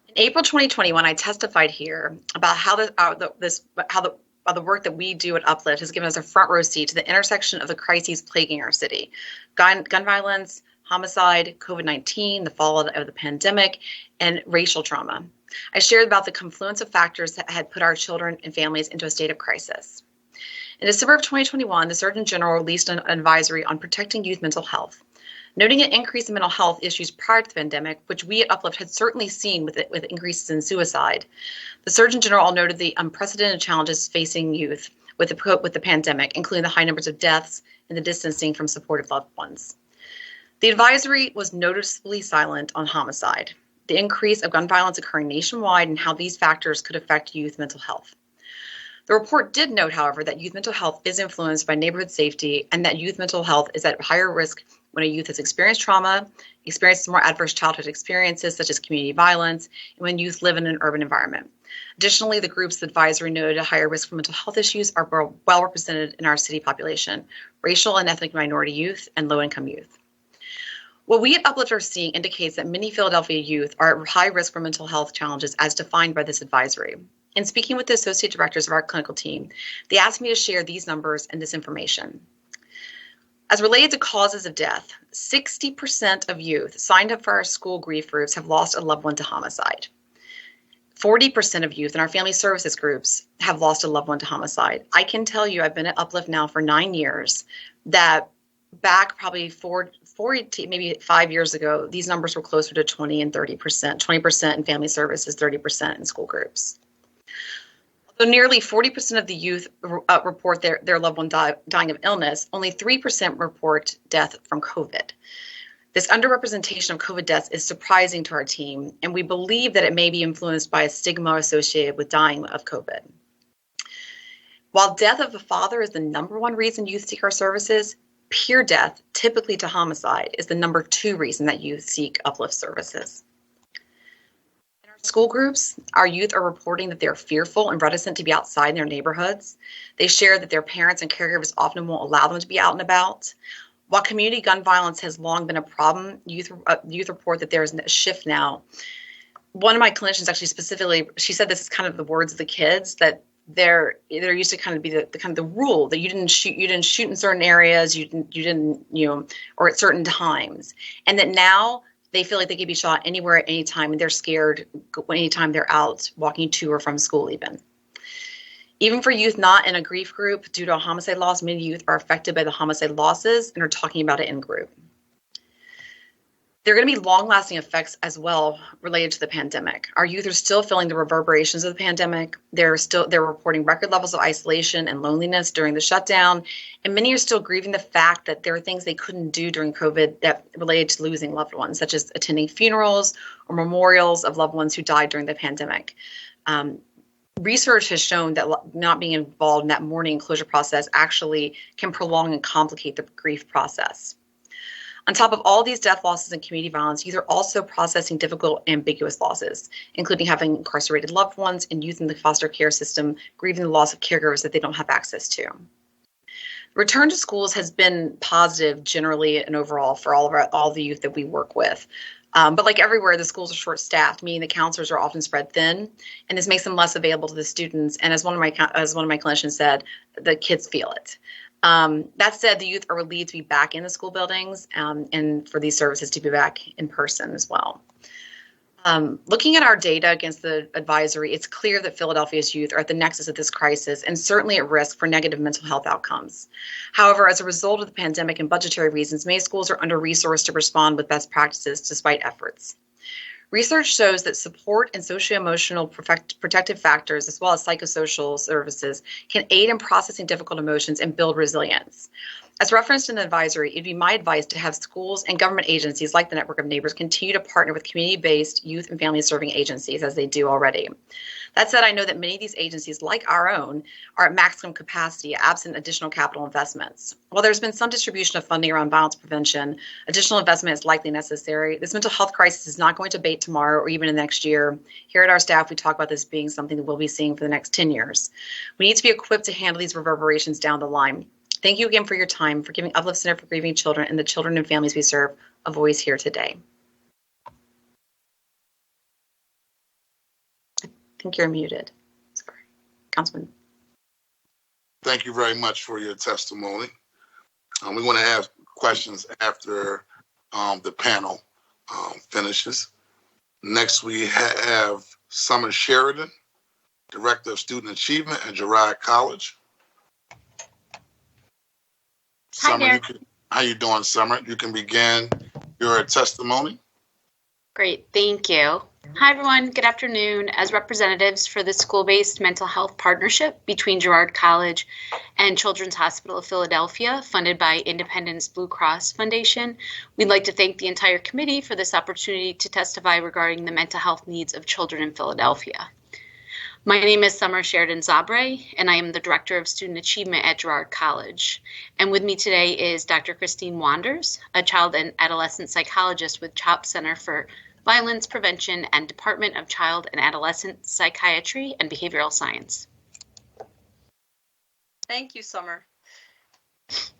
In April 2021, I testified here about how the work that we do at Uplift has given us a front row seat to the intersection of the crises plaguing our city: gun violence, homicide, COVID-19, the fallout of the pandemic, and racial trauma. I shared about the confluence of factors that had put our children and families into a state of crisis. In December of 2021, the Surgeon General released an advisory on protecting youth mental health. Noting an increase in mental health issues prior to the pandemic, which we at Uplift had certainly seen with increases in suicide, the Surgeon General noted the unprecedented challenges facing youth with the pandemic, including the high numbers of deaths and the distancing from supportive loved ones. The advisory was noticeably silent on homicide, the increase of gun violence occurring nationwide, and how these factors could affect youth mental health. The report did note, however, that youth mental health is influenced by neighborhood safety and that youth mental health is at higher risk when a youth has experienced trauma, experiences more adverse childhood experiences such as community violence, and when youth live in an urban environment. Additionally, the groups advisory noted a higher risk for mental health issues are well represented in our city population: racial and ethnic minority youth and low-income youth. What we at Uplift are seeing indicates that many Philadelphia youth are at high risk for mental health challenges as defined by this advisory. In speaking with the associate directors of our clinical team, they asked me to share these numbers and this information. As related to causes of death, 60% of youth signed up for our school grief groups have lost a loved one to homicide. 40% of youth in our family services groups have lost a loved one to homicide. I can tell you, I've been at Uplift now for 9 years, that back probably 4 maybe 5 years ago, these numbers were closer to 20 and 30%, 20% in family services, 30% in school groups. Although nearly 40% of the youth report their loved one dying of illness, only 3% report death from COVID. This underrepresentation of COVID deaths is surprising to our team, and we believe that it may be influenced by a stigma associated with dying of COVID. While death of a father is the number one reason youth seek our services, peer death, typically to homicide, is the number 2 reason that youth seek Uplift services. In our school groups, our youth are reporting that they're fearful and reticent to be outside in their neighborhoods. They share that their parents and caregivers often won't allow them to be out and about. While community gun violence has long been a problem, youth report that there is a shift now. One of my clinicians actually specifically, she said this is kind of the words of the kids, that there used to kind of be the rule that you didn't shoot in certain areas, you didn't or at certain times, and that now they feel like they could be shot anywhere at any time, and they're scared anytime they're out walking to or from school even. Even for youth not in a grief group due to a homicide loss, many youth are affected by the homicide losses and are talking about it in group. There are going to be long-lasting effects as well related to the pandemic. Our youth are still feeling the reverberations of the pandemic. They're reporting record levels of isolation and loneliness during the shutdown, and many are still grieving the fact that there are things they couldn't do during COVID that related to losing loved ones, such as attending funerals or memorials of loved ones who died during the pandemic. Research has shown that not being involved in that mourning and closure process actually can prolong and complicate the grief process. On top of all these death losses and community violence, youth are also processing difficult, ambiguous losses, including having incarcerated loved ones and youth in the foster care system grieving the loss of caregivers that they don't have access to. Return to schools has been positive generally and overall for all the youth that we work with. But like everywhere, the schools are short-staffed, meaning the counselors are often spread thin, and this makes them less available to the students. And as one of my clinicians said, the kids feel it. That said, the youth are relieved to be back in the school buildings and for these services to be back in person as well. Looking at our data against the advisory, it's clear that Philadelphia's youth are at the nexus of this crisis and certainly at risk for negative mental health outcomes. However, as a result of the pandemic and budgetary reasons, many schools are under-resourced to respond with best practices despite efforts. Research shows that support and socio-emotional protective factors, as well as psychosocial services, can aid in processing difficult emotions and build resilience. As referenced in the advisory, it'd be my advice to have schools and government agencies like the Network of Neighbors continue to partner with community-based youth and family-serving agencies as they do already. That said, I know that many of these agencies, like our own, are at maximum capacity absent additional capital investments. While there's been some distribution of funding around violence prevention, additional investment is likely necessary. This mental health crisis is not going to abate tomorrow or even in the next year. Here at our staff, we talk about this being something that we'll be seeing for the next 10 years. We need to be equipped to handle these reverberations down the line. Thank you again for your time, for giving Uplift Center for Grieving Children and the children and families we serve a voice here today. I think you're muted. Sorry, Councilman. Thank you very much for your testimony. We want to ask questions after the panel finishes. Next, we have Summer Sheridan, Director of Student Achievement at Girard College. Hi Summer, there. how you doing, Summer? You can begin your testimony. Great, thank you. Hi, everyone. Good afternoon. As representatives for the school-based mental health partnership between Girard College and Children's Hospital of Philadelphia, funded by Independence Blue Cross Foundation, we'd like to thank the entire committee for this opportunity to testify regarding the mental health needs of children in Philadelphia. My name is Summer Sheridan Zabre, and I am the Director of Student Achievement at Girard College. And with me today is Dr. Christine Wanders, a child and adolescent psychologist with CHOP Center for Violence Prevention and Department of Child and Adolescent Psychiatry and Behavioral Science. Thank you, Summer.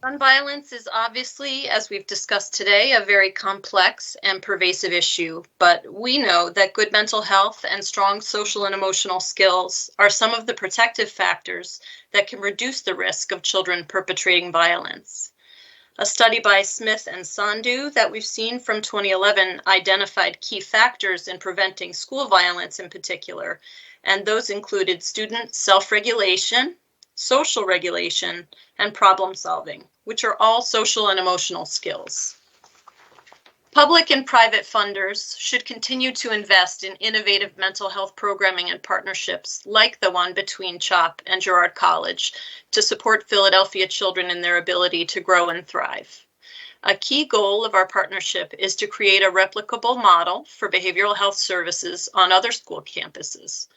Gun violence is obviously, as we've discussed today, a very complex and pervasive issue, but we know that good mental health and strong social and emotional skills are some of the protective factors that can reduce the risk of children perpetrating violence. A study by Smith and Sandhu that we've seen from 2011 identified key factors in preventing school violence in particular, and those included student self-regulation, social regulation, and problem solving, which are all social and emotional skills. Public and private funders should continue to invest in innovative mental health programming and partnerships like the one between CHOP and Girard College to support Philadelphia children in their ability to grow and thrive. A key goal of our partnership is to create a replicable model for behavioral health services on other school campuses.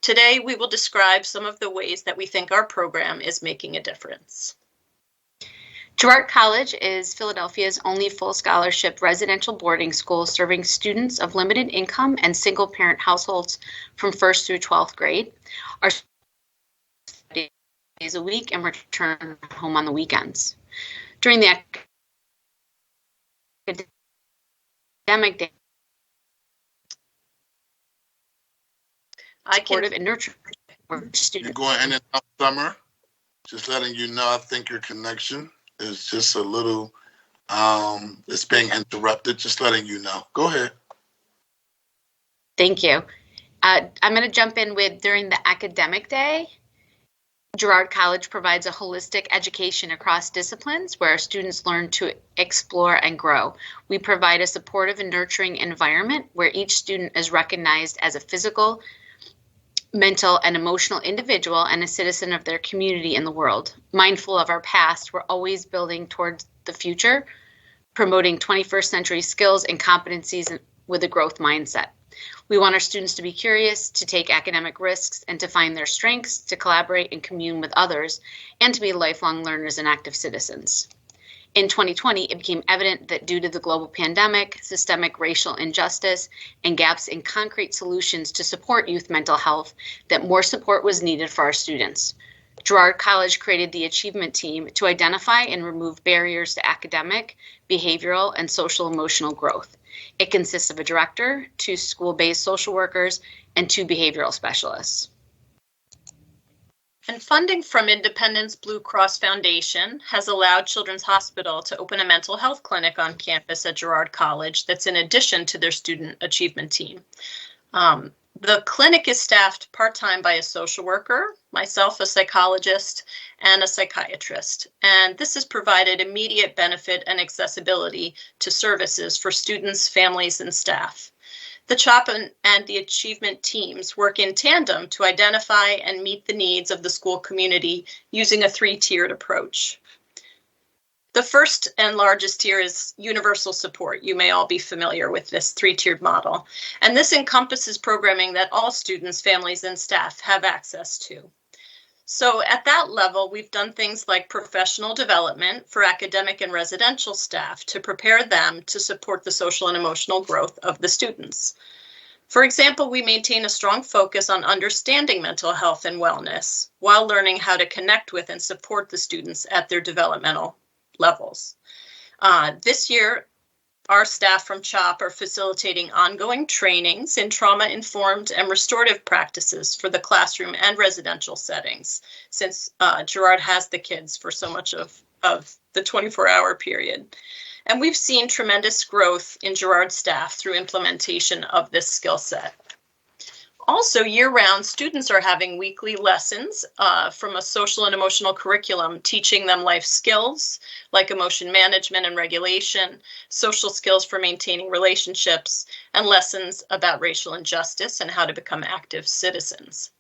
Today, we will describe some of the ways that we think our program is making a difference. Girard College is Philadelphia's only full scholarship residential boarding school serving students of limited income and single parent households from 1st through 12th grade. Our days a week and return home on the weekends. During the academic day, supportive and nurturing students. You're going in and out, Summer. Just letting you know, I think your connection is just a little, it's being interrupted. Just letting you know. Go ahead. Thank you. I'm going to jump in with during the academic day. Girard College provides a holistic education across disciplines where students learn to explore and grow. We provide a supportive and nurturing environment where each student is recognized as a physical, mental, and emotional individual and a citizen of their community in the world. Mindful of our past, we're always building towards the future, promoting 21st century skills and competencies with a growth mindset. We want our students to be curious, to take academic risks, and to find their strengths, to collaborate and commune with others, and to be lifelong learners and active citizens. In 2020, it became evident that due to the global pandemic, systemic racial injustice, and gaps in concrete solutions to support youth mental health, that more support was needed for our students. Girard College created the Achievement Team to identify and remove barriers to academic, behavioral, and social emotional growth. It consists of a director, 2 school-based social workers, and 2 behavioral specialists. And funding from Independence Blue Cross Foundation has allowed Children's Hospital to open a mental health clinic on campus at Girard College that's in addition to their student achievement team. The clinic is staffed part-time by a social worker, myself, a psychologist, and a psychiatrist. And this has provided immediate benefit and accessibility to services for students, families, and staff. The CHOP and the achievement teams work in tandem to identify and meet the needs of the school community using a 3-tiered approach. The first and largest tier is universal support. You may all be familiar with this 3-tiered model. And this encompasses programming that all students, families, and staff have access to. So at that level, we've done things like professional development for academic and residential staff to prepare them to support the social and emotional growth of the students. For example, we maintain a strong focus on understanding mental health and wellness while learning how to connect with and support the students at their developmental levels. This year, our staff from CHOP are facilitating ongoing trainings in trauma-informed and restorative practices for the classroom and residential settings, since Girard has the kids for so much of the 24-hour period. And we've seen tremendous growth in Girard staff through implementation of this skill set. Also, year-round, students are having weekly lessons from a social and emotional curriculum, teaching them life skills like emotion management and regulation, social skills for maintaining relationships, and lessons about racial injustice and how to become active citizens.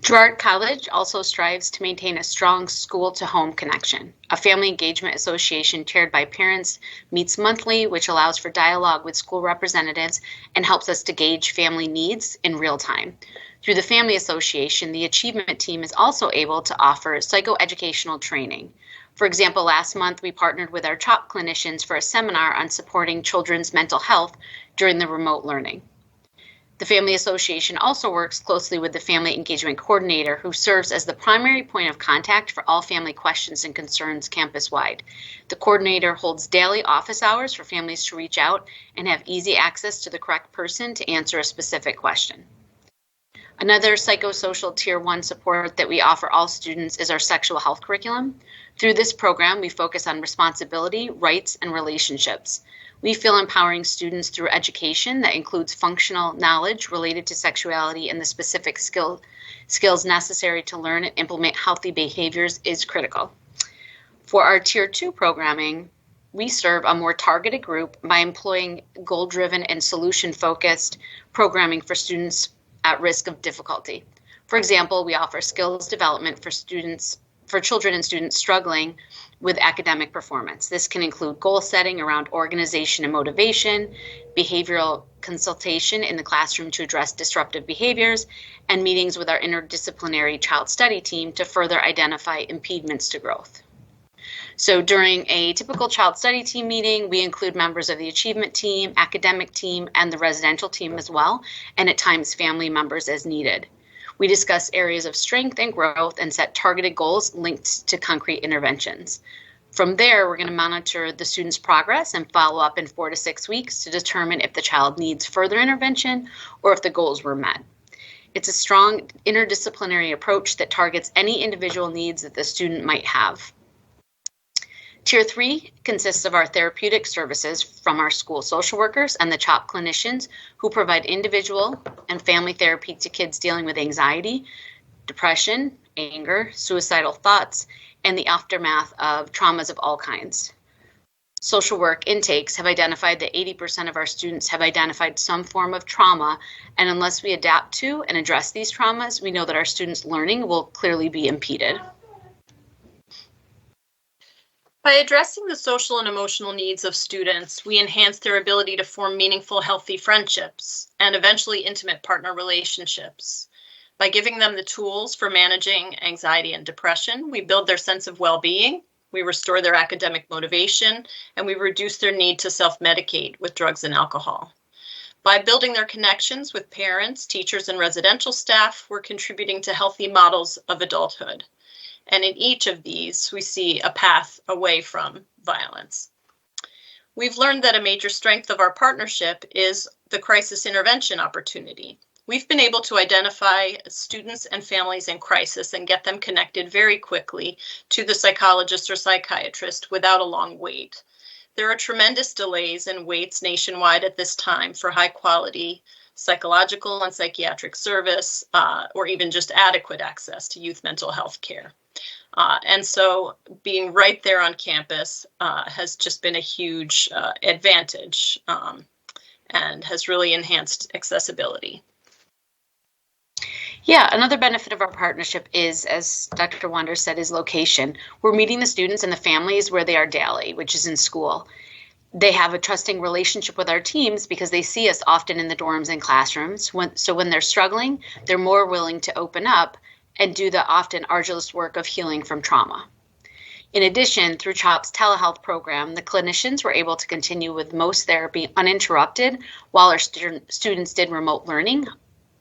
Girard College also strives to maintain a strong school-to-home connection. A family engagement association chaired by parents meets monthly, which allows for dialogue with school representatives and helps us to gauge family needs in real time. Through the Family Association, the Achievement Team is also able to offer psychoeducational training. For example, last month we partnered with our CHOP clinicians for a seminar on supporting children's mental health during the remote learning. The Family Association also works closely with the Family Engagement Coordinator, who serves as the primary point of contact for all family questions and concerns campus-wide. The coordinator holds daily office hours for families to reach out and have easy access to the correct person to answer a specific question. Another psychosocial Tier 1 support that we offer all students is our sexual health curriculum. Through this program, we focus on responsibility, rights, and relationships. We feel empowering students through education that includes functional knowledge related to sexuality and the specific skills necessary to learn and implement healthy behaviors is critical. For our Tier 2 programming, we serve a more targeted group by employing goal-driven and solution-focused programming for students at risk of difficulty. For example, we offer skills development for children and students struggling with academic performance. This can include goal setting around organization and motivation, behavioral consultation in the classroom to address disruptive behaviors, and meetings with our interdisciplinary child study team to further identify impediments to growth. So during a typical child study team meeting, we include members of the achievement team, academic team, and the residential team as well, and at times family members as needed. We discuss areas of strength and growth and set targeted goals linked to concrete interventions. From there, we're going to monitor the student's progress and follow up in 4 to 6 weeks to determine if the child needs further intervention or if the goals were met. It's a strong interdisciplinary approach that targets any individual needs that the student might have. Tier 3 consists of our therapeutic services from our school social workers and the CHOP clinicians who provide individual and family therapy to kids dealing with anxiety, depression, anger, suicidal thoughts, and the aftermath of traumas of all kinds. Social work intakes have identified that 80% of our students have identified some form of trauma, and unless we adapt to and address these traumas, we know that our students' learning will clearly be impeded. By addressing the social and emotional needs of students, we enhance their ability to form meaningful, healthy friendships and eventually intimate partner relationships. By giving them the tools for managing anxiety and depression, we build their sense of well-being, we restore their academic motivation, and we reduce their need to self-medicate with drugs and alcohol. By building their connections with parents, teachers, and residential staff, we're contributing to healthy models of adulthood. And in each of these, we see a path away from violence. We've learned that a major strength of our partnership is the crisis intervention opportunity. We've been able to identify students and families in crisis and get them connected very quickly to the psychologist or psychiatrist without a long wait. There are tremendous delays and waits nationwide at this time for high quality psychological and psychiatric service, or even just adequate access to youth mental health care. And so being right there on campus has just been a huge advantage and has really enhanced accessibility. Yeah, another benefit of our partnership is, as Dr. Wander said, is location. We're meeting the students and the families where they are daily, which is in school. They have a trusting relationship with our teams because they see us often in the dorms and classrooms. So when they're struggling, they're more willing to open up and do the often arduous work of healing from trauma. In addition, through CHOP's telehealth program, the clinicians were able to continue with most therapy uninterrupted while our students did remote learning,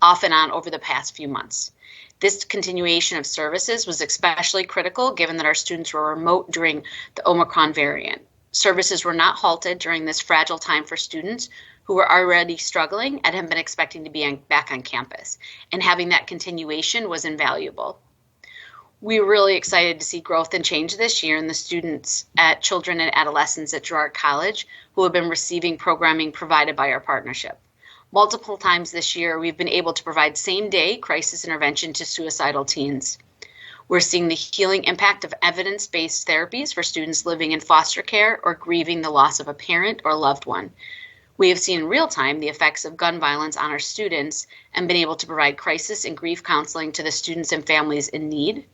off and on over the past few months. This continuation of services was especially critical given that our students were remote during the Omicron variant. Services were not halted during this fragile time for students who were already struggling and had been expecting to be back on campus, and having that continuation was invaluable. We were really excited to see growth and change this year in the students at children and adolescents at Girard College who have been receiving programming provided by our partnership. Multiple times this year, we've been able to provide same-day crisis intervention to suicidal teens. We're seeing the healing impact of evidence-based therapies for students living in foster care or grieving the loss of a parent or loved one. We have seen in real time the effects of gun violence on our students and been able to provide crisis and grief counseling to the students and families in need.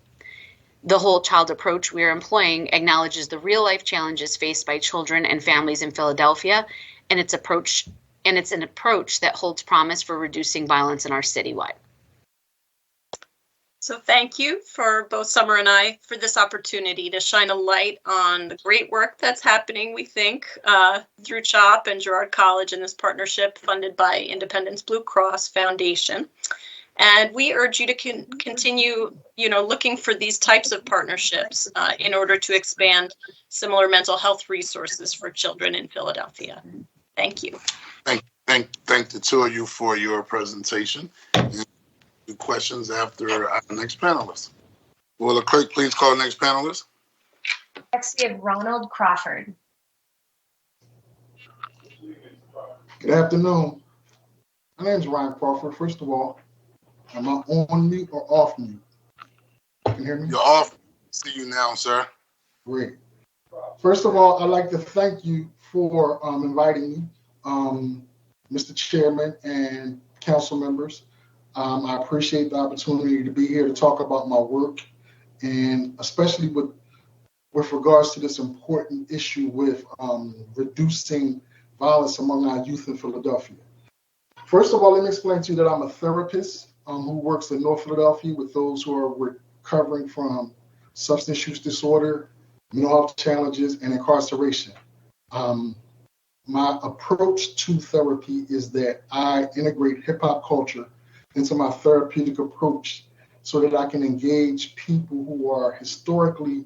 The whole child approach we are employing acknowledges the real life challenges faced by children and families in Philadelphia, and it's an approach that holds promise for reducing violence in our citywide. So thank you for both Summer and I for this opportunity to shine a light on the great work that's happening, we think, through CHOP and Girard College in this partnership funded by Independence Blue Cross Foundation. And we urge you to continue, looking for these types of partnerships in order to expand similar mental health resources for children in Philadelphia. Thank you. Thank the two of you for your presentation. Questions after our next panelist. Will the clerk please call the next panelist? Next, we have Ronald Crawford. Good afternoon. My name is Ryan Crawford. First of all, am I on mute or off mute? You can hear me? You're off. See you now, sir. Great. First of all, I'd like to thank you for inviting me, Mr. Chairman and council members. I appreciate the opportunity to be here to talk about my work, and especially with regards to this important issue with reducing violence among our youth in Philadelphia. First of all, let me explain to you that I'm a therapist who works in North Philadelphia with those who are recovering from substance use disorder, mental health challenges, and incarceration. My approach to therapy is that I integrate hip hop culture into my therapeutic approach so that I can engage people who are historically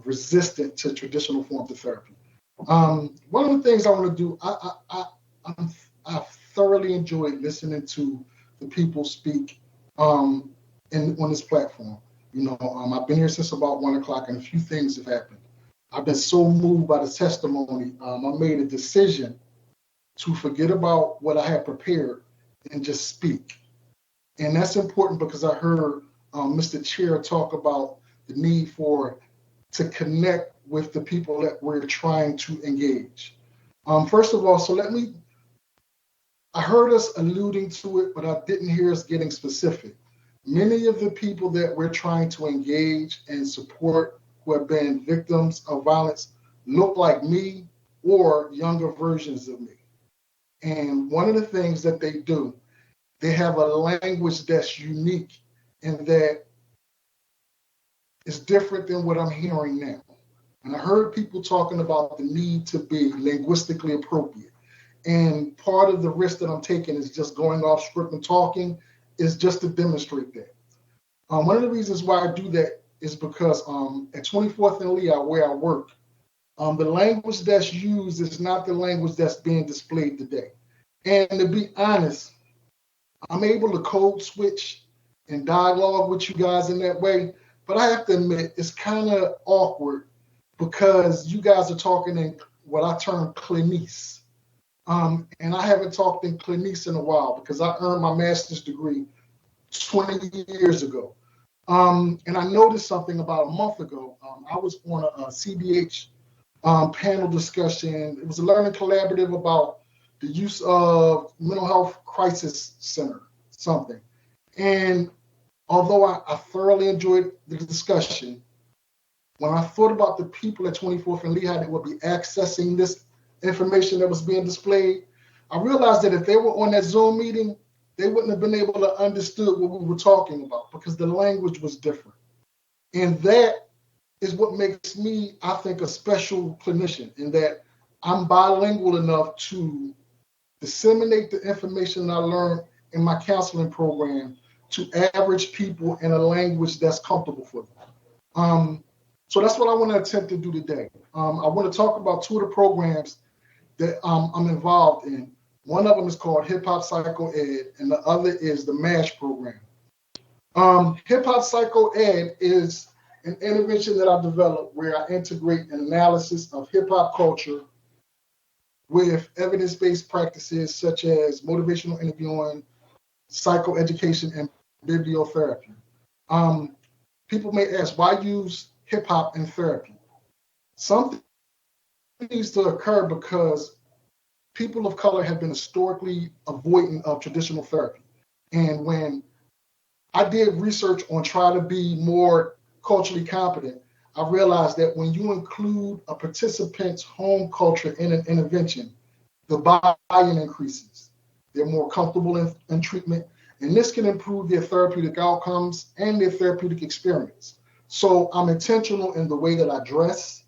resistant to traditional forms of therapy. One of the things I want to do, I thoroughly enjoyed listening to the people speak on this platform. I've been here since about 1 o'clock and a few things have happened. I've been so moved by the testimony. I made a decision to forget about what I had prepared and just speak. And that's important because I heard Mr. Chair talk about the need to connect with the people that we're trying to engage. First of all, I heard us alluding to it, but I didn't hear us getting specific. Many of the people that we're trying to engage and support who have been victims of violence look like me or younger versions of me. And one of the things that they do, they have a language that's unique and that is different than what I'm hearing now. And I heard people talking about the need to be linguistically appropriate. And part of the risk that I'm taking is just going off script and talking is just to demonstrate that. One of the reasons why I do that is because at 24th and Lehigh, where I work, the language that's used is not the language that's being displayed today. And to be honest, I'm able to code switch and dialogue with you guys in that way, but I have to admit it's kind of awkward because you guys are talking in what I term clinice. And I haven't talked in clinice in a while because I earned my master's degree 20 years ago. And I noticed something about a month ago. I was on a CBH panel discussion. It was a learning collaborative about the use of mental health crisis center, something. And although I thoroughly enjoyed the discussion, when I thought about the people at 24th and Lehigh that would be accessing this information that was being displayed, I realized that if they were on that Zoom meeting, they wouldn't have been able to understand what we were talking about because the language was different. And that is what makes me, I think, a special clinician, in that I'm bilingual enough to disseminate the information I learned in my counseling program to average people in a language that's comfortable for them. So that's what I want to attempt to do today. I want to talk about two of the programs that I'm involved in. One of them is called Hip Hop Psycho Ed, and the other is the MASH program. Hip Hop Psycho Ed is an intervention that I've developed where I integrate an analysis of hip hop culture with evidence-based practices such as motivational interviewing, psychoeducation, and bibliotherapy. People may ask, why use hip hop in therapy? Something needs to occur because people of color have been historically avoidant of traditional therapy. And when I did research on trying to be more culturally competent, I realized that when you include a participant's home culture in an intervention, the buy-in increases. They're more comfortable in treatment, and this can improve their therapeutic outcomes and their therapeutic experience. So I'm intentional in the way that I dress,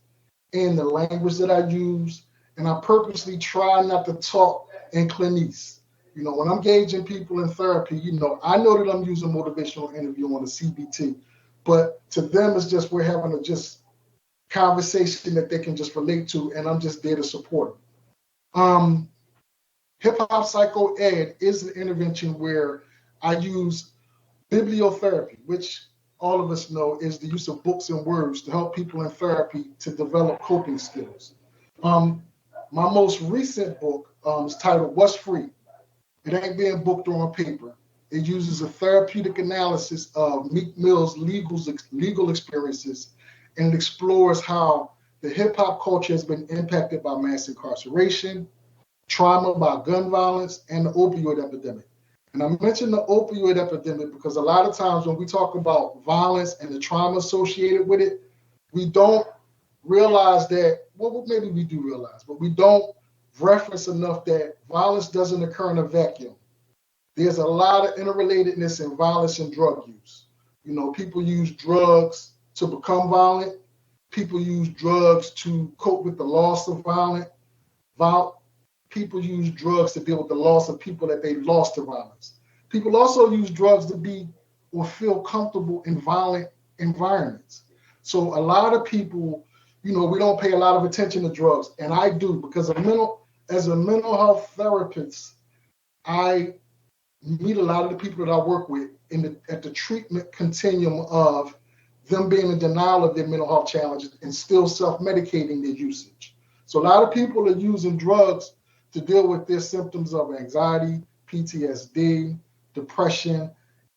in the language that I use, and I purposely try not to talk in clinique. You know, when I'm engaging people in therapy, you know, I know that I'm using motivational interview on a CBT, but to them, it's just we're having a just conversation that they can just relate to, and I'm just there to support them. Hip hop psycho ed is an intervention where I use bibliotherapy, which all of us know is the use of books and words to help people in therapy to develop coping skills. My most recent book is titled What's Free? It ain't being booked or on paper. It uses a therapeutic analysis of Meek Mill's legal experiences, and it explores how the hip hop culture has been impacted by mass incarceration, trauma by gun violence, and the opioid epidemic. And I mentioned the opioid epidemic because a lot of times when we talk about violence and the trauma associated with it, we don't realize that, well, maybe we do realize, but we don't reference enough that violence doesn't occur in a vacuum. There's a lot of interrelatedness in violence and drug use. You know, people use drugs to become violent. People use drugs to cope with the loss of people use drugs to deal with the loss of people that they lost to violence. People also use drugs to be or feel comfortable in violent environments. So a lot of people, you know, we don't pay a lot of attention to drugs, and I do because as a mental health therapist, I meet a lot of the people that I work with at the treatment continuum of them being in denial of their mental health challenges and still self-medicating their usage. So a lot of people are using drugs to deal with their symptoms of anxiety, PTSD, depression,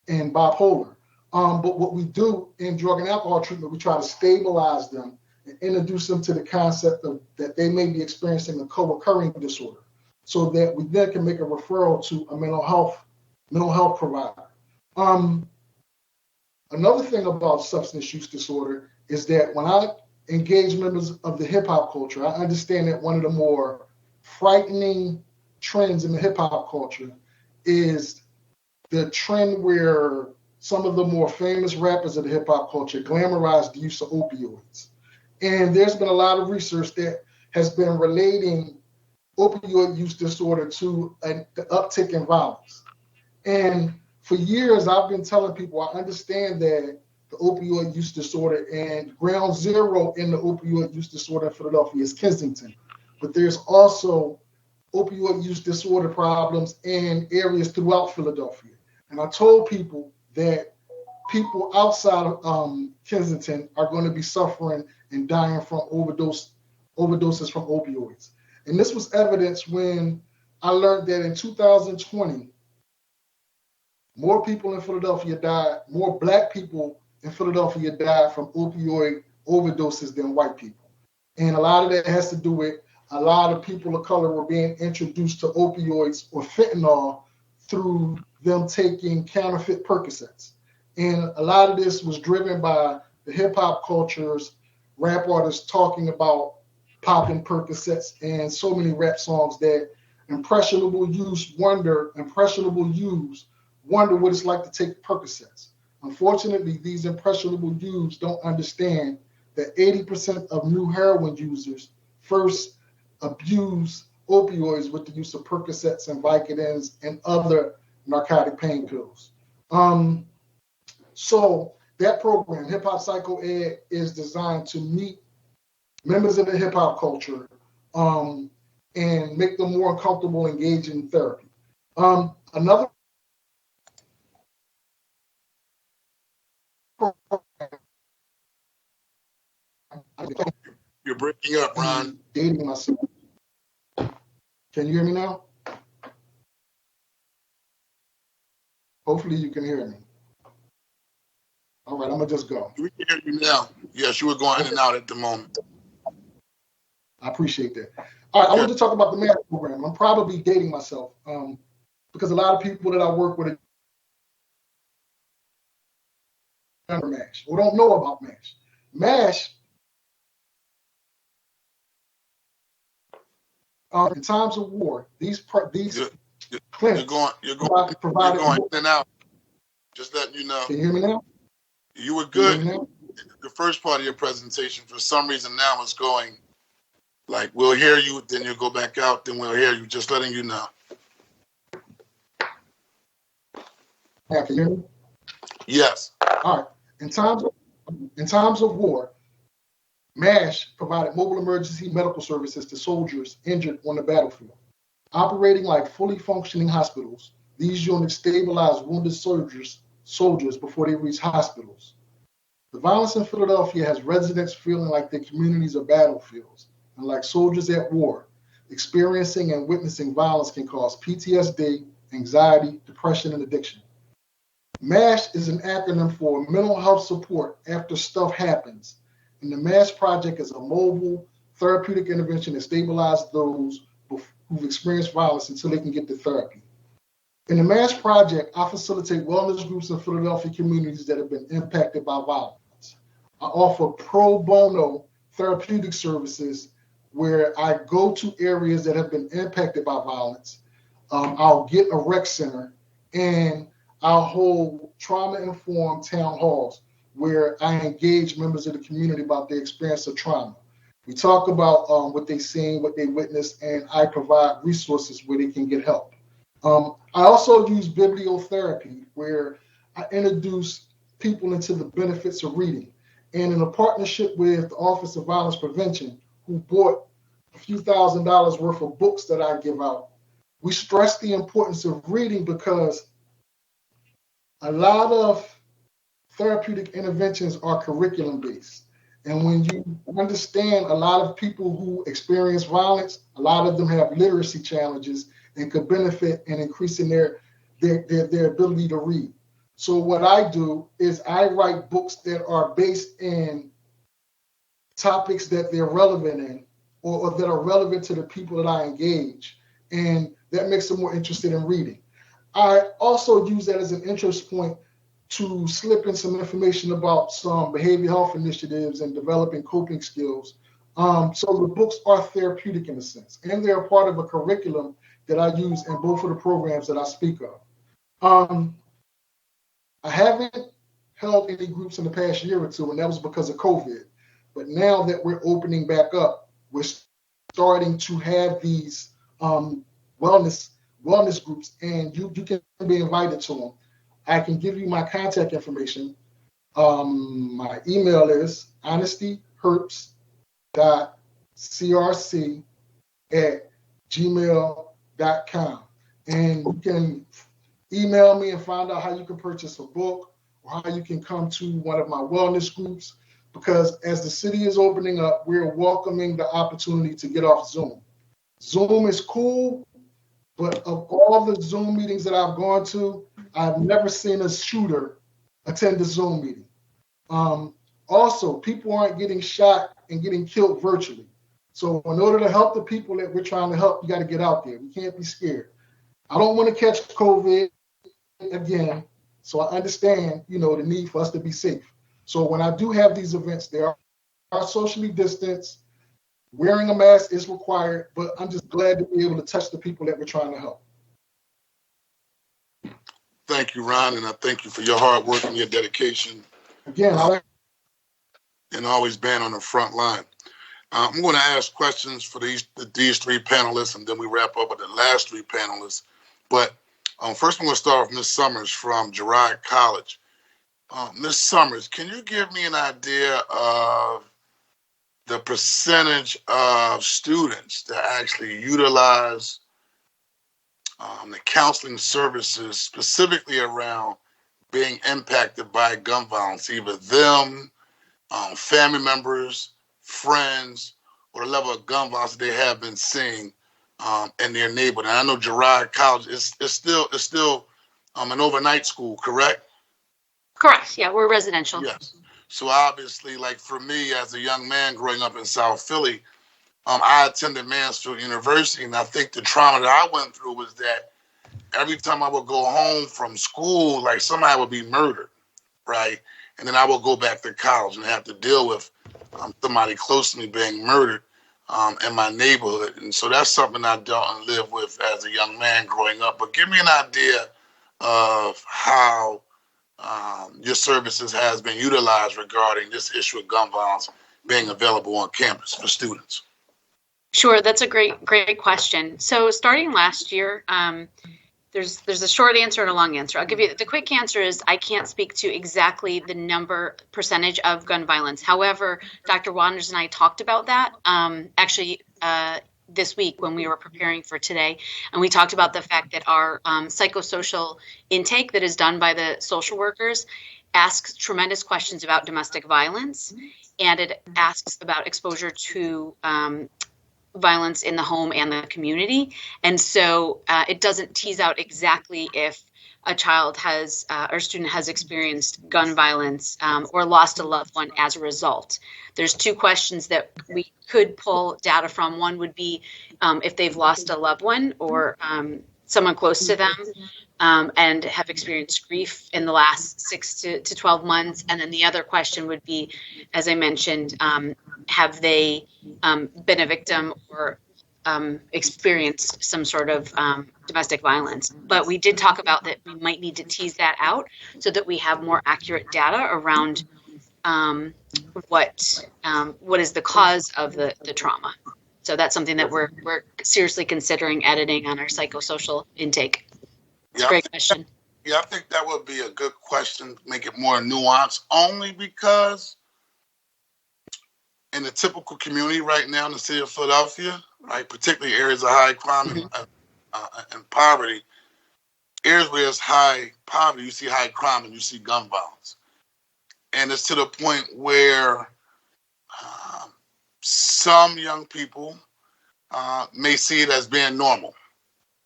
and bipolar. But what we do in drug and alcohol treatment, we try to stabilize them and introduce them to the concept of that they may be experiencing a co-occurring disorder, so that we then can make a referral to a mental health provider. Another thing about substance use disorder is that when I engage members of the hip hop culture, I understand that one of the more frightening trends in the hip hop culture is the trend where some of the more famous rappers of the hip hop culture glamorize the use of opioids. And there's been a lot of research that has been relating opioid use disorder to the uptick in violence. And for years, I've been telling people I understand that the opioid use disorder and ground zero in the opioid use disorder in Philadelphia is Kensington. But there's also opioid use disorder problems in areas throughout Philadelphia. And I told people that people outside of Kensington are going to be suffering and dying from overdoses from opioids. And this was evidenced when I learned that in 2020, more people in Philadelphia died, more Black people in Philadelphia died from opioid overdoses than white people. And a lot of that has to do with a lot of people of color were being introduced to opioids or fentanyl through them taking counterfeit Percocets. And a lot of this was driven by the hip hop culture's rap artists talking about popping Percocets and so many rap songs that impressionable youths wonder what it's like to take Percocets. Unfortunately, these impressionable youths don't understand that 80% of new heroin users first abuse opioids with the use of Percocets and Vicodins and other narcotic pain pills. So that program, Hip Hop Psycho Ed, is designed to meet members of the hip hop culture and make them more comfortable engaging in therapy. Another You're breaking up, Ron. Dating myself. Can you hear me now? Hopefully you can hear me. All right, I'm gonna just go. We can hear you now. Yes, you were going in and out at the moment. I appreciate that. All right, I want to talk about the MASH program. I'm probably dating myself because a lot of people that I work with are MASH or don't know about MASH. MASH, in times of war, these clinics you're going in and out. Just letting you know. Can you hear me now? You were good. The first part of your presentation, for some reason now it's going like we'll hear you, then you'll go back out, then we'll hear you. Just letting you know. Yeah, can you hear me? Yes. All right. In times of war, MASH provided mobile emergency medical services to soldiers injured on the battlefield. Operating like fully functioning hospitals, these units stabilize wounded soldiers before they reach hospitals. The violence in Philadelphia has residents feeling like their communities are battlefields, and like soldiers at war, experiencing and witnessing violence can cause PTSD, anxiety, depression, and addiction. MASH is an acronym for Mental Health Support After Stuff Happens, and the MASH project is a mobile therapeutic intervention that stabilizes those who've experienced violence until they can get to therapy. In the MASH project, I facilitate wellness groups in Philadelphia communities that have been impacted by violence. I offer pro bono therapeutic services where I go to areas that have been impacted by violence. I'll get a rec center, and I'll hold trauma-informed town halls where I engage members of the community about their experience of trauma. We talk about what they've seen, what they witnessed, and I provide resources where they can get help. I also use bibliotherapy, where I introduce people into the benefits of reading. And in a partnership with the Office of Violence Prevention, who bought a few $1,000s worth of books that I give out, we stress the importance of reading because a lot of therapeutic interventions are curriculum-based. And when you understand a lot of people who experience violence, a lot of them have literacy challenges and could benefit in increasing their ability to read. So what I do is I write books that are based in topics that they're relevant in or that are relevant to the people that I engage. And that makes them more interested in reading. I also use that as an interest point to slip in some information about some behavioral health initiatives and developing coping skills. So the books are therapeutic in a sense, and they're a part of a curriculum that I use in both of the programs that I speak of. I haven't held any groups in the past year or two, and that was because of COVID. But now that we're opening back up, we're starting to have these wellness groups, and you can be invited to them. I can give you my contact information. My email is honestyherps.crc@gmail.com. And you can email me and find out how you can purchase a book or how you can come to one of my wellness groups. Because as the city is opening up, we're welcoming the opportunity to get off Zoom. Zoom is cool, but of all the Zoom meetings that I've gone to, I've never seen a shooter attend a Zoom meeting. Also, people aren't getting shot and getting killed virtually. So in order to help the people that we're trying to help, you got to get out there. We can't be scared. I don't want to catch COVID again, so I understand, the need for us to be safe. So when I do have these events, they are socially distanced. Wearing a mask is required, but I'm just glad to be able to touch the people that we're trying to help. Thank you, Ron, and I thank you for your hard work and your dedication. Again, and always being on the front line. I'm going to ask questions for these three panelists, and then we wrap up with the last three panelists. But first, I'm going to start with Ms. Summers from Girard College. Ms. Summers, can you give me an idea of the percentage of students that actually utilize the counseling services specifically around being impacted by gun violence, either them, family members, friends, or the level of gun violence that they have been seeing in their neighborhood? And I know Girard College is still an overnight school, correct? Correct. Yeah, we're residential. Yes. So obviously, like for me as a young man growing up in South Philly, I attended Mansfield University, and I think the trauma that I went through was that every time I would go home from school, like somebody would be murdered, right? And then I would go back to college and have to deal with somebody close to me being murdered in my neighborhood. And so that's something I dealt and lived with as a young man growing up. But give me an idea of how your services has been utilized regarding this issue of gun violence being available on campus for students. Sure, that's a great question. So starting last year, there's a short answer and a long answer. I'll give you the quick answer is I can't speak to exactly the percentage of gun violence. However, Dr. Wanders and I talked about that this week when we were preparing for today, and we talked about the fact that our psychosocial intake that is done by the social workers asks tremendous questions about domestic violence, and it asks about exposure to violence in the home and the community. And so it doesn't tease out exactly if a child has or student has experienced gun violence or lost a loved one as a result. There's two questions that we could pull data from. One would be if they've lost a loved one or someone close to them and have experienced grief in the last 6 to 12 months. And then the other question would be, as I mentioned, have they been a victim or experienced some sort of domestic violence? But we did talk about that we might need to tease that out so that we have more accurate data around what is the cause of the trauma. So that's something that we're seriously considering editing on our psychosocial intake. It's a great question. Yeah, I think that would be a good question, make it more nuanced, only because in the typical community right now in the city of Philadelphia, right, particularly areas of high crime and poverty, areas where there's high poverty, you see high crime and you see gun violence. And it's to the point where some young people may see it as being normal.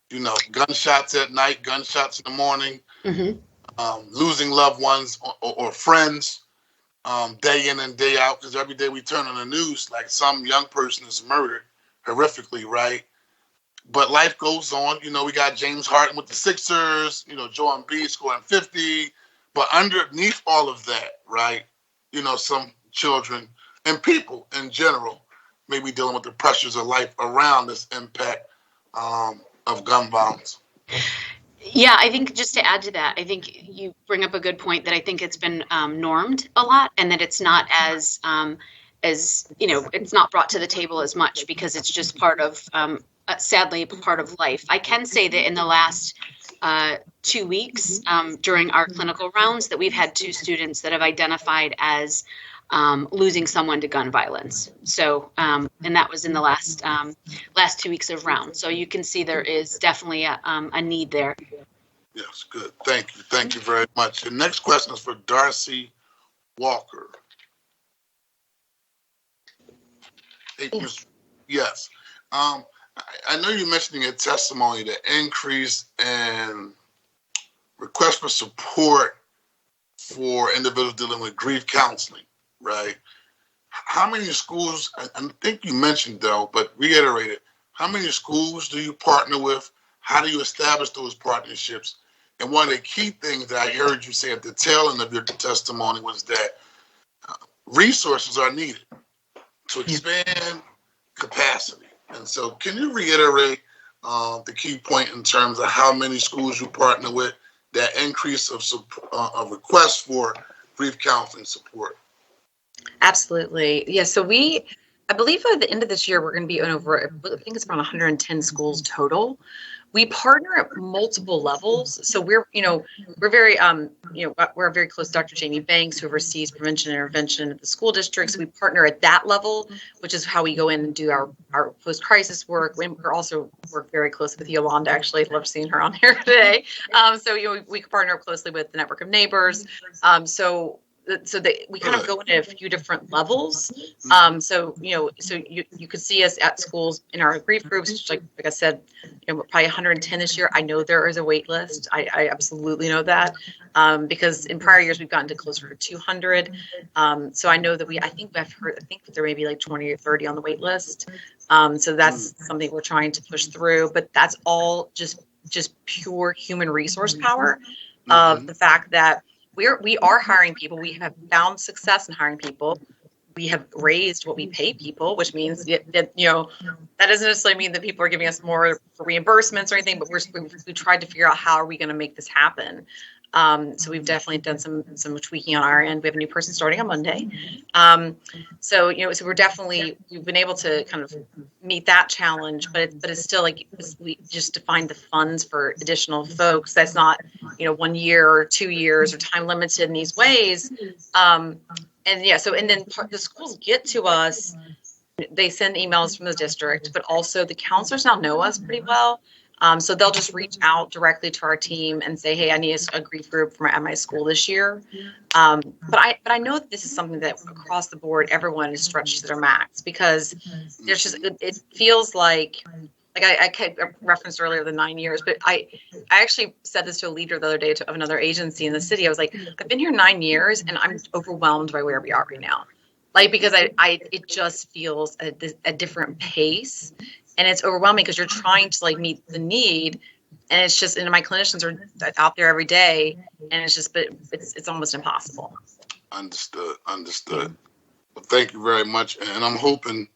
You know, gunshots at night, gunshots in the morning, losing loved ones or friends day in and day out, because every day we turn on the news, like some young person is murdered horrifically, right? But life goes on. You know, we got James Harden with the Sixers, you know, Joel Embiid scoring 50. But underneath all of that, right, you know, some children and people in general may be dealing with the pressures of life around this impact of gun violence. Yeah, I think just to add to that, I think you bring up a good point that I think it's been normed a lot, and that it's not as you know, it's not brought to the table as much because it's just part of, sadly, part of life. I can say that in the last 2 weeks during our clinical rounds that we've had 2 students that have identified as losing someone to gun violence. So, and that was in the last 2 weeks of rounds. So you can see there is definitely a need there. Yes, good. Thank you. Thank you very much. The next question is for Darcy Walker. Yes. I know you mentioned in your testimony the increase in requests for support for individuals dealing with grief counseling, right? How many schools, I think you mentioned though, but reiterate it, how many schools do you partner with? How do you establish those partnerships? And one of the key things that I heard you say at the tail end of your testimony was that resources are needed to expand capacity. And so can you reiterate the key point in terms of how many schools you partner with, that increase of requests for grief counseling support? Absolutely. Yeah. So I believe by the end of this year, we're going to be over, I think it's around 110 schools total. We partner at multiple levels. So we're very, we're very close to Dr. Jamie Banks, who oversees prevention and intervention at the school districts. We partner at that level, which is how we go in and do our post-crisis work. We're also work very close with Yolanda, actually. Love seeing her on here today. So we partner closely with the Network of Neighbors. So we kind of go in a few different levels. So you could see us at schools in our grief groups, like I said, we're probably 110 this year. I know there is a wait list. I absolutely know that, because in prior years we've gotten to closer to 200. So I know that I think there may be like 20 or 30 on the wait list. So that's something we're trying to push through, but that's all just pure human resource power of the fact that we are hiring people. We have found success in hiring people. We have raised what we pay people, which means that that doesn't necessarily mean that people are giving us more for reimbursements or anything, but we tried to figure out how are we going to make this happen. So we've definitely done some tweaking on our end. We have a new person starting on Monday. So we've been able to kind of meet that challenge, but it's still we just defined the funds for additional folks. That's not 1 year or 2 years or time limited in these ways. And then the schools get to us. They send emails from the district, but also the counselors now know us pretty well. So they'll just reach out directly to our team and say, "Hey, I need a grief group at my school this year." But I know that this is something that across the board everyone is stretched to their max, because there's just it feels like I referenced earlier the 9 years, but I actually said this to a leader the other day of another agency in the city. I was like, I've been here 9 years and I'm overwhelmed by where we are right now. Because it just feels a different pace, and it's overwhelming because you're trying to meet the need, and it's just, and my clinicians are out there every day, and it's almost impossible. Understood. Well, thank you very much, and I'm hoping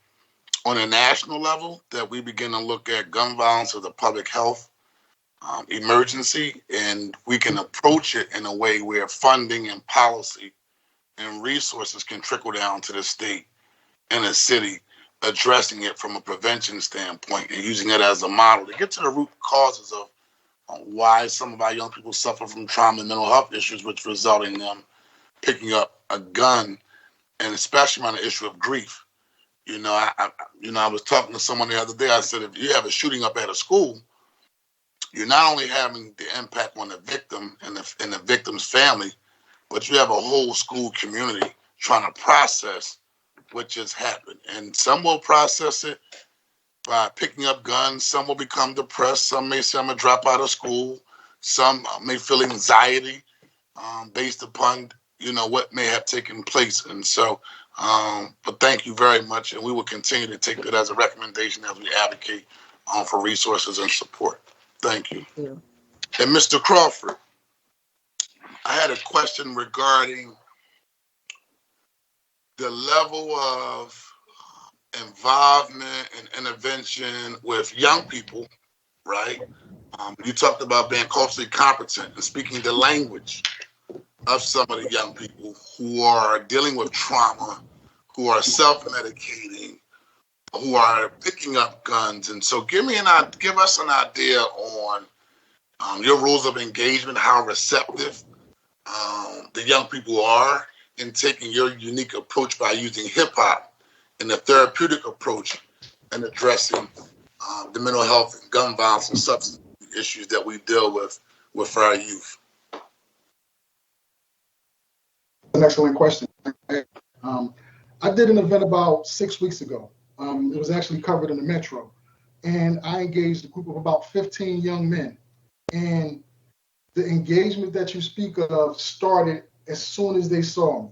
on a national level that we begin to look at gun violence as a public health emergency, and we can approach it in a way where funding and policy and resources can trickle down to the state and the city, addressing it from a prevention standpoint and using it as a model to get to the root causes of why some of our young people suffer from trauma and mental health issues, which result in them picking up a gun, and especially on the issue of grief. I was talking to someone the other day. I said, if you have a shooting up at a school, you're not only having the impact on the victim and the victim's family, but you have a whole school community trying to process what just happened. And some will process it by picking up guns. Some will become depressed. Some may say, I'm going to drop out of school. Some may feel anxiety based upon, what may have taken place. And so, but thank you very much. And we will continue to take that as a recommendation as we advocate for resources and support. Thank you. Yeah. And Mr. Crawford, I had a question regarding the level of involvement and intervention with young people, right? You talked about being culturally competent and speaking the language of some of the young people who are dealing with trauma, who are self-medicating, who are picking up guns. And so give us an idea on your rules of engagement, how receptive the young people are in taking your unique approach by using hip hop and the therapeutic approach and addressing the mental health and gun violence and substance issues that we deal with our youth. An excellent question. I did an event about 6 weeks ago. It was actually covered in the Metro, and I engaged a group of about 15 young men. And the engagement that you speak of started as soon as they saw me.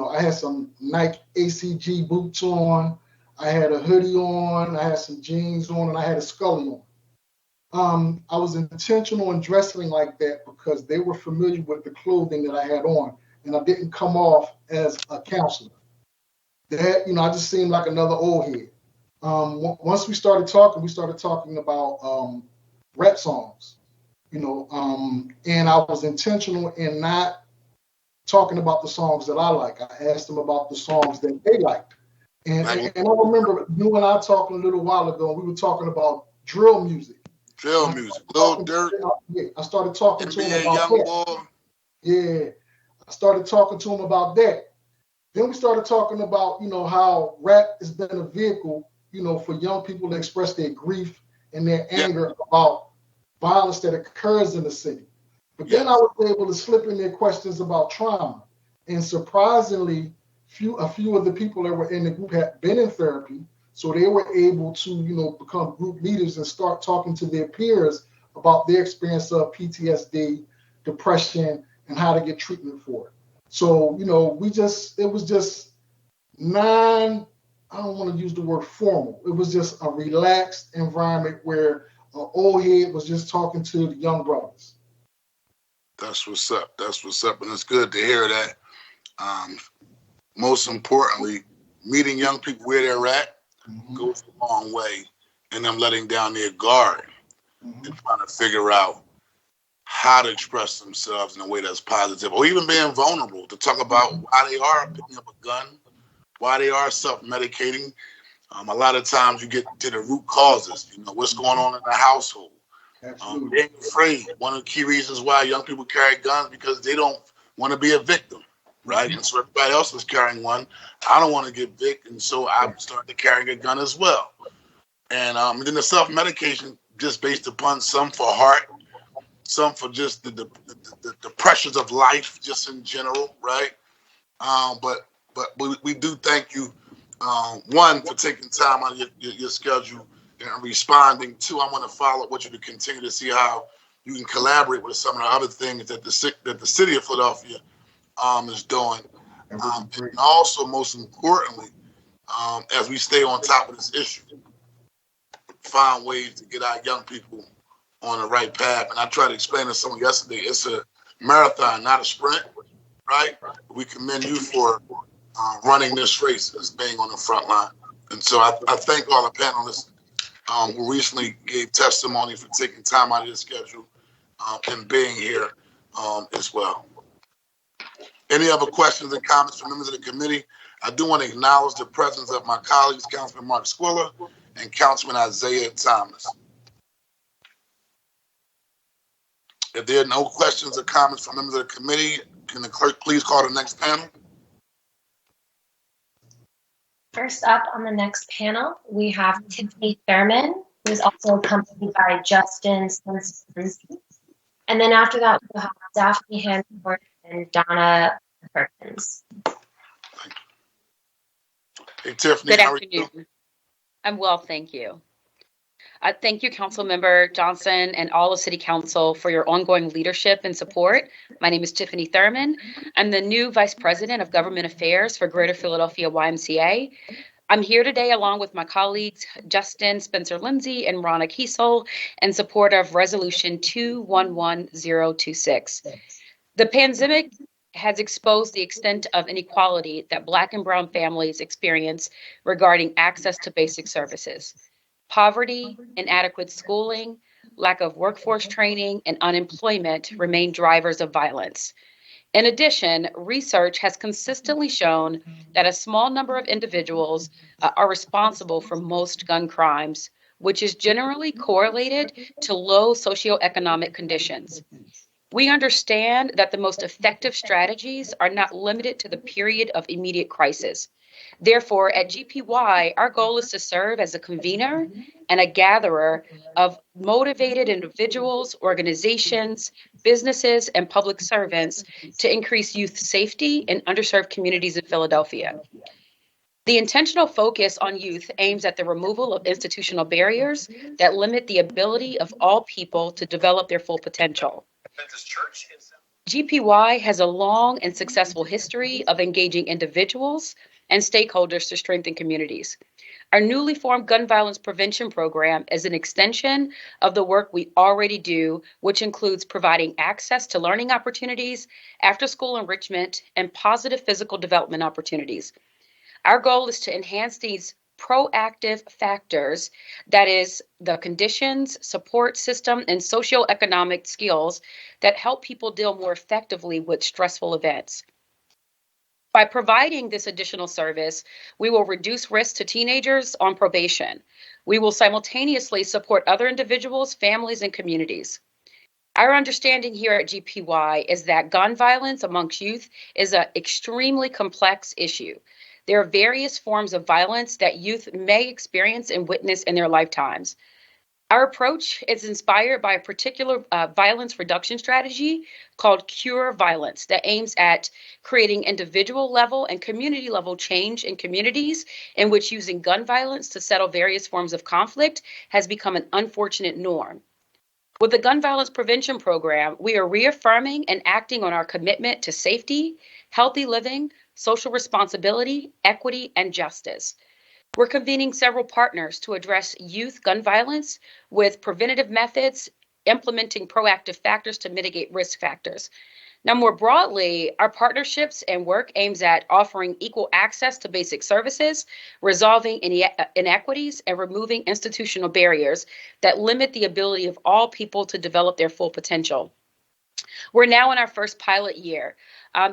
I had some Nike ACG boots on, I had a hoodie on, I had some jeans on, and I had a Scully on. I was intentional in dressing like that because they were familiar with the clothing that I had on, and I didn't come off as a counselor. That, I just seemed like another old head. Once we started talking about rap songs, and I was intentional in not talking about the songs that I like. I asked them about the songs that they liked. And I remember you and I talking a little while ago, we were talking about drill music. Lil Durk. Yeah, I started talking to him about Young that. Boy. Yeah, I started talking to him about that. Then we started talking about, how rap has been a vehicle, for young people to express their grief and their anger about violence that occurs in the city. But then I was able to slip in their questions about trauma. And surprisingly, a few of the people that were in the group had been in therapy, so they were able to, become group leaders and start talking to their peers about their experience of PTSD, depression, and how to get treatment for it. So, it was just I don't want to use the word formal. It was just a relaxed environment where an old head was just talking to the young brothers. That's what's up. That's what's up. And it's good to hear that. Most importantly, meeting young people where they're at goes a long way in them letting down their guard and trying to figure out how to express themselves in a way that's positive, or even being vulnerable to talk about why they are picking up a gun, why they are self-medicating. A lot of times you get to the root causes, what's going on in the household. Being afraid. One of the key reasons why young people carry guns because they don't want to be a victim, right? And so everybody else is carrying one. I don't want to get victim, and so I started carrying a gun as well. And then the self-medication just based upon some for heart, some for just the pressures of life just in general, right? But we do thank you, one, for taking time out of your schedule and responding. Two, I want to follow up with you to continue to see how you can collaborate with some of the other things that the city of Philadelphia is doing. And also, most importantly, as we stay on top of this issue, find ways to get our young people on the right path. And I tried to explain to someone yesterday, it's a marathon, not a sprint, right? We commend you for running this race as being on the front line. And so I thank all the panelists who recently gave testimony for taking time out of their schedule and being here as well. Any other questions and comments from members of the committee? I do want to acknowledge the presence of my colleagues, Councilman Mark Squilla and Councilman Isaiah Thomas. If there are no questions or comments from members of the committee, can the clerk please call the next panel? First up on the next panel, we have Tiffany Thurman, who is also accompanied by Justin Spencer-Lindsay. And then after that, we'll have Daphne Hanford and Donna Perkins. Hey, Tiffany. Good afternoon. I'm well, thank you. Thank you, Councilmember Johnson and all of City Council for your ongoing leadership and support. My name is Tiffany Thurman. I'm the new Vice President of Government Affairs for Greater Philadelphia YMCA. I'm here today along with my colleagues, Justin Spencer-Lindsay and Ronna Kiesel, in support of Resolution 211026. The pandemic has exposed the extent of inequality that Black and Brown families experience regarding access to basic services. Poverty, inadequate schooling, lack of workforce training, and unemployment remain drivers of violence. In addition, research has consistently shown that a small number of individuals are responsible for most gun crimes, which is generally correlated to low socioeconomic conditions. We understand that the most effective strategies are not limited to the period of immediate crisis. Therefore, at GPY, our goal is to serve as a convener and a gatherer of motivated individuals, organizations, businesses, and public servants to increase youth safety in underserved communities in Philadelphia. The intentional focus on youth aims at the removal of institutional barriers that limit the ability of all people to develop their full potential. GPY has a long and successful history of engaging individuals and stakeholders to strengthen communities. Our newly formed gun violence prevention program is an extension of the work we already do, which includes providing access to learning opportunities, after-school enrichment, and positive physical development opportunities. Our goal is to enhance these proactive factors, that is, the conditions, support system, and socioeconomic skills that help people deal more effectively with stressful events. By providing this additional service, we will reduce risk to teenagers on probation. We will simultaneously support other individuals, families, and communities. Our understanding here at GPY is that gun violence amongst youth is an extremely complex issue. There are various forms of violence that youth may experience and witness in their lifetimes. Our approach is inspired by a particular violence reduction strategy called Cure Violence that aims at creating individual level and community level change in communities in which using gun violence to settle various forms of conflict has become an unfortunate norm. With the Gun Violence Prevention Program, we are reaffirming and acting on our commitment to safety, healthy living, social responsibility, equity, and justice. We're convening several partners to address youth gun violence with preventative methods, implementing proactive factors to mitigate risk factors. Now, more broadly, our partnerships and work aims at offering equal access to basic services, resolving inequities, and removing institutional barriers that limit the ability of all people to develop their full potential. We're now in our first pilot year.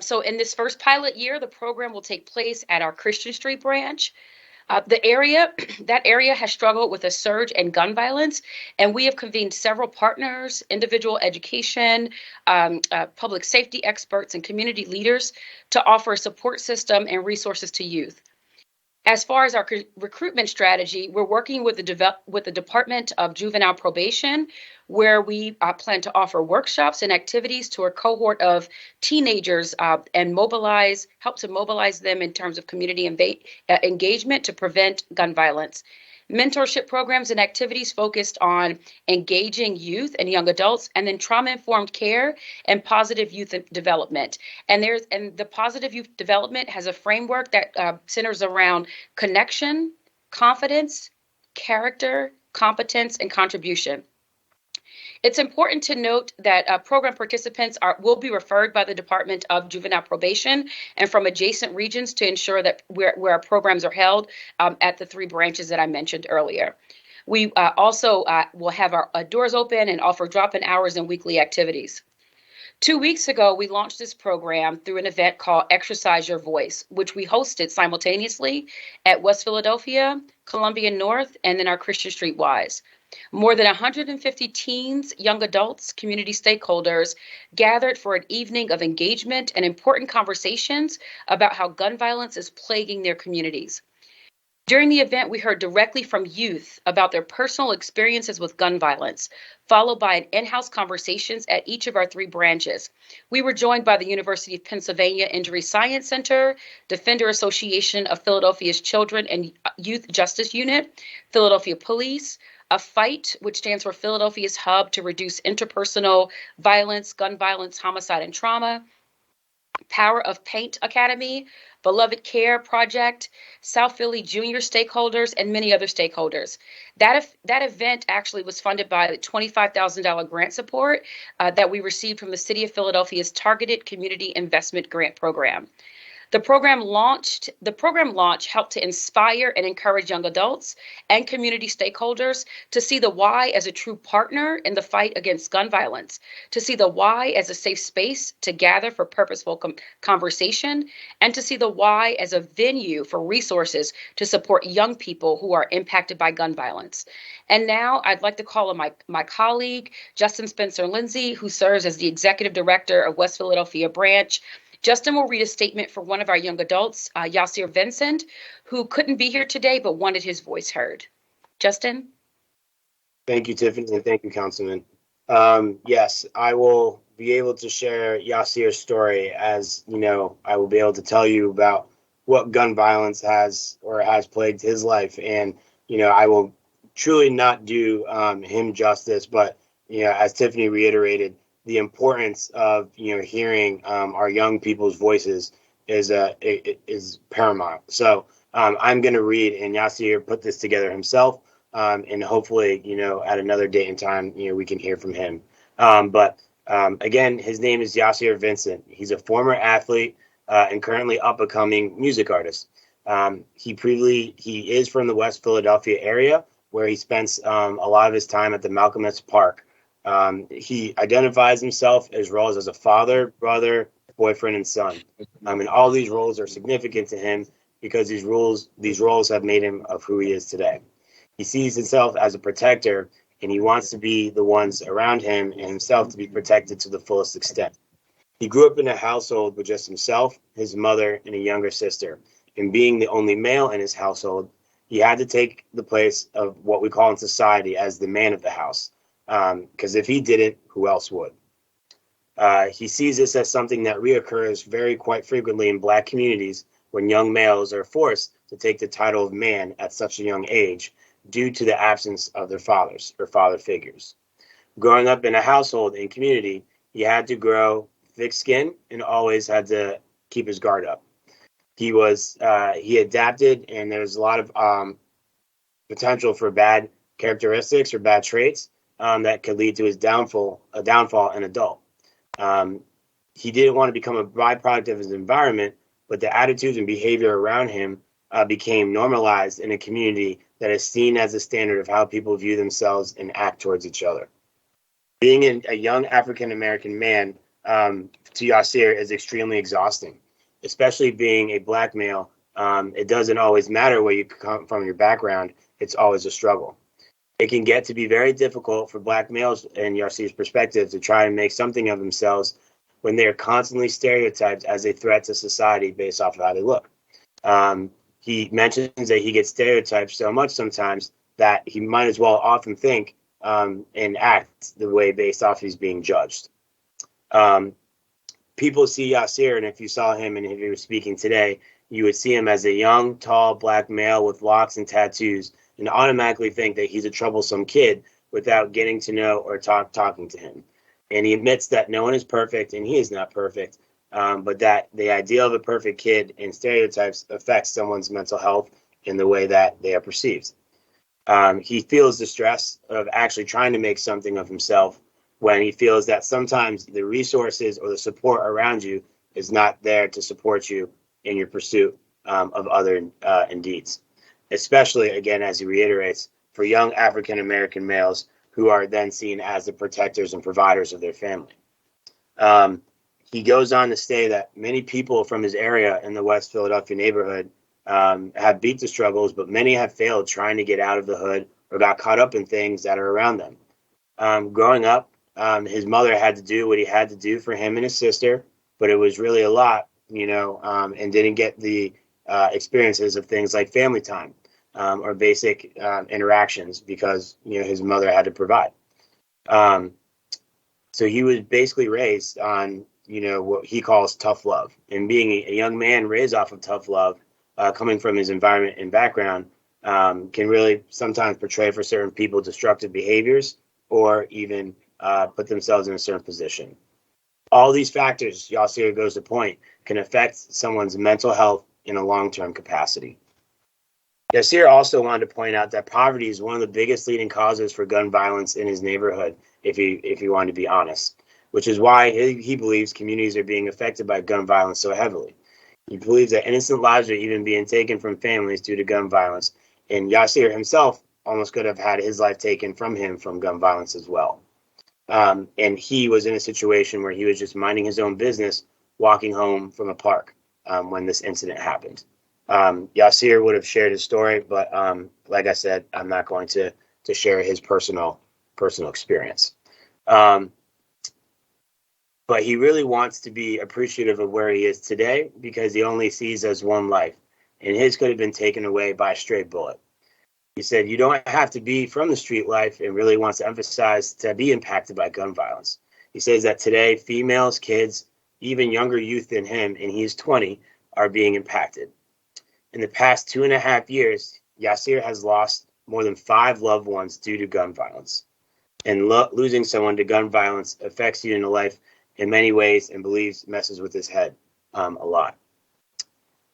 So in this first pilot year, the program will take place at our Christian Street branch. That area has struggled with a surge in gun violence, and we have convened several partners, individual education, public safety experts, and community leaders to offer a support system and resources to youth. As far as our recruitment strategy, we're working with the Department of Juvenile Probation, where we plan to offer workshops and activities to a cohort of teenagers and help to mobilize them in terms of community engagement to prevent gun violence. Mentorship programs and activities focused on engaging youth and young adults, and then trauma-informed care and positive youth development. And the positive youth development has a framework that centers around connection, confidence, character, competence, and contribution. It's important to note that program participants will be referred by the Department of Juvenile Probation and from adjacent regions to ensure that where our programs are held at the 3 branches that I mentioned earlier. We also will have our doors open and offer drop-in hours and weekly activities. 2 weeks ago, we launched this program through an event called Exercise Your Voice, which we hosted simultaneously at West Philadelphia, Columbia North, and then our Christian Street Wise. More than 150 teens, young adults, community stakeholders gathered for an evening of engagement and important conversations about how gun violence is plaguing their communities. During the event, we heard directly from youth about their personal experiences with gun violence, followed by an in-house conversations at each of our 3 branches. We were joined by the University of Pennsylvania Injury Science Center, Defender Association of Philadelphia's Children and Youth Justice Unit, Philadelphia Police, a FIGHT, which stands for Philadelphia's Hub to Reduce Interpersonal Violence, Gun Violence, Homicide, and Trauma, Power of Paint Academy, Beloved Care Project, South Philly Junior stakeholders, and many other stakeholders. That event actually was funded by the $25,000 grant support that we received from the City of Philadelphia's Targeted Community Investment Grant Program. The program launch helped to inspire and encourage young adults and community stakeholders to see the Y as a true partner in the fight against gun violence, to see the Y as a safe space to gather for purposeful conversation, and to see the Y as a venue for resources to support young people who are impacted by gun violence. And now I'd like to call on my colleague, Justin Spencer Lindsay, who serves as the Executive Director of West Philadelphia Branch. Justin will read a statement for one of our young adults, Yasir Vincent, who couldn't be here today but wanted his voice heard. Justin? Thank you, Tiffany, and thank you, Councilman. Yes, I will be able to share Yasir's story. As you know, I will be able to tell you about what gun violence has plagued his life. And, I will truly not do him justice, but, as Tiffany reiterated, the importance of hearing our young people's voices is paramount. So I'm going to read, and Yasir put this together himself, and hopefully at another date and time we can hear from him. But again, his name is Yasir Vincent. He's a former athlete and currently up-and-coming music artist. He is from the West Philadelphia area, where he spends a lot of his time at the Malcolm X Park. He identifies himself as roles as a father, brother, boyfriend, and son. And all these roles are significant to him because these roles have made him of who he is today. He sees himself as a protector, and he wants to be the ones around him and himself to be protected to the fullest extent. He grew up in a household with just himself, his mother, and a younger sister. And being the only male in his household, he had to take the place of what we call in society as the man of the house. Because if he didn't, who else would? He sees this as something that reoccurs quite frequently in Black communities when young males are forced to take the title of man at such a young age due to the absence of their fathers or father figures. Growing up in a household and community, he had to grow thick skin and always had to keep his guard up. He adapted, and there's a lot of potential for bad characteristics or bad traits that could lead to his downfall in adult. He didn't want to become a byproduct of his environment, but the attitudes and behavior around him became normalized in a community that is seen as a standard of how people view themselves and act towards each other. Being a young African-American man to Yasir is extremely exhausting, especially being a Black male. It doesn't always matter where you come from, your background. It's always a struggle. It can get to be very difficult for Black males, in Yasir's perspective, to try and make something of themselves when they are constantly stereotyped as a threat to society based off of how they look. He mentions that he gets stereotyped so much sometimes that he might as well often think and act the way based off he's being judged. People see Yasir, and if you saw him and if he was speaking today, you would see him as a young, tall Black male with locks and tattoos and automatically think that he's a troublesome kid without getting to know or talking to him. And he admits that no one is perfect and he is not perfect, but that the idea of a perfect kid and stereotypes affects someone's mental health in the way that they are perceived. He feels the stress of actually trying to make something of himself when he feels that sometimes the resources or the support around you is not there to support you in your pursuit of other deeds. Especially, again, as he reiterates, for young African-American males who are then seen as the protectors and providers of their family. He goes on to say that many people from his area in the West Philadelphia neighborhood have beat the struggles, but many have failed trying to get out of the hood or got caught up in things that are around them. Growing up, his mother had to do what he had to do for him and his sister, but it was really a lot, and didn't get the experiences of things like family time or basic interactions because, his mother had to provide. So he was basically raised on, what he calls tough love. And being a young man raised off of tough love, coming from his environment and background, can really sometimes portray for certain people destructive behaviors or even put themselves in a certain position. All these factors, Yasir goes to point, can affect someone's mental health in a long-term capacity. Yasir also wanted to point out that poverty is one of the biggest leading causes for gun violence in his neighborhood, if he wanted to be honest, which is why he believes communities are being affected by gun violence so heavily. He believes that innocent lives are even being taken from families due to gun violence, and Yasir himself almost could have had his life taken from him from gun violence as well. And he was in a situation where he was just minding his own business, walking home from a park when this incident happened. Yasir would have shared his story, but like I said, I'm not going to share his personal experience. But he really wants to be appreciative of where he is today because he only sees as one life, and his could have been taken away by a stray bullet. He said, you don't have to be from the street life, and really wants to emphasize to be impacted by gun violence. He says that today, females, kids, even younger youth than him, and he's 20, are being impacted. In the past 2.5 years, Yasir has lost more than 5 loved ones due to gun violence. And losing someone to gun violence affects you in life in many ways and believes messes with his head a lot.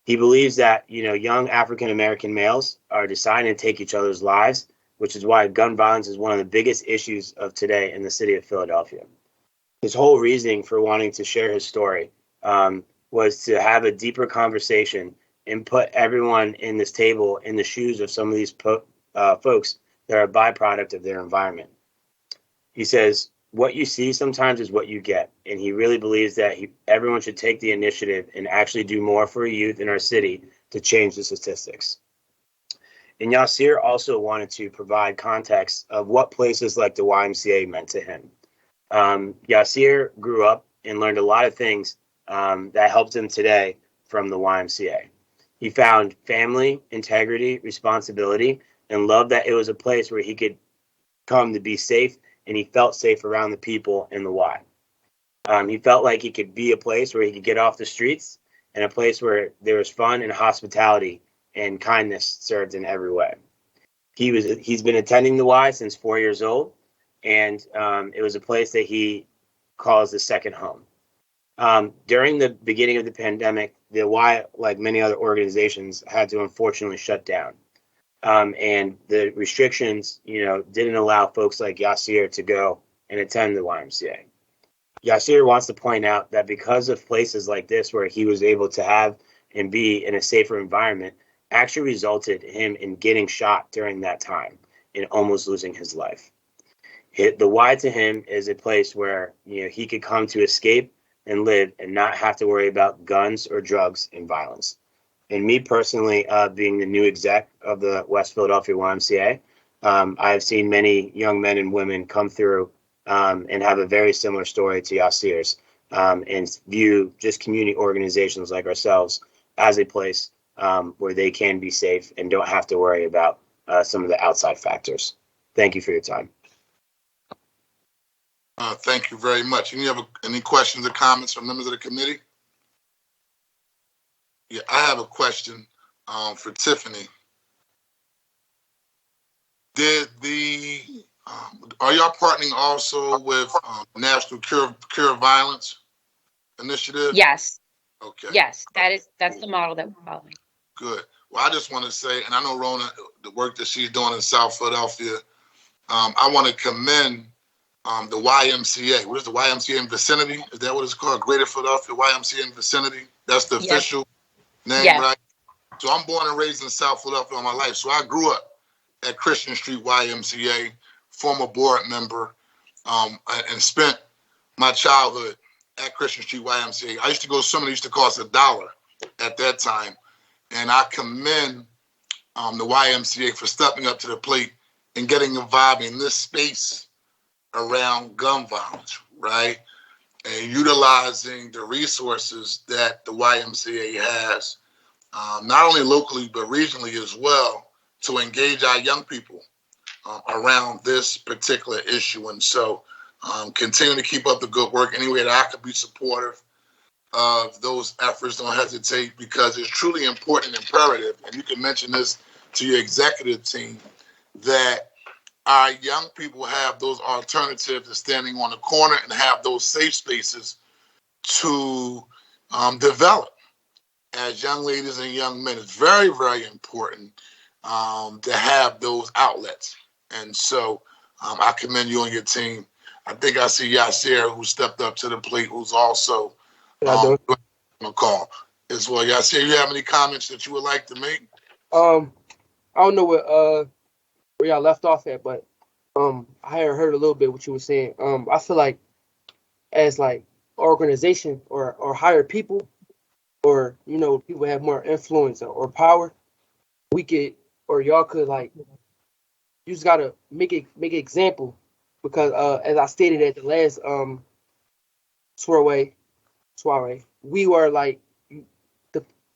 He believes that, young African-American males are deciding to take each other's lives, which is why gun violence is one of the biggest issues of today in the city of Philadelphia. His whole reasoning for wanting to share his story was to have a deeper conversation and put everyone in this table in the shoes of some of these folks that are a byproduct of their environment. He says, what you see sometimes is what you get. And he really believes that everyone should take the initiative and actually do more for youth in our city to change the statistics. And Yasir also wanted to provide context of what places like the YMCA meant to him. Yasir grew up and learned a lot of things that helped him today from the YMCA. He found family, integrity, responsibility, and loved that it was a place where he could come to be safe, and he felt safe around the people in the Y. He felt like he could be a place where he could get off the streets and a place where there was fun and hospitality and kindness served in every way. He's been attending the Y since 4 years old, and it was a place that he calls the second home. During the beginning of the pandemic, the Y, like many other organizations, had to unfortunately shut down. And the restrictions, didn't allow folks like Yasir to go and attend the YMCA. Yasir wants to point out that because of places like this where he was able to have and be in a safer environment, actually resulted him in getting shot during that time and almost losing his life. The Y to him is a place where he could come to escape and live and not have to worry about guns or drugs and violence. And me personally, being the new exec of the West Philadelphia YMCA, I have seen many young men and women come through and have a very similar story to Yasir's, and view just community organizations like ourselves as a place where they can be safe and don't have to worry about some of the outside factors. Thank you for your time. Thank you very much. Any questions or comments from members of the committee? Yeah, I have a question for Tiffany. Are y'all partnering also with National Cure Violence Initiative? Yes. Okay. Yes, that's the model that we're following. Good. Well, I just want to say, and I know Rona, the work that she's doing in South Philadelphia, I want to commend the YMCA. What is the YMCA in Vicinity? Is that what it's called? Greater Philadelphia YMCA in Vicinity? That's the official name, right? So I'm born and raised in South Philadelphia all my life. So I grew up at Christian Street YMCA, former board member, and spent my childhood at Christian Street YMCA. I used to go swimming. It used to cost $1 at that time. And I commend the YMCA for stepping up to the plate and getting involved in this space around gun violence, right? And utilizing the resources that the YMCA has, not only locally, but regionally as well, to engage our young people around this particular issue. And so continue to keep up the good work any way that I could be supportive of those efforts. Don't hesitate, because it's truly important and imperative, and you can mention this to your executive team, that our young people have those alternatives to standing on the corner and have those safe spaces to develop as young ladies and young men. It's very, very important to have those outlets. And so I commend you and your team. I think I see Yasir, who stepped up to the plate, who's also on the call as well. Yasir, you have any comments that you would like to make? I don't know where y'all left off at, but I heard a little bit what you were saying. I feel like as like organization or higher people, or people have more influence or power, we could, or y'all could, like, you just gotta make an example, because as I stated at the last soiree, we were like,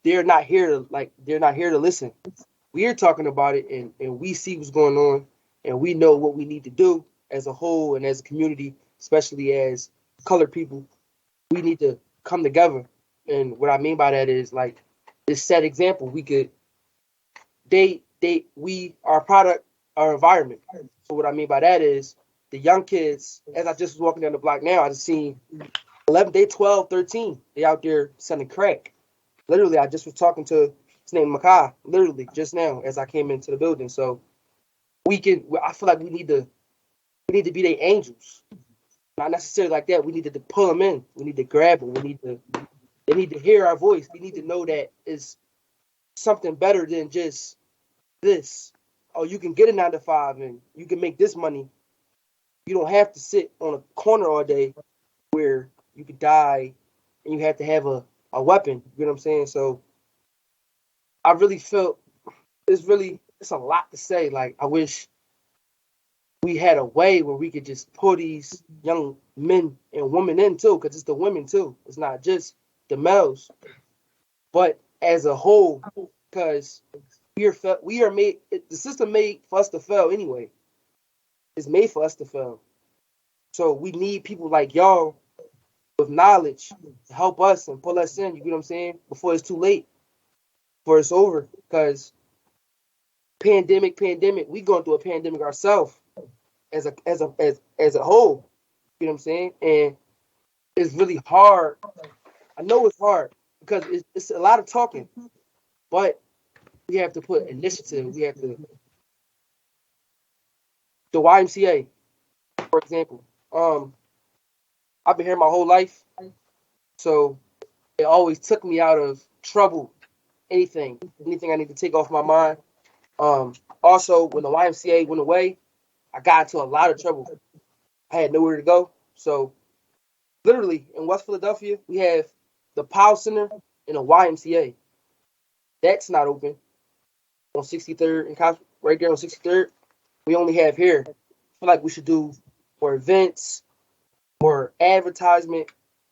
they're not here to listen. We're talking about it, and we see what's going on, and we know what we need to do as a whole and as a community, especially as colored people. We need to come together. And what I mean by that is, like, this set example. We could, we are a product, our environment. So what I mean by that is, the young kids, as I just was walking down the block now, I just seen 11, they 12, 13. They out there selling crack. Literally, I just was talking to his name Makai, literally just now as I came into the building. So I feel like we need to be their angels. Not necessarily like that. We need to pull them in. We need to grab them. They need to hear our voice. We need to know that it's something better than just this. Oh, you can get a 9-to-5 and you can make this money. You don't have to sit on a corner all day where you could die and you have to have a weapon. You know what I'm saying? So I really felt it's a lot to say. Like, I wish we had a way where we could just pull these young men and women in too, because it's the women too. It's not just the males. But as a whole, because we are made. The system made for us to fail anyway. It's made for us to fail. So we need people like y'all with knowledge to help us and pull us in. You get what I'm saying? Before it's too late, before it's over. Because pandemic, we going through a pandemic ourselves as a whole. You know what I'm saying? And it's really hard. I know it's hard because it's a lot of talking, but we have to put initiative. We have to. The YMCA, for example. I've been here my whole life, so it always took me out of trouble. Anything I need to take off my mind. Also, when the YMCA went away, I got into a lot of trouble. I had nowhere to go. So, literally, in West Philadelphia, we have the Powell Center and a YMCA. That's not open on 63rd and right there on 63rd. We only have here. I feel like we should do more events, more advertisement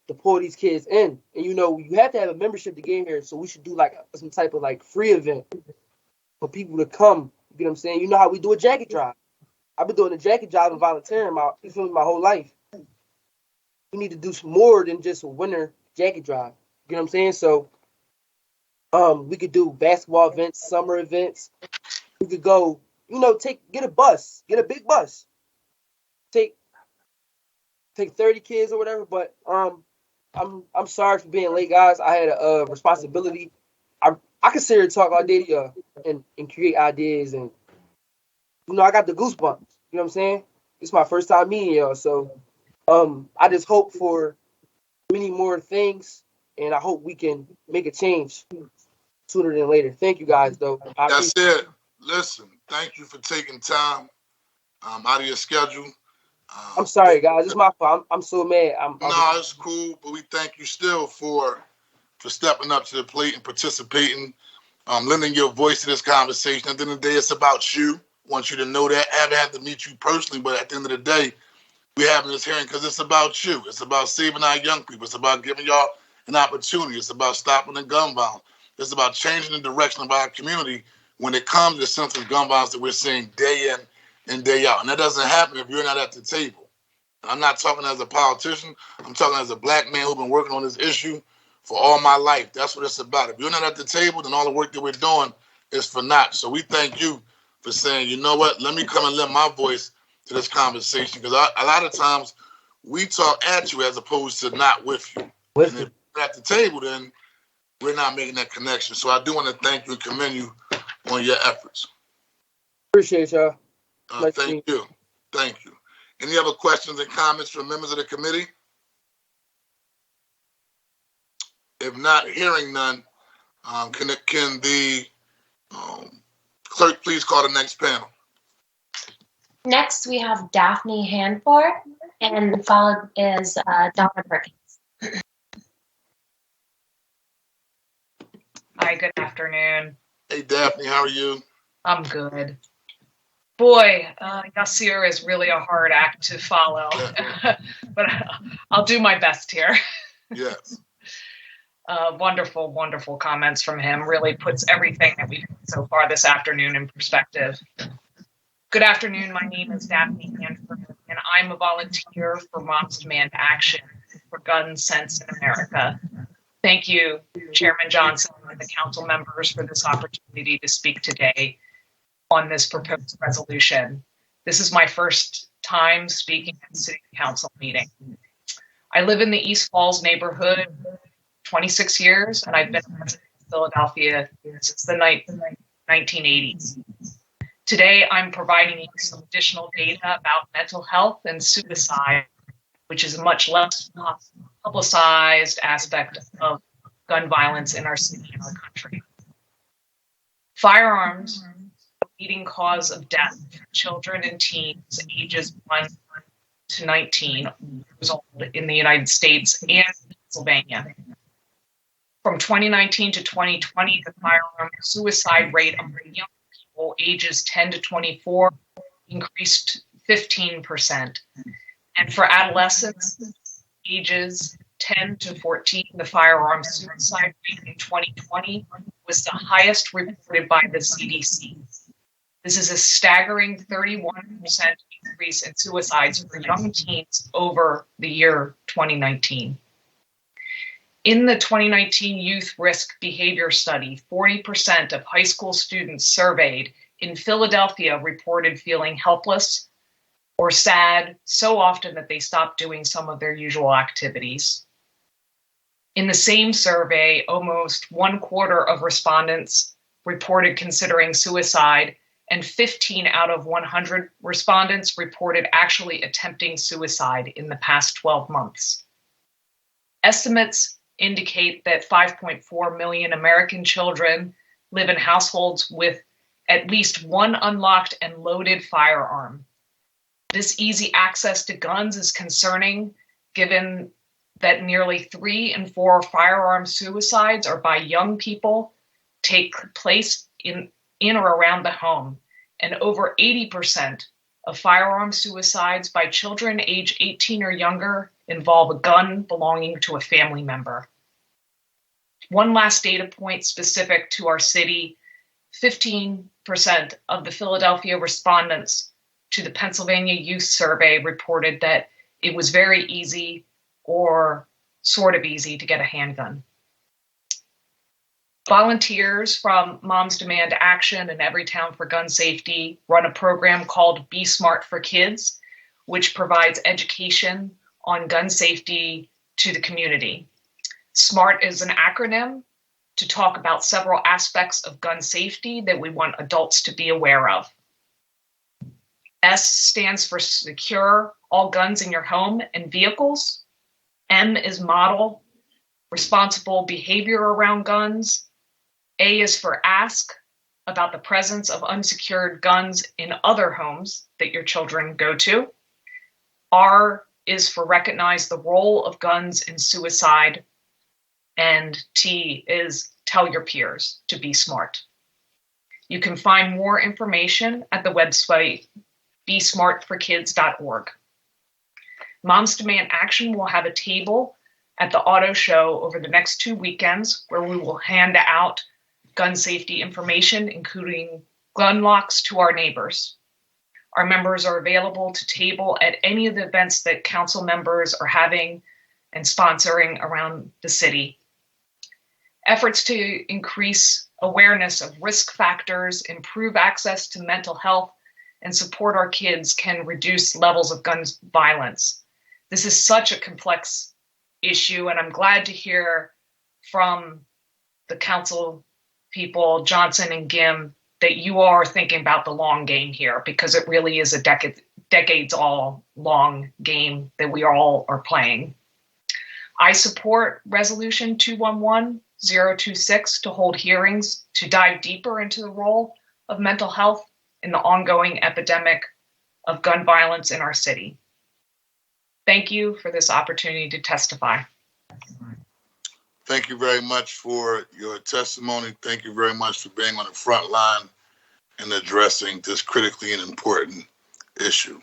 to pull these kids in. And you have to have a membership to get in here. So we should do like some type of like free event for people to come. You know what I'm saying? You know how we do a jacket drive. I've been doing a jacket drive and volunteering my whole life. We need to do some more than just a winter jacket drive. You know what I'm saying? So we could do basketball events, summer events. We could go, get a bus, get a big bus. Take 30 kids or whatever, but I'm sorry for being late, guys. I had a responsibility. I can sit here and talk all day to y'all and create ideas, and I got the goosebumps. You know what I'm saying? It's my first time meeting y'all, so I just hope for many more things, and I hope we can make a change sooner than later. Thank you, guys, though. That's it. Listen, thank you for taking time out of your schedule. I'm sorry, guys. It's my fault. I'm so mad. No, it's cool, but we thank you still for stepping up to the plate and participating, lending your voice to this conversation. At the end of the day, it's about you. I want you to know that. I haven't had to meet you personally, but at the end of the day, we're having this hearing because it's about you. It's about saving our young people. It's about giving y'all an opportunity. It's about stopping the gun violence. It's about changing the direction of our community when it comes to the senseless gun violence that we're seeing day in and day out. And that doesn't happen if you're not at the table. I'm not talking as a politician. I'm talking as a black man who's been working on this issue for all my life. That's what it's about. If you're not at the table, then all the work that we're doing is for naught. So we thank you for saying, you know what, let me come and lend my voice to this conversation, because a lot of times we talk at you as opposed to not with you. And if you're at the table, then we're not making that connection. So I do want to thank you and commend you on your efforts. Appreciate y'all. Thank you. Thank you. Any other questions and comments from members of the committee? If not, hearing none, can the clerk please call the next panel? Next, we have Daphne Hanford, and followed is Donna Perkins. Hi, good afternoon. Hey, Daphne, how are you? I'm good. Boy, Yasir is really a hard act to follow, but I'll do my best here. Yes. Wonderful, wonderful comments from him. Really puts everything that we've done so far this afternoon in perspective. Good afternoon. My name is Daphne Hanford, and I'm a volunteer for Moms Demand Action for Gun Sense in America. Thank you, Chairman Johnson and the council members, for this opportunity to speak today on this proposed resolution. This is my first time speaking at the city council meeting. I live in the East Falls neighborhood 26 years, and I've been a resident of Philadelphia since the 1980s. Today, I'm providing you some additional data about mental health and suicide, which is a much less publicized aspect of gun violence in our city and our country. Firearms are the leading cause of death for children and teens ages 1 to 19 years old in the United States and Pennsylvania. From 2019 to 2020, the firearm suicide rate among young people ages 10 to 24 increased 15%. And for adolescents ages 10 to 14, the firearm suicide rate in 2020 was the highest reported by the CDC. This is a staggering 31% increase in suicides for young teens over the year 2019. In the 2019 Youth Risk Behavior Study, 40% of high school students surveyed in Philadelphia reported feeling helpless or sad so often that they stopped doing some of their usual activities. In the same survey, almost 1/4 of respondents reported considering suicide, and 15 out of 100 respondents reported actually attempting suicide in the past 12 months. Estimates indicate that 5.4 million American children live in households with at least one unlocked and loaded firearm. This easy access to guns is concerning, given that nearly 3 in 4 firearm suicides are by young people take place in or around the home, and over 80% of firearm suicides by children age 18 or younger involve a gun belonging to a family member. One last data point specific to our city: 15% of the Philadelphia respondents to the Pennsylvania Youth Survey reported that it was very easy or sort of easy to get a handgun. Volunteers from Moms Demand Action and Everytown for Gun Safety run a program called Be Smart for Kids, which provides education on gun safety to the community. SMART is an acronym to talk about several aspects of gun safety that we want adults to be aware of. S stands for secure all guns in your home and vehicles. M is model responsible behavior around guns. A is for ask about the presence of unsecured guns in other homes that your children go to. R is for recognize the role of guns in suicide. And T is tell your peers to be smart. You can find more information at the website besmartforkids.org. Moms Demand Action will have a table at the auto show over the next 2 weekends where we will hand out gun safety information, including gun locks, to our neighbors. Our members are available to table at any of the events that council members are having and sponsoring around the city. Efforts to increase awareness of risk factors, improve access to mental health, and support our kids can reduce levels of gun violence. This is such a complex issue, and I'm glad to hear from the council people, Johnson and Gim, that you are thinking about the long game here, because it really is a decades-long game that we all are playing. I support Resolution 211-026 to hold hearings to dive deeper into the role of mental health in the ongoing epidemic of gun violence in our city. Thank you for this opportunity to testify. Thank you very much for your testimony. Thank you very much for being on the front line and addressing this critically and important issue.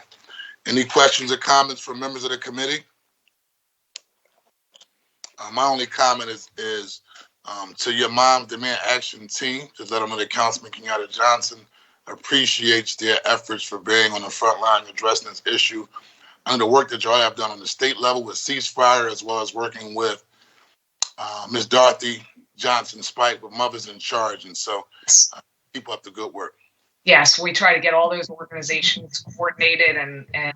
Any questions or comments from members of the committee? My only comment is to your Moms Demand Action team, just let them know that Councilman Kenyatta Johnson appreciates their efforts for being on the front line addressing this issue, and the work that y'all have done on the state level with Ceasefire, as well as working with Ms. Dorothy Johnson Spike with Mothers in Charge. And so keep up the good work. Yes, we try to get all those organizations coordinated and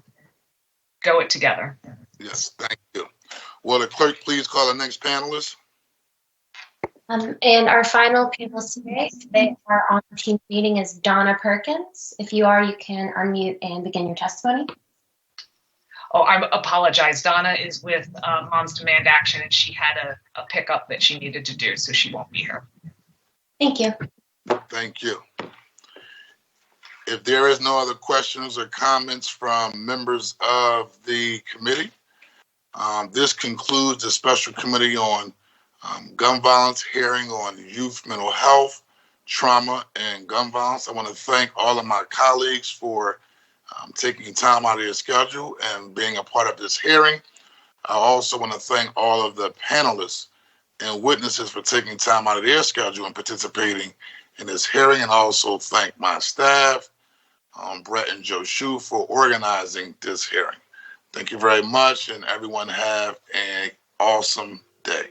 go it together. Yes, thank you. Will the clerk please call the next panelist? And our final panelist today are on the team meeting is Donna Perkins. If you are, you can unmute and begin your testimony. Oh, I apologize. Donna is with Moms Demand Action, and she had a pickup that she needed to do, so she won't be here. Thank you. Thank you. If there is no other questions or comments from members of the committee, this concludes the special committee on gun violence hearing on youth mental health, trauma, and gun violence. I want to thank all of my colleagues for taking time out of your schedule and being a part of this hearing. I also want to thank all of the panelists and witnesses for taking time out of their schedule and participating in this hearing, and also thank my staff, Brett and Joe Shu, for organizing this hearing. Thank you very much, and everyone have an awesome day.